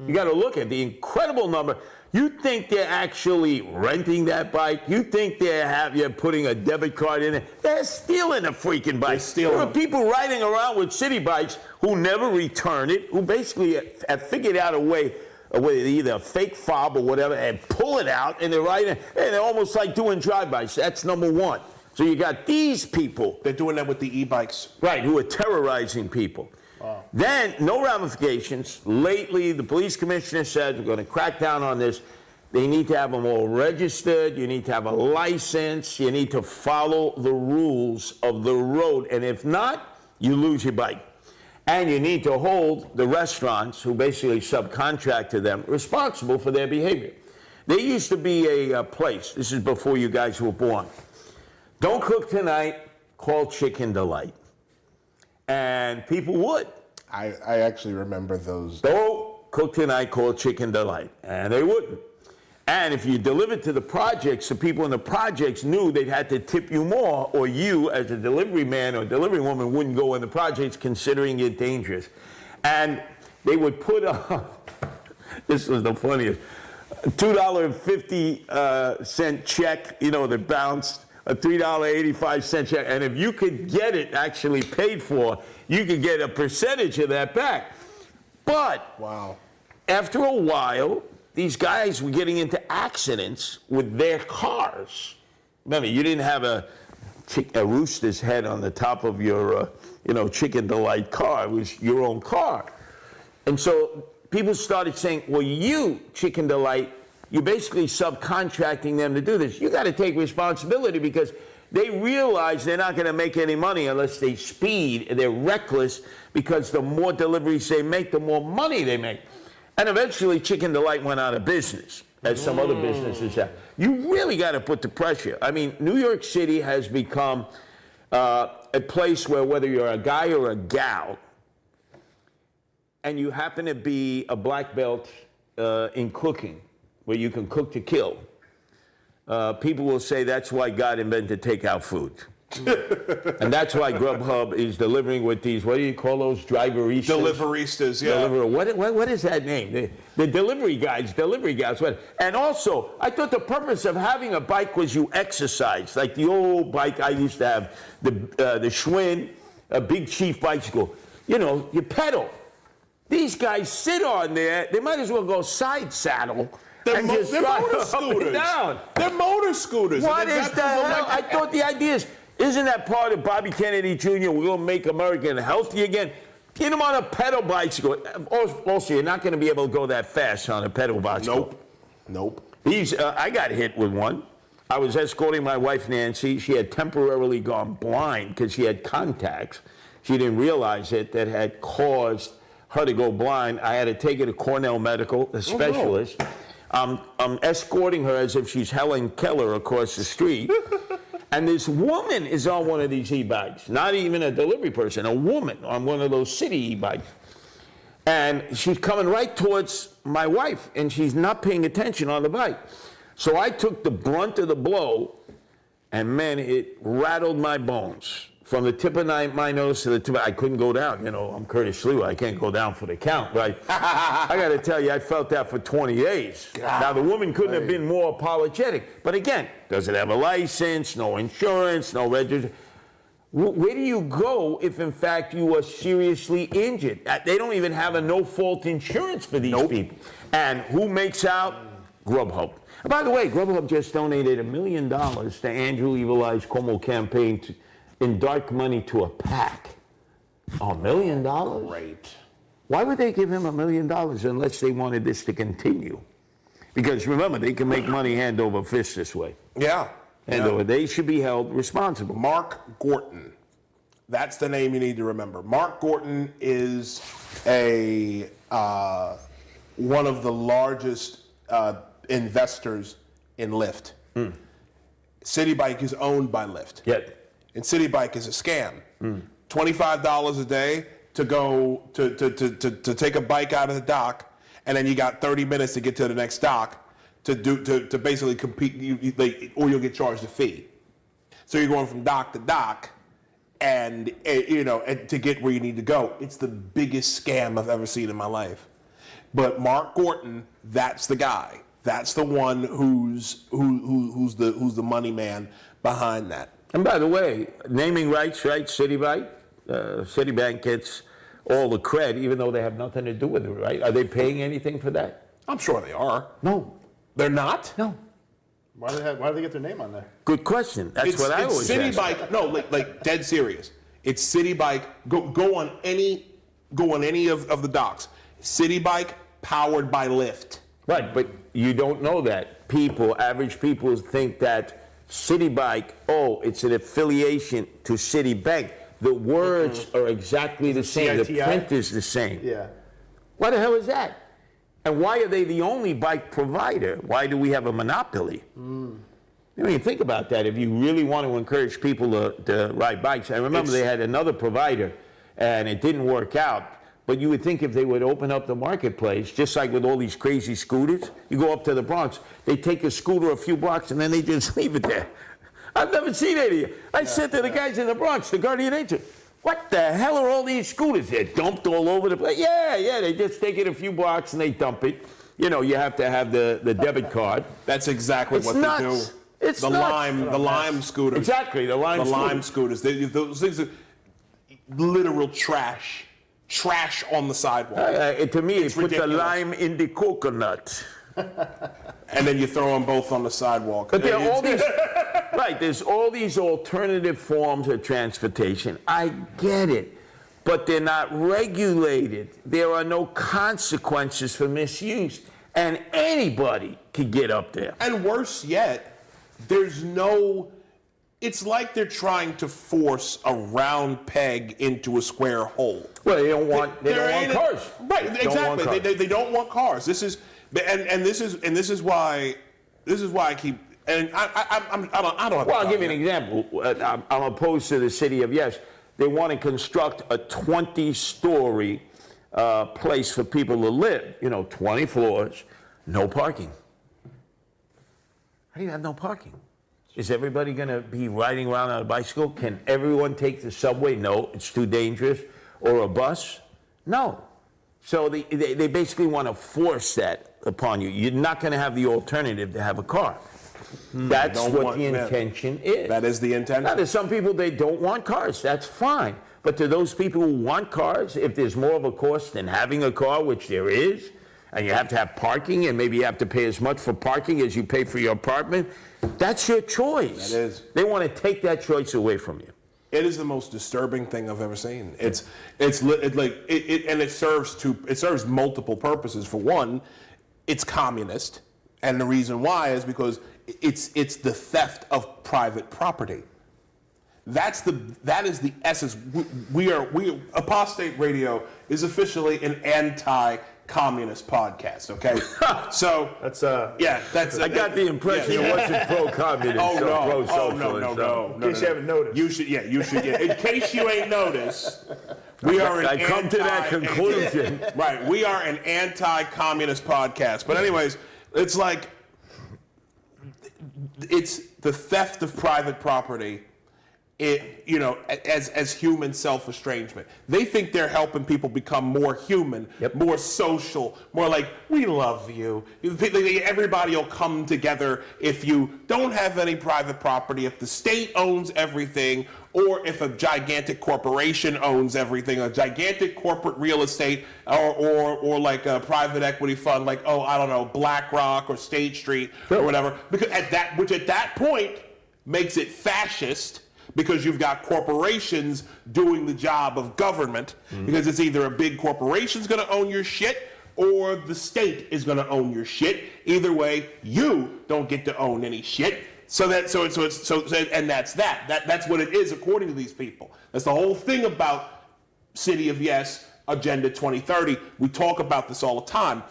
You got to look at the incredible number. You think they're actually renting that bike? You think you're putting a debit card in it? They're stealing a freaking bike. There are people riding around with city bikes who never return it, who basically have figured out a way either a fake fob or whatever, and pull it out, and they're riding, and they're almost like doing drive-bys. That's number one. So you got these people. They're doing that with the e-bikes. Right, who are terrorizing people. Wow. Then, no ramifications. Lately, the police commissioner said, we're going to crack down on this. They need to have them all registered. You need to have a license. You need to follow the rules of the road. And if not, you lose your bike. And you need to hold the restaurants, who basically subcontract to them, responsible for their behavior. There used to be a place, this is before you guys were born. Don't cook tonight, call Chicken Delight. And people would. I actually remember those. Don't cook tonight, call Chicken Delight. And they wouldn't. And if you delivered to the projects, the people in the projects knew they'd had to tip you more, or you, as a delivery man or delivery woman, wouldn't go in the projects considering it dangerous. And they would put up, this was the funniest, a $2.50 check, that bounced, a $3.85 check. And if you could get it actually paid for, you could get a percentage of that back. But wow, after a while, these guys were getting into accidents with their cars. Remember, you didn't have a rooster's head on the top of your, Chicken Delight car. It was your own car. And so people started saying, well, you, Chicken Delight, you're basically subcontracting them to do this. You got to take responsibility because they realize they're not going to make any money unless they speed. They're reckless because the more deliveries they make, the more money they make. And eventually, Chicken Delight went out of business, as some other businesses have. You really got to put the pressure. I mean, New York City has become a place where whether you're a guy or a gal, and you happen to be a black belt in cooking, where you can cook to kill, people will say that's why God invented takeout food. And that's why Grubhub is delivering with these, what do you call those, driveristas? Deliveristas, yeah. What is that name? The delivery guys. And also, I thought the purpose of having a bike was you exercise. Like the old bike I used to have, the Schwinn, a Big Chief bicycle. You know, you pedal. These guys sit on there, they might as well go side saddle. They're and just motor drive up and scooters. down. They're motor scooters. What is the hell? I thought the idea is, isn't that part of Bobby Kennedy Jr.? We're going to make America healthy again. Get him on a pedal bicycle. Also, you're not going to be able to go that fast on a pedal bicycle. Nope. I got hit with one. I was escorting my wife, Nancy. She had temporarily gone blind because she had contacts. She didn't realize it, that had caused her to go blind. I had to take her to Cornell Medical, a specialist. I'm escorting her as if she's Helen Keller across the street. And this woman is on one of these e-bikes, not even a delivery person, a woman on one of those city e-bikes. And she's coming right towards my wife, and she's not paying attention on the bike. So I took the brunt of the blow, and man, it rattled my bones. From the tip of my nose to the tip, I couldn't go down. You know, I'm Curtis Sliwa. I can't go down for the count, right? I got to tell you, I felt that for 20 days. God, now, the woman couldn't have been more apologetic. But again, doesn't have a license, no insurance, no registration. Where do you go if, in fact, you are seriously injured? They don't even have a no-fault insurance for these people. And who makes out? Grubhub. And by the way, Grubhub just donated $1 million to Andrew Evil Eye's Cuomo campaign in dark money to a PAC. $1 million? Right. Why would they give him $1 million unless they wanted this to continue? Because remember, they can make money hand over fist this way. Yeah. They should be held responsible. Mark Gorton. That's the name you need to remember. Mark Gorton is one of the largest investors in Lyft. City Bike is owned by Lyft. Yeah. And City Bike is a scam. $25 a day to go to take a bike out of the dock, and then you got 30 minutes to get to the next dock to basically compete, or you'll get charged a fee. So you're going from dock to dock, and to get where you need to go. It's the biggest scam I've ever seen in my life. But Mark Gorton, that's the guy. That's the one who's the money man behind that. And by the way, naming rights, right? Citibank. Citibank gets all the cred, even though they have nothing to do with it, right? Are they paying anything for that? I'm sure they are. No. They're not? No. Why do they get their name on there? Good question. That's what I always City ask. Bike. No, like dead serious. It's City Bike. Go on any of the docks. City Bike powered by Lyft. Right, but you don't know that. Average people think that City Bike, it's an affiliation to Citibank. The words are exactly the same. The print is the same. Yeah. What the hell is that? And why are they the only bike provider? Why do we have a monopoly? I mean, think about that. If you really want to encourage people to ride bikes, I remember they had another provider, and it didn't work out. But you would think if they would open up the marketplace, just like with all these crazy scooters, you go up to the Bronx, they take a scooter a few blocks and then they just leave it there. I've never seen any of it. I said to the guys in the Bronx, the Guardian Angel, what the hell are all these scooters? They're dumped all over the place. Yeah, they just take it a few blocks and they dump it. You know, you have to have the debit card. That's exactly what nuts. they do. It's the nuts. the lime scooters. Exactly, the lime scooters. Those things are literal trash on the sidewalk. To me, It's put ridiculous. the lime in the coconut. And then you throw them both on the sidewalk. But there are all these, right, there's all these alternative forms of transportation. I get it, but they're not regulated. There are no consequences for misuse, and anybody could get up there. And worse yet, it's like they're trying to force a round peg into a square hole. Well, they don't want cars. Right, exactly. They don't want cars. This is why I keep. And I don't have. Well, I'll give you an example. I'm opposed to the city of yes. They want to construct a 20-story place for people to live. 20 floors, no parking. How do you have no parking? Is everybody going to be riding around on a bicycle? Can everyone take the subway? No, it's too dangerous. Or a bus? No. So they basically want to force that upon you. You're not going to have the alternative to have a car. That's what the intention is. That is the intention. Now, there's some people, they don't want cars. That's fine. But to those people who want cars, if there's more of a cost than having a car, which there is, and you have to have parking, and maybe you have to pay as much for parking as you pay for your apartment, that's your choice. That is. They want to take that choice away from you. It is the most disturbing thing I've ever seen. And it serves multiple purposes. For one, it's communist, and the reason why is because it's the theft of private property. That is the essence. Apostate Radio is officially an anti-communist podcast. Okay, so That's I got the impression it wasn't pro-communist, pro-socialist. No. In case you haven't noticed. You should. In case you ain't noticed, we are an I come to that conclusion. Right, we are an anti-communist podcast. But anyways, it's like it's the theft of private property. As human self-estrangement. They think they're helping people become more human, more social, more like, we love you. Everybody will come together if you don't have any private property, if the state owns everything, or if a gigantic corporation owns everything, a gigantic corporate real estate, or like a private equity fund, like, BlackRock or State Street or whatever. Because at that point makes it fascist, because you've got corporations doing the job of government, because it's either a big corporation's going to own your shit or the state is going to own your shit. Either way, you don't get to own any shit. And that's that. That's what it is according to these people. That's the whole thing about City of Yes, Agenda 2030. We talk about this all the time.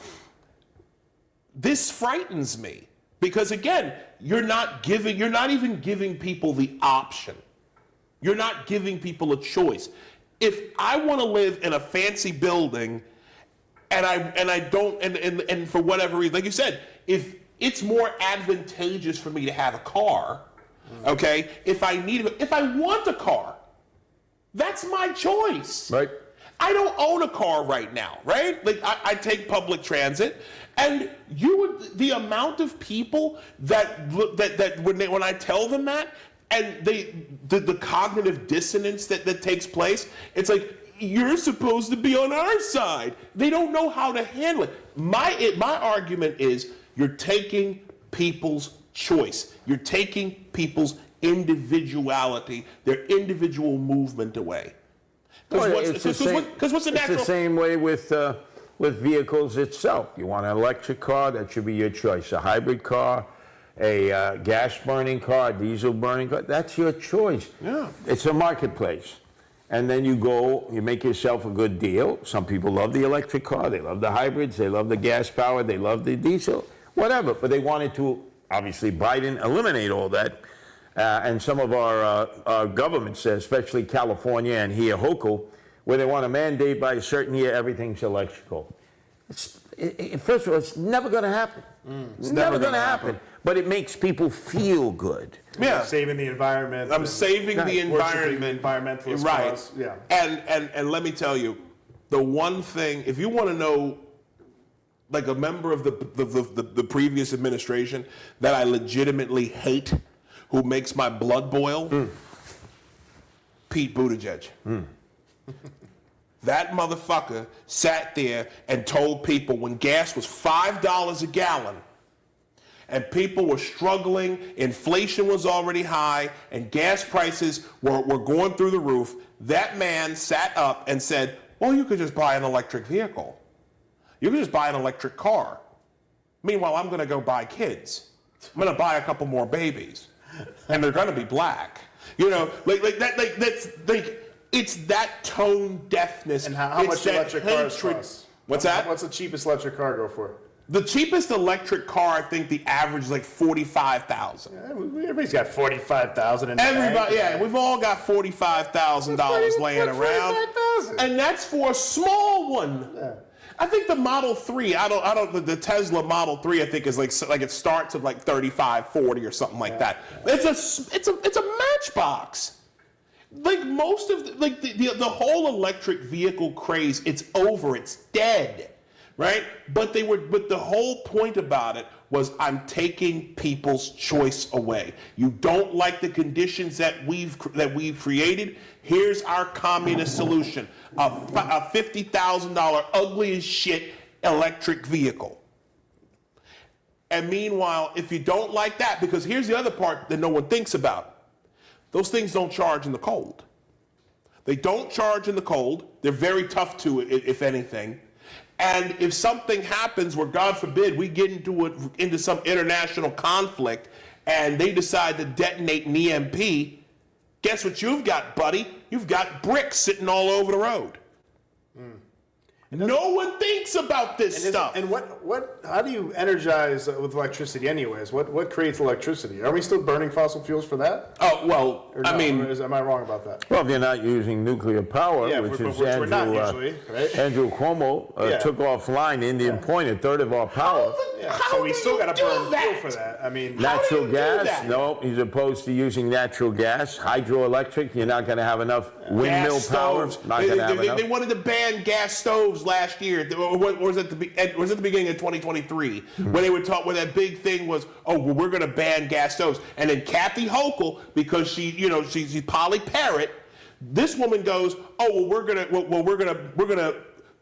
This frightens me because, again, you're not even giving people the option. You're not giving people a choice. If I want to live in a fancy building and I don't, and for whatever reason, like you said, if it's more advantageous for me to have a car, okay, if I want a ar, that's my choice. Right. I don't own a car right now, right? Like I take public transit, and the amount of people that when I tell them that, and the cognitive dissonance that takes place, it's like, you're supposed to be on our side. They don't know how to handle it. My argument is, you're taking people's choice. You're taking people's individuality, their individual movement away. Because what's the natural? It's the same way with vehicles itself. You want an electric car, that should be your choice. A hybrid car, a gas-burning car, a diesel-burning car, that's your choice. Yeah. It's a marketplace. And then you make yourself a good deal. Some people love the electric car, they love the hybrids, they love the gas power, they love the diesel, whatever. But they wanted to, obviously, Biden eliminate all that. And some of our governments, especially California and here, Hochul, where they want to mandate by a certain year everything's electrical. First of all, it's never going to happen. It's never going to happen. But it makes people feel good. Yeah, saving the environment. I'm saving the environment. Environmentalist right. cause. Yeah. And let me tell you, the one thing, if you want to know, like a member of the previous administration that I legitimately hate, who makes my blood boil, Pete Buttigieg. That motherfucker sat there and told people when gas was $5 a gallon and people were struggling, inflation was already high, and gas prices were going through the roof, that man sat up and said, well, you could just buy an electric vehicle. You could just buy an electric car. Meanwhile, I'm going to go buy kids. I'm going to buy a couple more babies, and they're going to be black. It's that tone deafness. And how much electric cars hatred. cost? What's that? What's the cheapest electric car go for? The cheapest electric car, I think the average is like $45,000. Everybody's got $45,000 in the Everybody, bank. yeah, we've all got $45,000 laying around, and that's for a small one. Yeah. I think the Model 3, the Tesla Model 3, I think is like it starts at like 35, 40 or something like that. It's a matchbox. Like most of the whole electric vehicle craze, it's over, it's dead, right? But the whole point about it was, I'm taking people's choice away. You don't like the conditions that we've created? Here's our communist solution: a $50,000 ugly as shit electric vehicle. And meanwhile, if you don't like that, because here's the other part that no one thinks about. Those things don't charge in the cold. They don't charge in the cold. They're very tough to, if anything. And if something happens where, God forbid, we get into some international conflict and they decide to detonate an EMP, guess what you've got, buddy? You've got bricks sitting all over the road. No one thinks about this stuff. And how do you energize with electricity anyways? What creates electricity? Are we still burning fossil fuels for that? Oh, well, Or no? Am I wrong about that? Well, if you're not using nuclear power, Yeah, which is we're not usually, right? Andrew Cuomo Yeah. took offline Indian Point, a third of our power. Yeah, How so we do still you got to do burn that? fuel for that. I mean, Natural do you do gas? that? No, he's opposed to using natural gas. Hydroelectric, you're not going to have enough windmill Gas power. stoves. Not going to have enough. They wanted to ban gas stoves last year. Or was it the beginning of 2023 when they were talking? Where that big thing was, oh, well, we're going to ban gas stoves. And then Kathy Hochul, because she's Polly Parrot, this woman goes, oh, well, we're gonna.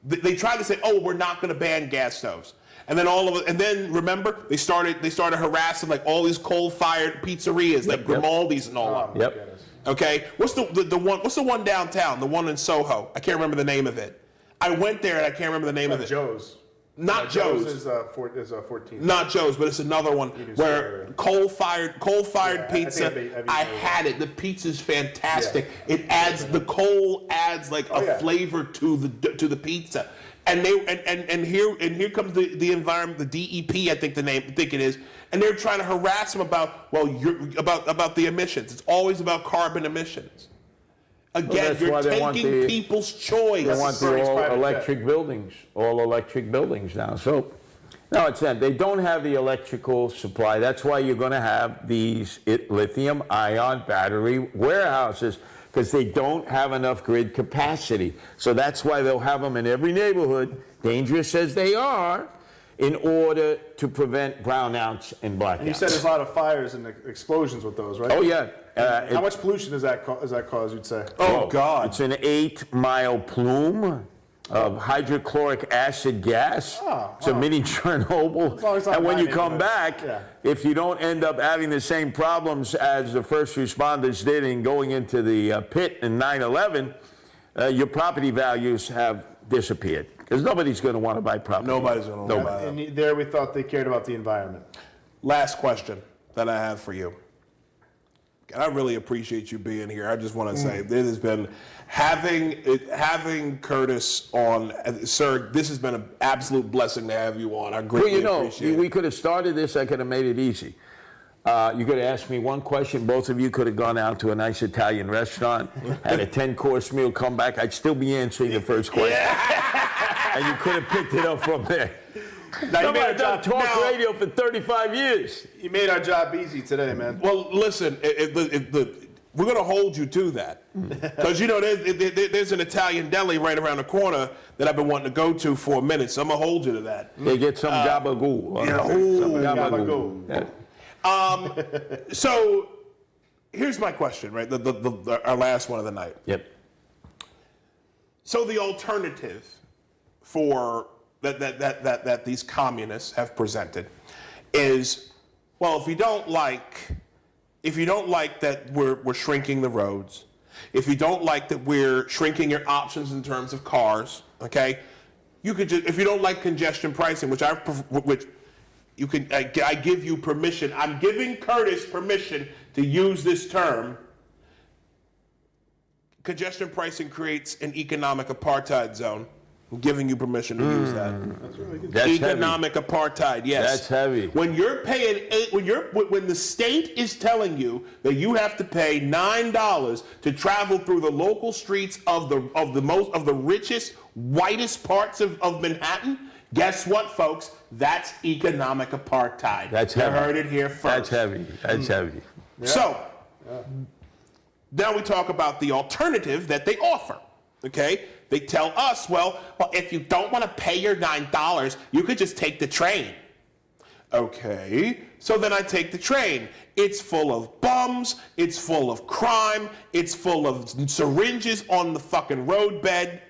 They tried to say, oh, we're not going to ban gas stoves. And then remember, they started harassing like all these coal-fired pizzerias, like Grimaldi's and all of them. Yep. Okay, what's the one downtown? The one in Soho? I can't remember the name of it. I went there and I can't remember the name of it. Joe's. Not Joe's. Is 14. Not Joe's, but it's another one where coal-fired Yeah, pizza. I had it. The pizza's fantastic. Yeah. The coal adds like a yeah. flavor to the pizza. And here comes the environment, the DEP, I think it is, and they're trying to harass them about about the emissions. It's always about carbon emissions. Again, that's why you're taking people's choice. They want the Bernie's private all electric buildings now. So, no, it's not. They don't have the electrical supply. That's why you're going to have these lithium-ion battery warehouses, because they don't have enough grid capacity. So that's why they'll have them in every neighborhood, dangerous as they are, in order to prevent brownouts and blackouts. And you said there's a lot of fires and explosions with those, right? Oh, yeah. How much pollution does that cause, you'd say? Oh, God. It's an 8-mile plume of hydrochloric acid gas. It's a mini Chernobyl. As long as it's not And when you my come neighborhood. back, Yeah. if you don't end up having the same problems as the first responders did in going into the pit in 9/11, your property values have disappeared. Because nobody's going to want to buy property. Nobody's going to buy it. And there we thought they cared about the environment. Last question that I have for you. And I really appreciate you being here. I just want to say, this has been having Curtis on, sir. This has been an absolute blessing to have you on. I greatly appreciate it. We could have started this. I could have made it easy. You could have asked me one question. Both of you could have gone out to a nice Italian restaurant, had a 10-course meal, come back. I'd still be answering the first question. And you could have picked it up from there. I've done talk radio for 35 years. You made our job easy today, man. Well, listen, we're going to hold you to that. Because, there's an Italian deli right around the corner that I've been wanting to go to for a minute, so I'm going to hold you to that. They get some gabagool. Gabagool. Yeah. So, here's my question, right? Our last one of the night. Yep. So the alternative for that these communists have presented is, well, if you don't like that we're shrinking the roads, if you don't like that we're shrinking your options in terms of cars, okay, you could just, if you don't like congestion pricing, I give you permission. I'm giving Curtis permission to use this term. Congestion pricing creates an economic apartheid zone. I'm giving you permission to use that. That's Economic apartheid, yes. That's heavy. When you're paying when the state is telling you that you have to pay $9 to travel through the local streets of the richest, whitest parts of Manhattan, guess what, folks? That's economic apartheid. That's you heavy. heard it here first. That's heavy. That's heavy. So, now we talk about the alternative that they offer, okay? They tell us, well, if you don't want to pay your $9, you could just take the train. Okay, so then I take the train. It's full of bums, it's full of crime, it's full of syringes on the fucking roadbed,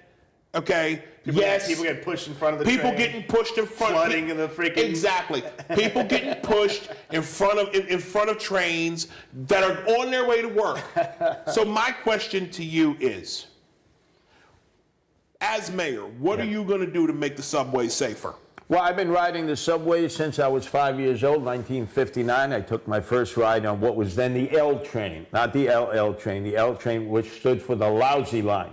okay? People get pushed in front of the People train. getting pushed in front. Flooding in the freaking. Exactly. People getting pushed in front of trains that are on their way to work. So my question to you is, as mayor, what are you going to do to make the subway safer? Well, I've been riding the subway since I was 5 years old, 1959. I took my first ride on what was then the L train, not the LL train, the L train, which stood for the lousy line.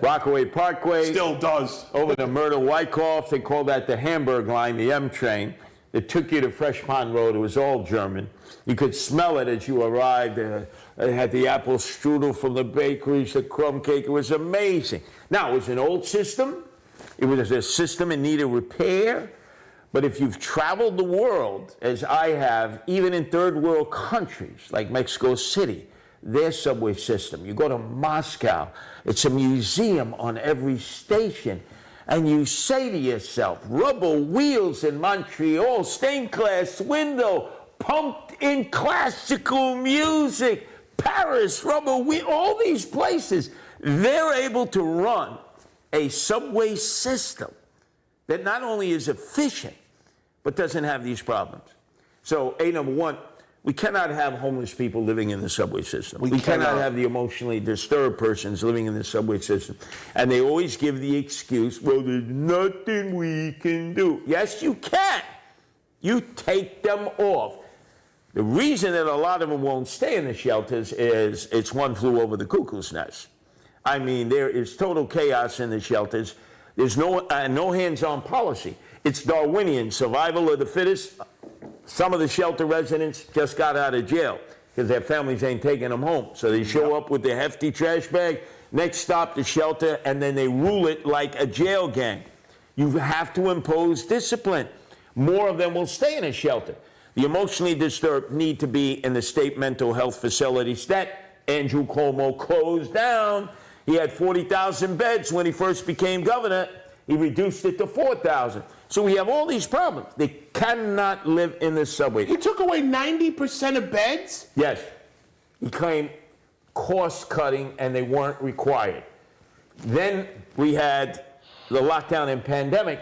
Rockaway Parkway. Still does. Over to Myrtle Wyckoff, they call that the Hamburg line, the M train. It took you to Fresh Pond Road. It was all German. You could smell it as you arrived. It had the apple strudel from the bakeries, the crumb cake. It was amazing. Now, it was an old system. It was a system in need of repair. But if you've traveled the world, as I have, even in third world countries like Mexico City, their subway system. You go to Moscow, it's a museum on every station. And you say to yourself, rubber wheels in Montreal, stained glass window, pumped in classical music, Paris, rubber wheel, all these places, they're able to run a subway system that not only is efficient, but doesn't have these problems. So, number one, we cannot have homeless people living in the subway system. We cannot have the emotionally disturbed persons living in the subway system. And they always give the excuse, well, there's nothing we can do. Yes, you can. You take them off. The reason that a lot of them won't stay in the shelters is it's one flew over the cuckoo's nest. I mean, there is total chaos in the shelters. There's no hands-on policy. It's Darwinian, survival of the fittest. Some of the shelter residents just got out of jail because their families ain't taking them home. So they show up with their hefty trash bag, next stop the shelter, and then they rule it like a jail gang. You have to impose discipline. More of them will stay in a shelter. The emotionally disturbed need to be in the state mental health facilities that Andrew Cuomo closed down. He had 40,000 beds when he first became governor. He reduced it to 4,000. So we have all these problems. They cannot live in the subway. He took away 90% of beds? Yes. He claimed cost cutting and they weren't required. Then we had the lockdown and pandemic,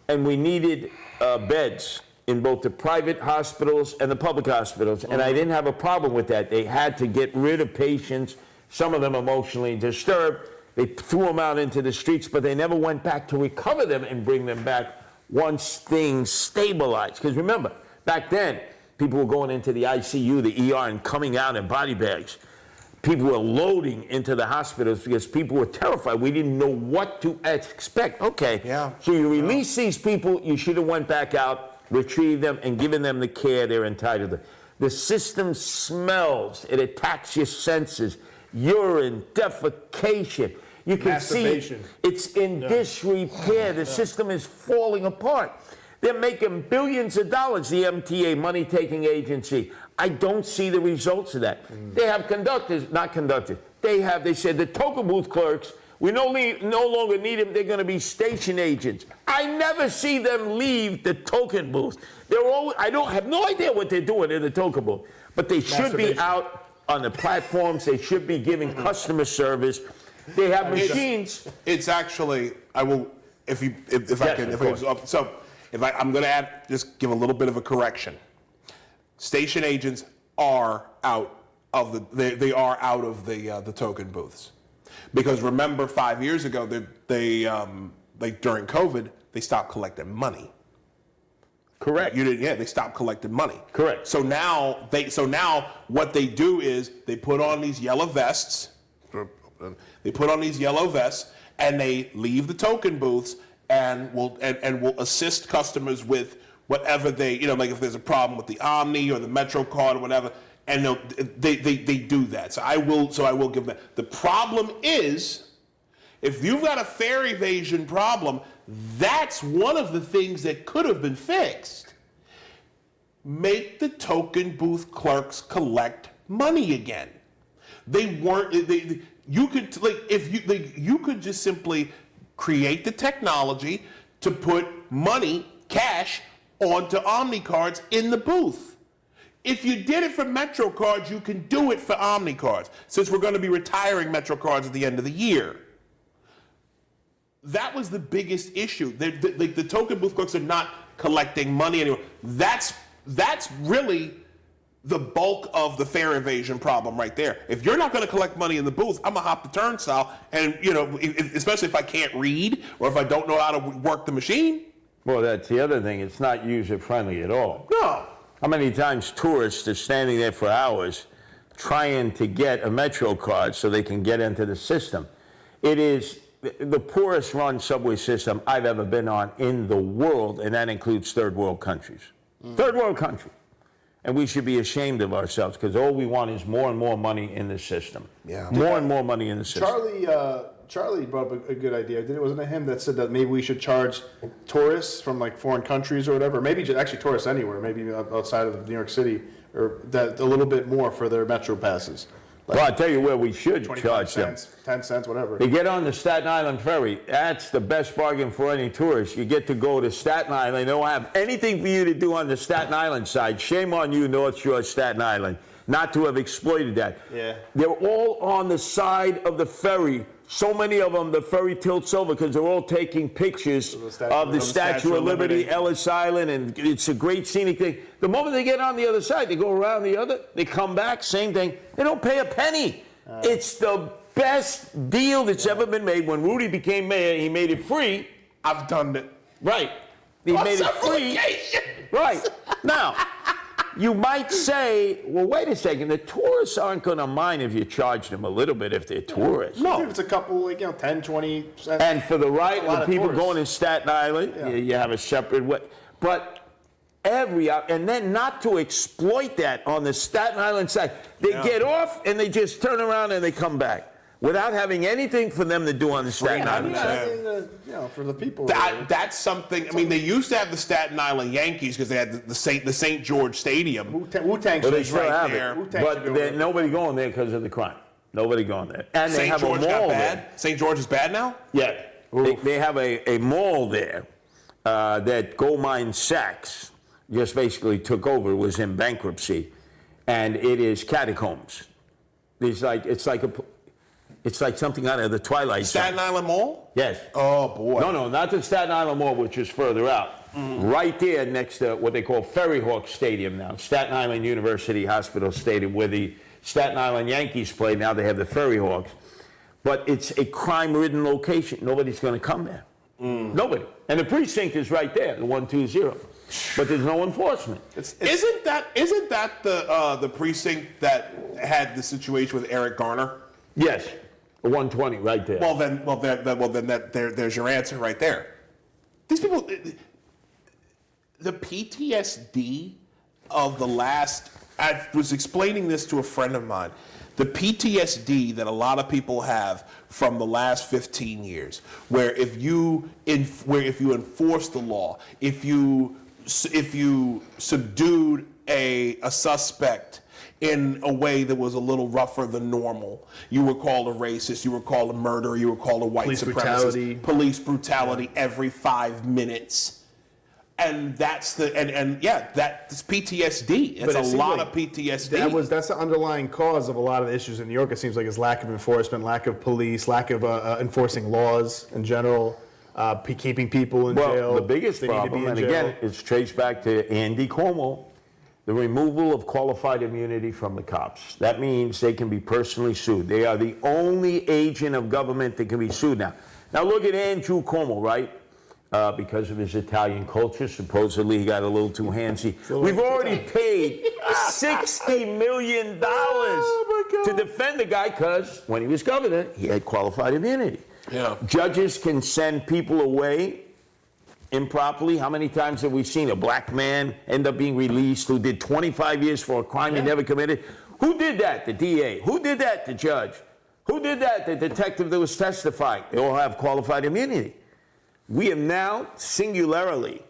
and we needed beds in both the private hospitals and the public hospitals. And I didn't have a problem with that. They had to get rid of patients, some of them emotionally disturbed. They threw them out into the streets, but they never went back to recover them and bring them back once things stabilized. Because remember, back then, people were going into the ICU, the ER, and coming out in body bags. People were loading into the hospitals because people were terrified. We didn't know what to expect. Okay, so you release these people, you should have went back out, retrieved them, and given them the care they're entitled to. The system smells. It attacks your senses. Urine, defecation. You can see it's in disrepair. The system is falling apart. They're making billions of dollars, the MTA, money-taking agency. I don't see the results of that. They have conductors, not conductors. They said the token booth clerks, we no longer need them, they're going to be station agents. I never see them leave the token booth. I have no idea what they're doing in the token booth, but they should be out on the platforms. They should be giving customer service. They have machines. It's actually, I will, I'm going to add, just give a little bit of a correction. Station agents are out of the token booths, because remember 5 years ago they during COVID they stopped collecting money. Correct. They stopped collecting money. Correct. So now what they do is they put on these yellow vests. and they leave the token booths and will assist customers with whatever they, like if there's a problem with the Omni or the Metro card or whatever, and they do that. So I will give them that. The problem is, if you've got a fare evasion problem, that's one of the things that could have been fixed. Make the token booth clerks collect money again. They weren't. You could you could just simply create the technology to put money, cash, onto Omni cards in the booth. If you did it for Metro cards, you can do it for Omni cards. Since we're going to be retiring Metro cards at the end of the year. That was the biggest issue. The token booth clerks are not collecting money anymore. That's really the bulk of the fare evasion problem right there. If you're not going to collect money in the booth, I'm going to hop the turnstile, and especially if I can't read or if I don't know how to work the machine. Well, that's the other thing. It's not user-friendly at all. No. How many times tourists are standing there for hours trying to get a Metro card so they can get into the system? It is the poorest run subway system I've ever been on in the world, and that includes third world countries. Third world country. And we should be ashamed of ourselves because all we want is more and more money in the system. Yeah. More and more money in the system. Charlie brought up a good idea. Wasn't it him that said that maybe we should charge tourists from like foreign countries or whatever, maybe just actually tourists anywhere, maybe outside of New York City, or that a little bit more for their Metro passes? Well, I'll tell you where we should 25 charge them. cents, 10 cents, whatever. They get on the Staten Island ferry. That's the best bargain for any tourist. You get to go to Staten Island. They don't have anything for you to do on the Staten Island side. Shame on you, North Shore Staten Island, not to have exploited that. Yeah. They're all on the side of the ferry. So many of them, the ferry tilts over because they're all taking pictures of the Statue of Liberty, Ellis Island, and it's a great scenic thing. The moment they get on the other side, they go around the other, they come back, same thing. They don't pay a penny. It's the best deal that's ever been made. When Rudy became mayor, he made it free. I've done it. Right. He made it free. Right. Now, you might say, well, wait a second, the tourists aren't going to mind if you charge them a little bit if they're tourists. No, if it's a couple, 10, 20 cents. And for the right, lot the of people tourists. going to Staten Island, you have a separate way. But and then not to exploit that on the Staten Island side. They get off and they just turn around and they come back without having anything for them to do on the Staten Island side. For the people. That's something. I mean, they used to have the Staten Island Yankees because they had the St. George Stadium. Wu-Tang Well, they should still right have there. it, Wu-Tang should but go there. nobody going there because of the crime. Nobody going there. And they St. have George a mall got bad. there. St. George is bad now. Yeah, they have a mall there that Goldmine Sachs just basically took over. It was in bankruptcy, and it is catacombs. It's like something out of the Twilight Zone. Staten Island Mall. Yes. Oh boy. No, not the Staten Island Mall, which is further out. Right there next to what they call Ferry Hawk Stadium now, Staten Island University Hospital Stadium, where the Staten Island Yankees play. Now they have the Ferry Hawks. But it's a crime-ridden location. Nobody's going to come there. Nobody. And the precinct is right there, the 120. But there's no enforcement. Isn't that the precinct that had the situation with Eric Garner? Yes, the 120 right there. There's your answer right there. These people, the PTSD of the last. I was explaining this to a friend of mine. The PTSD that a lot of people have from the last 15 years, where if you enforce the law, if you subdued a suspect in a way that was a little rougher than normal, you were called a racist, you were called a murderer, you were called a white Police supremacist. brutality. Police brutality every 5 minutes. And that's that's PTSD. It's But it a seems lot like of PTSD. That's the underlying cause of a lot of the issues in New York. It seems like is lack of enforcement, lack of police, lack of enforcing laws in general, keeping people in jail. Well, the biggest They need to be problem, in and jail. again, it's traced back to Andy Cuomo, the removal of qualified immunity from the cops. That means they can be personally sued. They are the only agent of government that can be sued now. Now look at Andrew Cuomo, right? Because of his Italian culture, supposedly he got a little too handsy. We've already paid $60 million to defend the guy because when he was governor, he had qualified immunity. Yeah. Judges can send people away improperly. How many times have we seen a black man end up being released who did 25 years for a crime he never committed? Who did that? The DA. Who did that? The judge. Who did that? The detective that was testifying. They all have qualified immunity. We have now singularly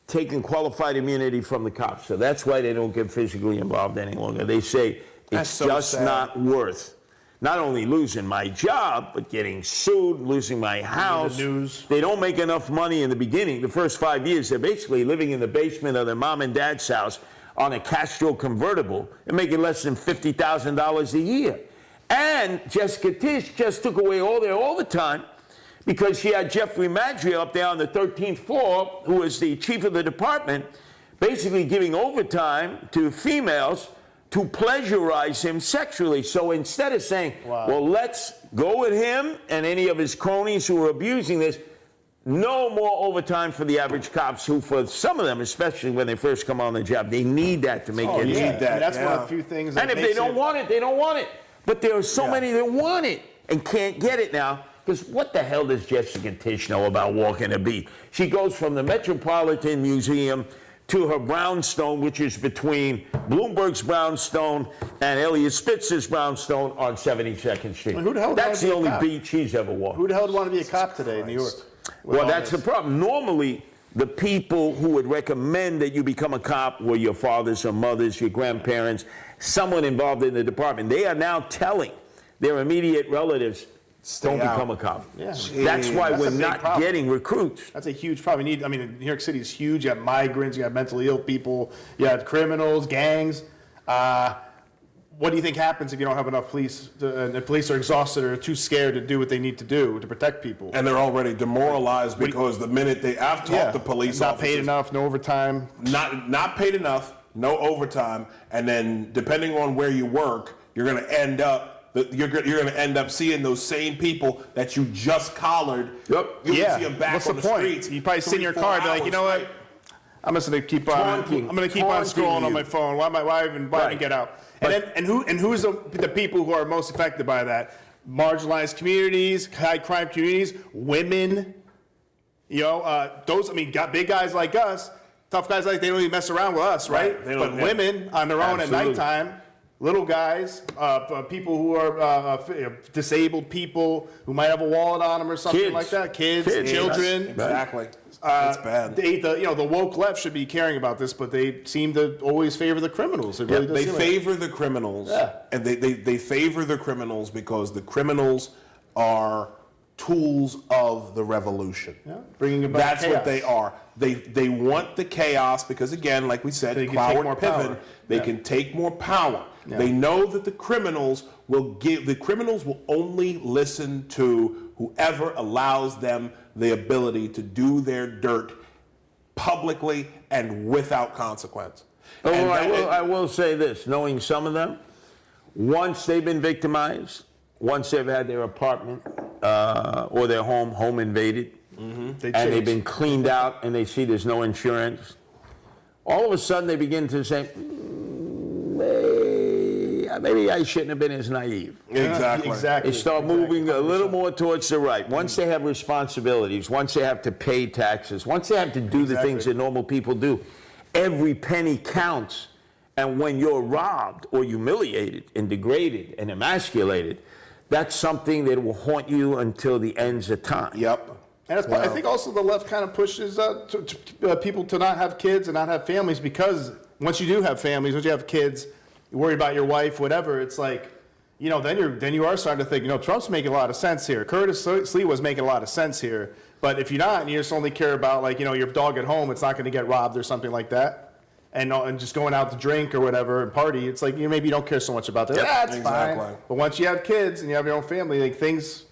taken qualified immunity from the cops. So that's why they don't get physically involved any longer. They say That's it's so just sad. not worth not only losing my job, but getting sued, losing my house. news. They don't make enough money in the beginning. The first 5 years, they're basically living in the basement of their mom and dad's house on a Castro convertible and making less than $50,000 a year. And Jessica Tisch just took away all their overtime because she had Jeffrey Madriel up there on the 13th floor, who was the chief of the department, basically giving overtime to females to pleasurize him sexually. So instead of saying, well, let's go with him and any of his cronies who are abusing this, no more overtime for the average cops who, for some of them, especially when they first come on the job, they need that to make it. you need that. And that's one yeah. of the few things that And if makes they don't want it, they don't want it. But there are so many that want it and can't get it now. Because what the hell does Jessica Tisch know about walking a beat? She goes from the Metropolitan Museum to her brownstone, which is between Bloomberg's brownstone and Elliot Spitzer's brownstone on 72nd Street. Well, who the hell would That's wanna be the a only cop? beach she's ever walked. Who the hell would want to be a cop today in New York? Well, that's the problem. Normally, the people who would recommend that you become a cop were your fathers or mothers, your grandparents, someone involved in the department. They are now telling their immediate relatives, don't out. become a cop. Yeah. That's why That's a we're big not problem. getting recruits. That's a huge problem. You need, I mean, New York City is huge. You have migrants, you have mentally ill people, you have criminals, gangs. What do you think happens if you don't have enough police? And the police are exhausted or too scared to do what they need to do to protect people. And they're already demoralized because the minute they have talked to police not officers, paid enough, no overtime. not paid enough, no overtime, and then depending on where you work, you're going to end up seeing those same people that you just collared. Yep. You Yeah. see them back What's on the the point? streets. You probably sit in your car and be like, you know what? I'm just gonna keep on. Taunting. I'm gonna keep on Taunting scrolling on you. my phone. Why even get out? And who's the people who are most affected by that? Marginalized communities, high crime communities, women. You know, big guys like us, tough guys like they don't even mess around with us, right? They But don't- women on their own Absolutely. at nighttime. Little guys, people who are disabled people who might have a wallet on them or something Kids. like that. Kids, Kids. children. Exactly. That's bad. The woke left should be caring about this, but they seem to always favor the criminals. It really does They seem like- favor the criminals, Yeah. and they favor the criminals because the criminals are tools of the revolution. bringing about That's chaos. what they are. They want the chaos because, again, like we said, They can Cloward take more Piven, power. they Yeah. can take more power. Yeah. They know that the criminals will only listen to whoever allows them the ability to do their dirt publicly and without consequence. Oh, And I will say this, knowing some of them, once they've been victimized, once they've had their apartment or their home invaded, They and they've change. been cleaned out and they see there's no insurance, all of a sudden they begin to say, maybe I shouldn't have been as naive. Exactly. Exactly. They start moving a little more towards the right. Once they have responsibilities, once they have to pay taxes, once they have to do the things that normal people do, every penny counts. And when you're robbed or humiliated and degraded and emasculated, that's something that will haunt you until the ends of time. Yep. And it's, I think also the left kind of pushes people to not have kids and not have families because once you do have families, once you have kids, you worry about your wife, whatever. It's like, then you are starting to think, Trump's making a lot of sense here. Curtis Sliwa was making a lot of sense here. But if you're not, and you just only care about your dog at home, it's not going to get robbed or something like that. And just going out to drink or whatever and party, it's like maybe you don't care so much about that. Yep. That's Exactly. fine. But once you have kids and you have your own family, like things,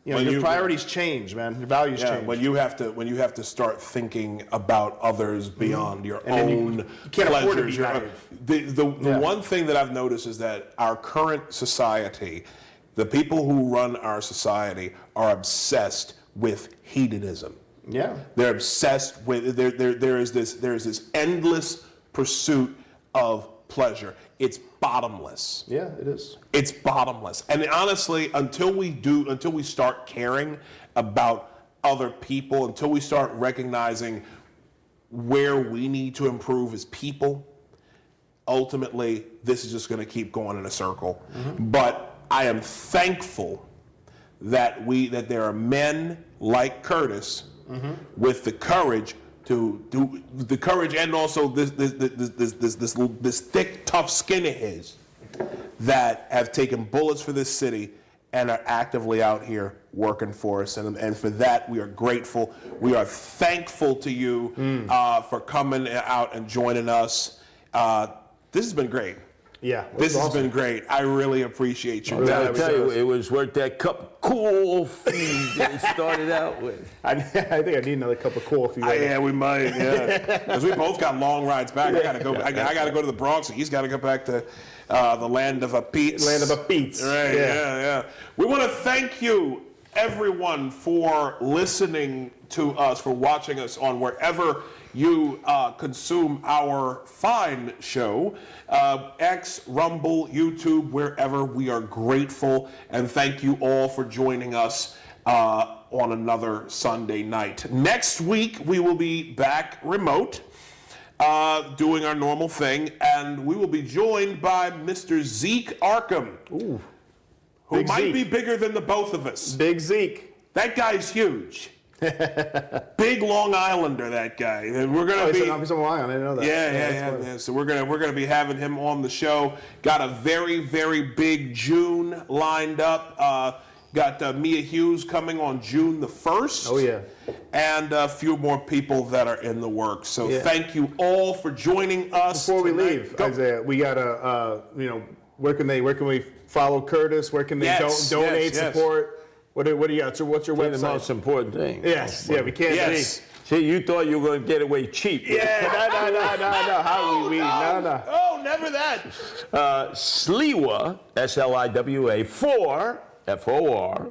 your priorities change, man. Your values change. When you have to start thinking about others beyond your And then own you can't afford to be pleasures. naive. The one thing that I've noticed is that our current society, the people who run our society, are obsessed with hedonism. Yeah. They're obsessed with there is this endless pursuit of pleasure. It's bottomless. Yeah, it is. It's bottomless. And honestly, until we start caring about other people, until we start recognizing where we need to improve as people, ultimately, this is just going to keep going in a circle. But I am thankful that there are men like Curtis with the courage to do the courage, and also this thick, tough skin of his, that have taken bullets for this city and are actively out here working for us. And for that, we are grateful. We are thankful to you for coming out and joining us. This has been great. Yeah. This has been great. I really appreciate you. I tell you, it was worth that cup of coffee that we started out with. I think I need another cup of coffee. Yeah, we might. Yeah, because we both got long rides back. I gotta go. I gotta go to the Bronx. He's got to go back to the land of a Pete's. Land of a Pete's. Right. Yeah. We want to thank you, everyone, for listening to us, for watching us on wherever you consume our fine show, X, Rumble, YouTube, wherever. We are grateful, and thank you all for joining us on another Sunday night. Next week, we will be back remote, doing our normal thing, and we will be joined by Mr. Zeke Arkham, who Big might Zeke. be bigger than the both of us. Big Zeke. That guy's huge. Big Long Islander, that guy. And we're gonna be. I didn't know that. Yeah. So we're gonna be having him on the show. Got a very, very big June lined up. Got Mia Hughes coming on June the 1st. Oh, yeah. And a few more people that are in the works. So Yeah. thank you all for joining us. Before we tonight. leave, Go. Isaiah, we gotta, where can we follow Curtis? Where can they Yes, donate, yes. support? What do you got? So what's your That's the website? most important thing. Yes, yeah, we can't. Yes. See, you thought you were going to get away cheap. Yeah, no. How we no. Oh, never that. Sliwa, S-L-I-W-A, for, F-O-R,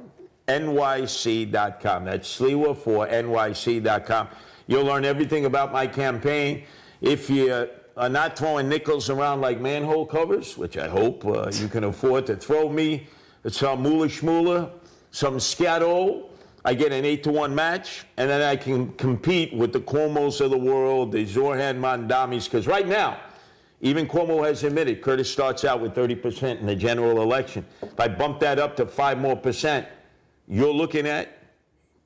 NYC.com. That's Sliwa for NYC.com. You'll learn everything about my campaign. If you are not throwing nickels around like manhole covers, which I hope you can afford to throw me some moolah shmoolah, some scatto, I get an 8-to-1 match, and then I can compete with the Cuomos of the world, the Zorhan Mandamis, because right now, even Cuomo has admitted Curtis starts out with 30% in the general election. If I bump that up to 5% more,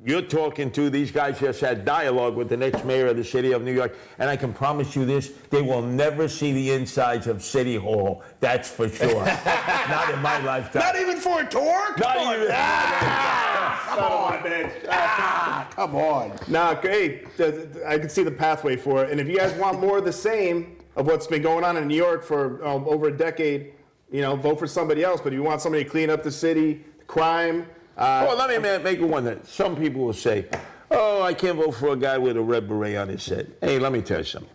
you're talking to, these guys just had dialogue with the next mayor of the city of New York, and I can promise you this, they will never see the insides of City Hall, that's for sure. Not in my lifetime. Not even for a tour? Not even. Come on, bitch. Come on. Nah, hey, I can see the pathway for it. And if you guys want more of the same of what's been going on in New York for over a decade, vote for somebody else. But if you want somebody to clean up the city, crime. Well, let me make one that some people will say, oh, I can't vote for a guy with a red beret on his head. Hey, let me tell you something.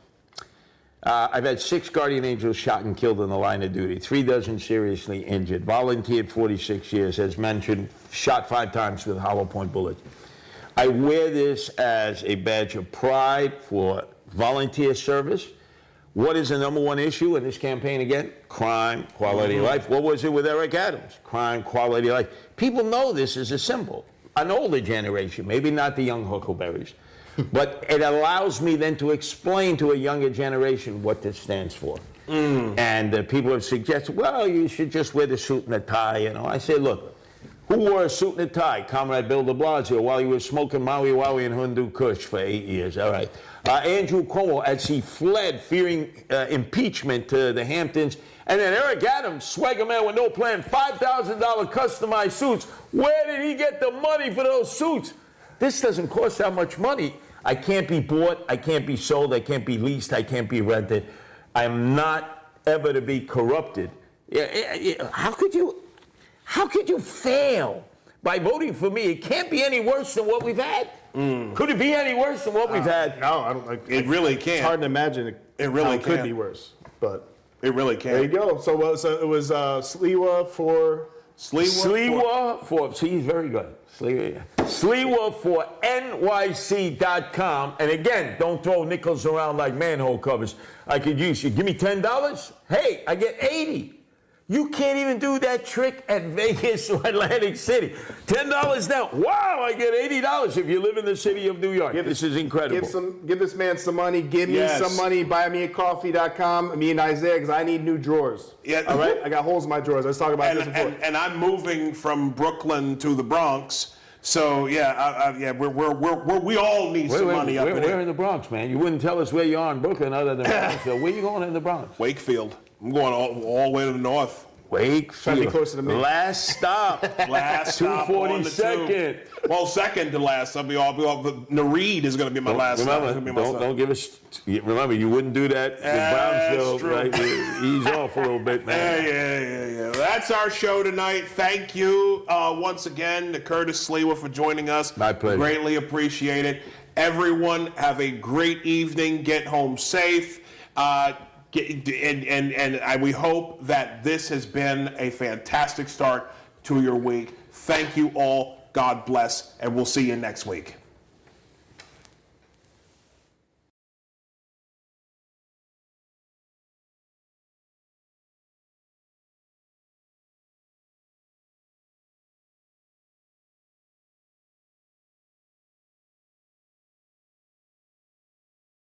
I've had 6 guardian angels shot and killed in the line of duty, 3 dozen seriously injured, volunteered 46 years, as mentioned, shot 5 times with hollow point bullets. I wear this as a badge of pride for volunteer service. What is the number one issue in this campaign again? Crime, quality of life. What was it with Eric Adams? Crime, quality of life. People know this is a symbol. An older generation, maybe not the young huckleberries. But it allows me then to explain to a younger generation what this stands for. And people have suggested, well, you should just wear the suit and the tie. I say, look, who wore a suit and a tie? Comrade Bill de Blasio, while he was smoking Maui Wowie and Hundu Kush for 8 years. All right. Andrew Cuomo, as he fled, fearing impeachment to the Hamptons. And then Eric Adams, swagger man with no plan, $5,000 customized suits. Where did he get the money for those suits? This doesn't cost that much money. I can't be bought, I can't be sold, I can't be leased, I can't be rented. I'm not ever to be corrupted. How could you fail by voting for me? It can't be any worse than what we've had. Could it be any worse than what we've had? No, I don't. It really can't. It's hard to imagine It really how it could can't. be worse, but It really there you can't. go. So it was Sliwa for Sliwa for, see, he's very good. Sliwa for NYC.com. And again, don't throw nickels around like manhole covers. I could use you. Give me $10. Hey, I get 80. You can't even do that trick at Vegas or Atlantic City. $10 down. Wow, I get $80 if you live in the city of New York. This is incredible. Give this man some money. Give me some money. Buymeacoffee.com. Me and Isaiah, because I need new drawers. Yeah. All right? I got holes in my drawers. I was talking about this before. And I'm moving from Brooklyn to the Bronx. So we all need some money up in Where here. in the Bronx, man? You wouldn't tell us where you are in Brooklyn other than Bronxville. Where you going in the Bronx? Wakefield. I'm going all the way to the north. Wakefield. Trying to be closer to me. Last stop. Last stop on the 242nd. two. Well, second to last. Nareed is going to be my last stop. It's gonna be my stop. Don't give us. Remember, you wouldn't do that with Brownsville. true. Right? Ease off a little bit, man. Yeah. That's our show tonight. Thank you once again to Curtis Sliwa for joining us. My pleasure. Greatly appreciate it. Everyone, have a great evening. Get home safe. And we hope that this has been a fantastic start to your week. Thank you all. God bless, and we'll see you next week.